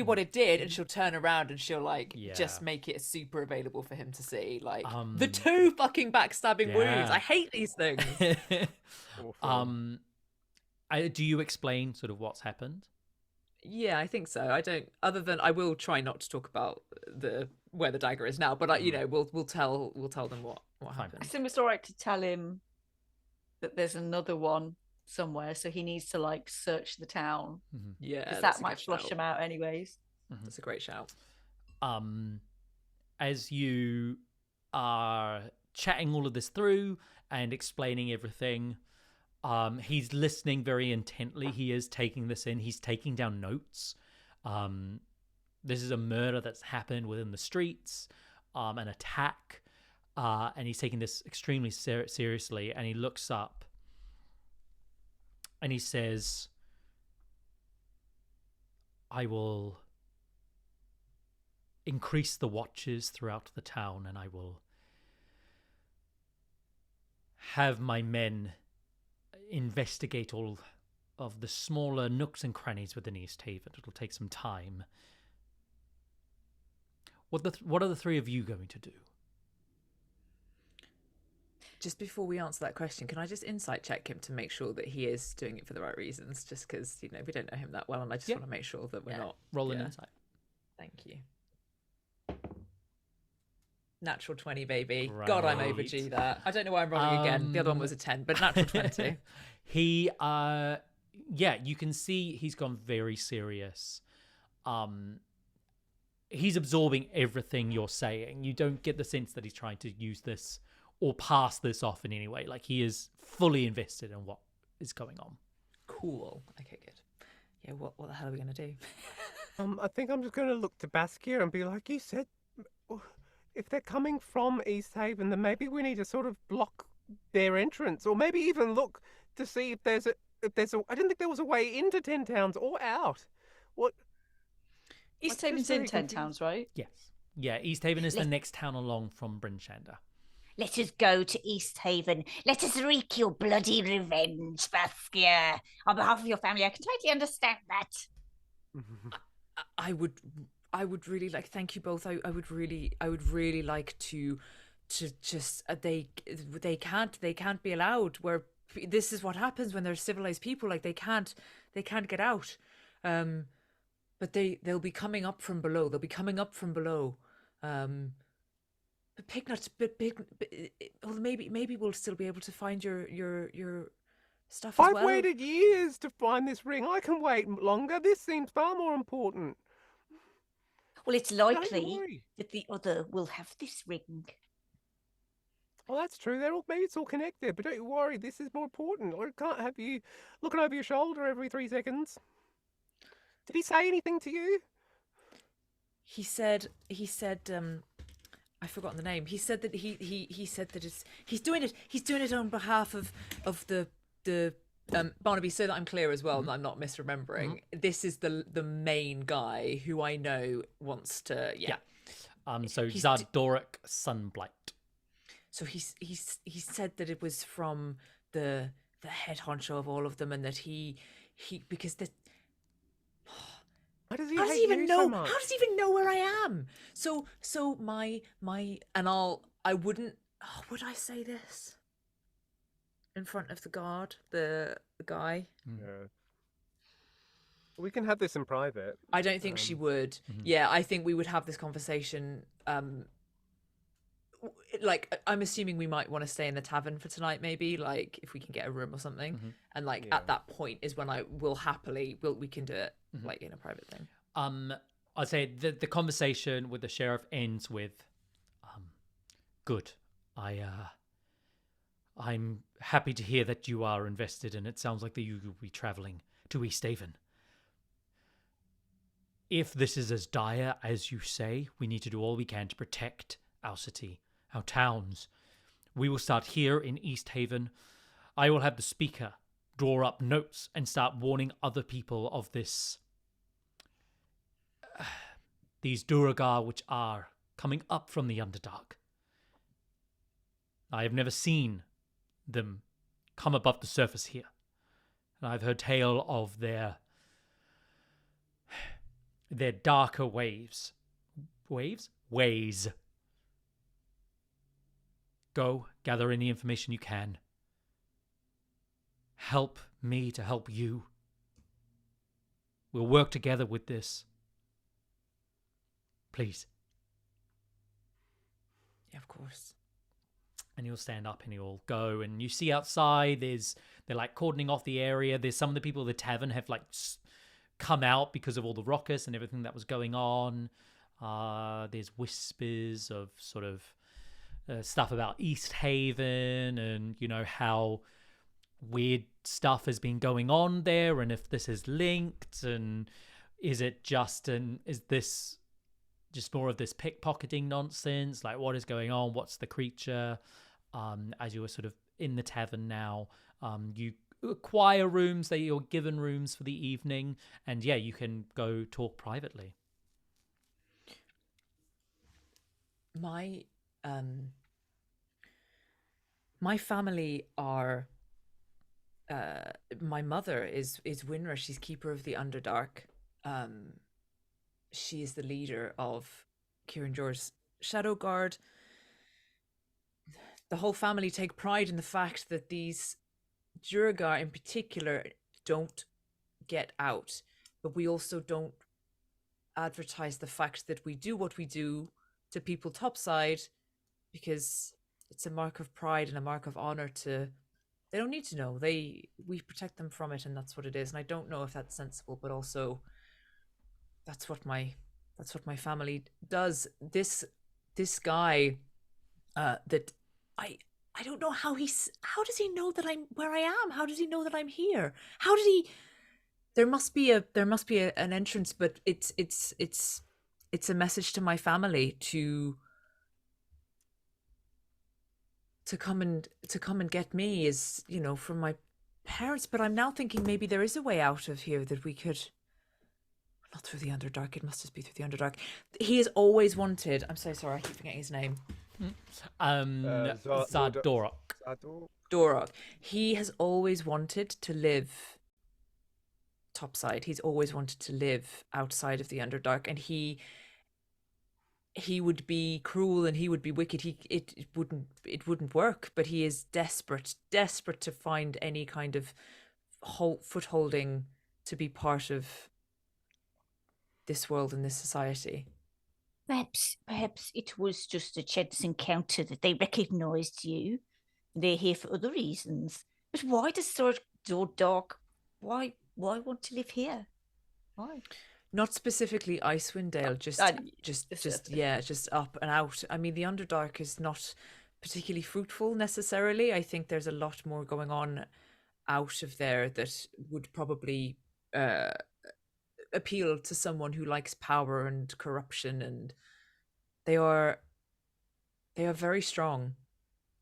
[SPEAKER 6] what it did, and she'll turn around and she'll just make it super available for him to see. Like the 2 fucking backstabbing wounds. I hate these things.
[SPEAKER 1] Do you explain sort of what's happened?
[SPEAKER 6] Yeah, I think so. I don't. Other than I will try not to talk about where the dagger is now, but we'll tell them what happened.
[SPEAKER 4] I think it's all right to tell him that there's another one somewhere, so he needs to search the town.
[SPEAKER 6] Yeah,
[SPEAKER 4] because that might flush him out anyways.
[SPEAKER 6] That's a great shout.
[SPEAKER 1] As you are chatting all of this through and explaining everything, he's listening very intently. He is taking this in. He's taking down notes. This is a murder that's happened within the streets, an attack, and he's taking this extremely seriously. And he looks up and he says, I will increase the watches throughout the town, and I will have my men investigate all of the smaller nooks and crannies within East Haven. It'll take some time. What are the 3 of you going to do?
[SPEAKER 6] Just before we answer that question, can I just insight check him to make sure that he is doing it for the right reasons? Just because, we don't know him that well, and I just want to make sure that we're not...
[SPEAKER 1] Roll an insight.
[SPEAKER 6] Thank you.
[SPEAKER 3] Natural 20, baby. God, I'm
[SPEAKER 1] Right.
[SPEAKER 3] overdue that. I don't know why I'm rolling again. The other one was a 10, but natural 20.
[SPEAKER 1] He yeah, you can see he's gone very serious. He's absorbing everything you're saying. You don't get the sense that he's trying to use this or pass this off in any way. Like, he is fully invested in what is going on.
[SPEAKER 3] Cool. Okay, good. Yeah, what the hell are we going to do?
[SPEAKER 2] I think I'm just going to look to Baskia and be like, you said, if they're coming from East Haven, then maybe we need to sort of block their entrance, or maybe even look to see if there's a. I didn't think there was a way into 10 Towns or out. What?
[SPEAKER 4] East
[SPEAKER 2] I'm
[SPEAKER 4] Haven's
[SPEAKER 2] just
[SPEAKER 4] in
[SPEAKER 2] very
[SPEAKER 4] 10
[SPEAKER 2] confused.
[SPEAKER 4] Towns, right?
[SPEAKER 1] Yes. Yeah, East Haven is the next town along from Bryn Shander.
[SPEAKER 5] Let us go to East Haven. Let us wreak your bloody revenge, Baskia. On behalf of your family, I can totally understand that.
[SPEAKER 6] I would really like. Thank you both. I would really like to just they can't be allowed. Where this is what happens when there's civilized people. Like they can't get out. But they'll be coming up from below. They'll be coming up from below. But Pignut, well, maybe we'll still be able to find your stuff as well.
[SPEAKER 2] I've waited years to find this ring. I can wait longer. This seems far more important.
[SPEAKER 5] Well, it's
[SPEAKER 2] Don't
[SPEAKER 5] likely
[SPEAKER 2] worry.
[SPEAKER 5] that the other will have this ring.
[SPEAKER 2] Well, that's true. Maybe it's all connected, but don't you worry. This is more important. I can't have you looking over your shoulder every 3 seconds. Did he say anything to you?
[SPEAKER 6] He said I've forgotten the name. He said that he said that he's doing it on behalf of the
[SPEAKER 3] Barnaby, so that I'm clear as well, and I'm not misremembering, this is the main guy who I know wants to,
[SPEAKER 1] So Zardoric Sunblight.
[SPEAKER 6] So he said that it was from the head honcho of all of them, and that he because the
[SPEAKER 2] Why does he
[SPEAKER 6] how does he
[SPEAKER 2] hate
[SPEAKER 6] even
[SPEAKER 2] you
[SPEAKER 6] know?
[SPEAKER 2] so much?
[SPEAKER 6] How does he even know where I am? So my and I wouldn't. Oh, would I say this in front of the guard, the guy?
[SPEAKER 2] Yeah. We can have this in private.
[SPEAKER 3] I don't think she would. Yeah, I think we would have this conversation. Like, I'm assuming we might want to stay in the tavern for tonight, maybe, like if we can get a room or something. And like at that point is when I will happily we can do it like in a private thing.
[SPEAKER 1] I'd say the conversation with the sheriff ends with, good. I'm happy to hear that you are invested, and it sounds like that you will be traveling to East Haven. If this is as dire as you say, we need to do all we can to protect our city, our towns. We will start here in East Haven. I will have the speaker draw up notes and start warning other people of this. These Duragar which are coming up from the Underdark. I have never seen them come above the surface here. And I've heard tale of their darker ways. Ways. Go, gather any information you can. Help me to help you. We'll work together with this. Please.
[SPEAKER 6] Yeah, of course.
[SPEAKER 1] And he'll stand up and he'll go, and you see outside they're like cordoning off the area. There's some of the people of the tavern have like come out because of all the ruckus and everything that was going on. There's whispers of sort of stuff about East Haven and, you know, how weird stuff has been going on there, and if this is linked, and is this just more of this pickpocketing nonsense? Like, what is going on? What's the creature? As you are sort of in the tavern now, you acquire rooms, that you're given rooms for the evening, and yeah, you can go talk privately.
[SPEAKER 6] My family are my mother is Winra. She's keeper of the Underdark. She is the leader of Kiryndur's Shadow Guard. The whole family take pride in the fact that these Duragar in particular don't get out, but we also don't advertise the fact that we do what we do to people topside because it's a mark of pride and a mark of honor to. They don't need to know. We protect them from it, and that's what it is. And I don't know if that's sensible, but also that's what my family does. This guy that I don't know how does he know that I'm where I am? How does he know that I'm here? How did he? There must be an entrance, but it's a message to my family to come and get me, is, you know, from my parents. But I'm now thinking maybe there is a way out of here that we could. Not through the Underdark. It must just be through the Underdark. He has always wanted. I'm so sorry. I keep forgetting his name.
[SPEAKER 1] Zadorok.
[SPEAKER 6] Dorok. He has always wanted to live topside. He's always wanted to live outside of the Underdark, and he would be cruel and he would be wicked. It wouldn't work. But he is desperate to find any kind of footholding to be part of this world and this society.
[SPEAKER 5] Perhaps it was just a chance encounter that they recognised you. They're here for other reasons. But why does Dark? Why want to live here? Why?
[SPEAKER 6] Not specifically Icewind Dale, just up and out. I mean, the Underdark is not particularly fruitful necessarily. I think there's a lot more going on out of there that would probably appeal to someone who likes power and corruption, and they are very strong,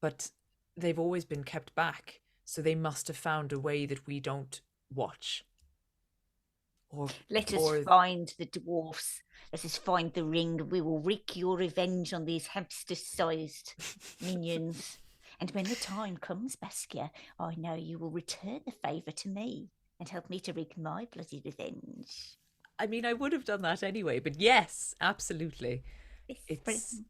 [SPEAKER 6] but they've always been kept back, so they must have found a way that we don't watch.
[SPEAKER 5] Let us find the dwarfs. Let us find the ring. We will wreak your revenge on these hamster-sized minions. And when the time comes, Baskia, I know you will return the favour to me and help me to wreak my bloody revenge.
[SPEAKER 6] I mean, I would have done that anyway, but yes, absolutely.
[SPEAKER 5] It's...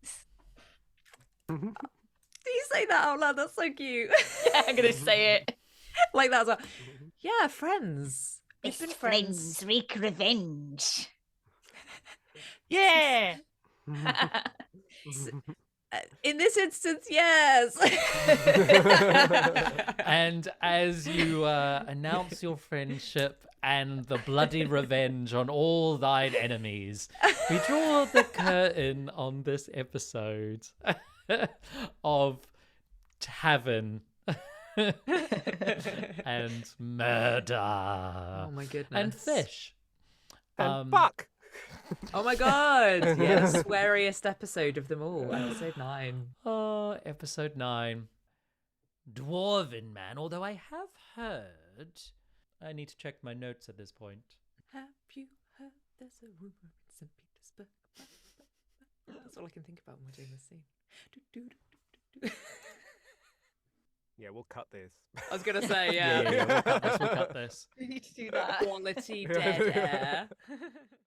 [SPEAKER 6] Do you say that out loud? That's so cute.
[SPEAKER 4] Yeah, I'm going to say it.
[SPEAKER 6] Like that as well. Yeah, friends.
[SPEAKER 5] We've been friends. Wreak revenge.
[SPEAKER 6] Yeah. In this instance, yes.
[SPEAKER 1] And as you announce your friendship and the bloody revenge on all thine enemies, we draw the curtain on this episode of Tavern and murder.
[SPEAKER 6] Oh my goodness.
[SPEAKER 1] And fish.
[SPEAKER 2] And fuck.
[SPEAKER 6] Oh my god. Yeah, the sweariest episode of them all. Episode 9.
[SPEAKER 1] Oh, episode 9. Dwarven man, although I have heard... I need to check my notes at this point.
[SPEAKER 6] Have you heard there's a rumor in St. Petersburg? That's all I can think about when we're doing this scene.
[SPEAKER 2] Yeah, we'll cut this.
[SPEAKER 6] I was going to say, yeah.
[SPEAKER 1] We'll cut this.
[SPEAKER 4] We need to do that.
[SPEAKER 6] Quality dead air.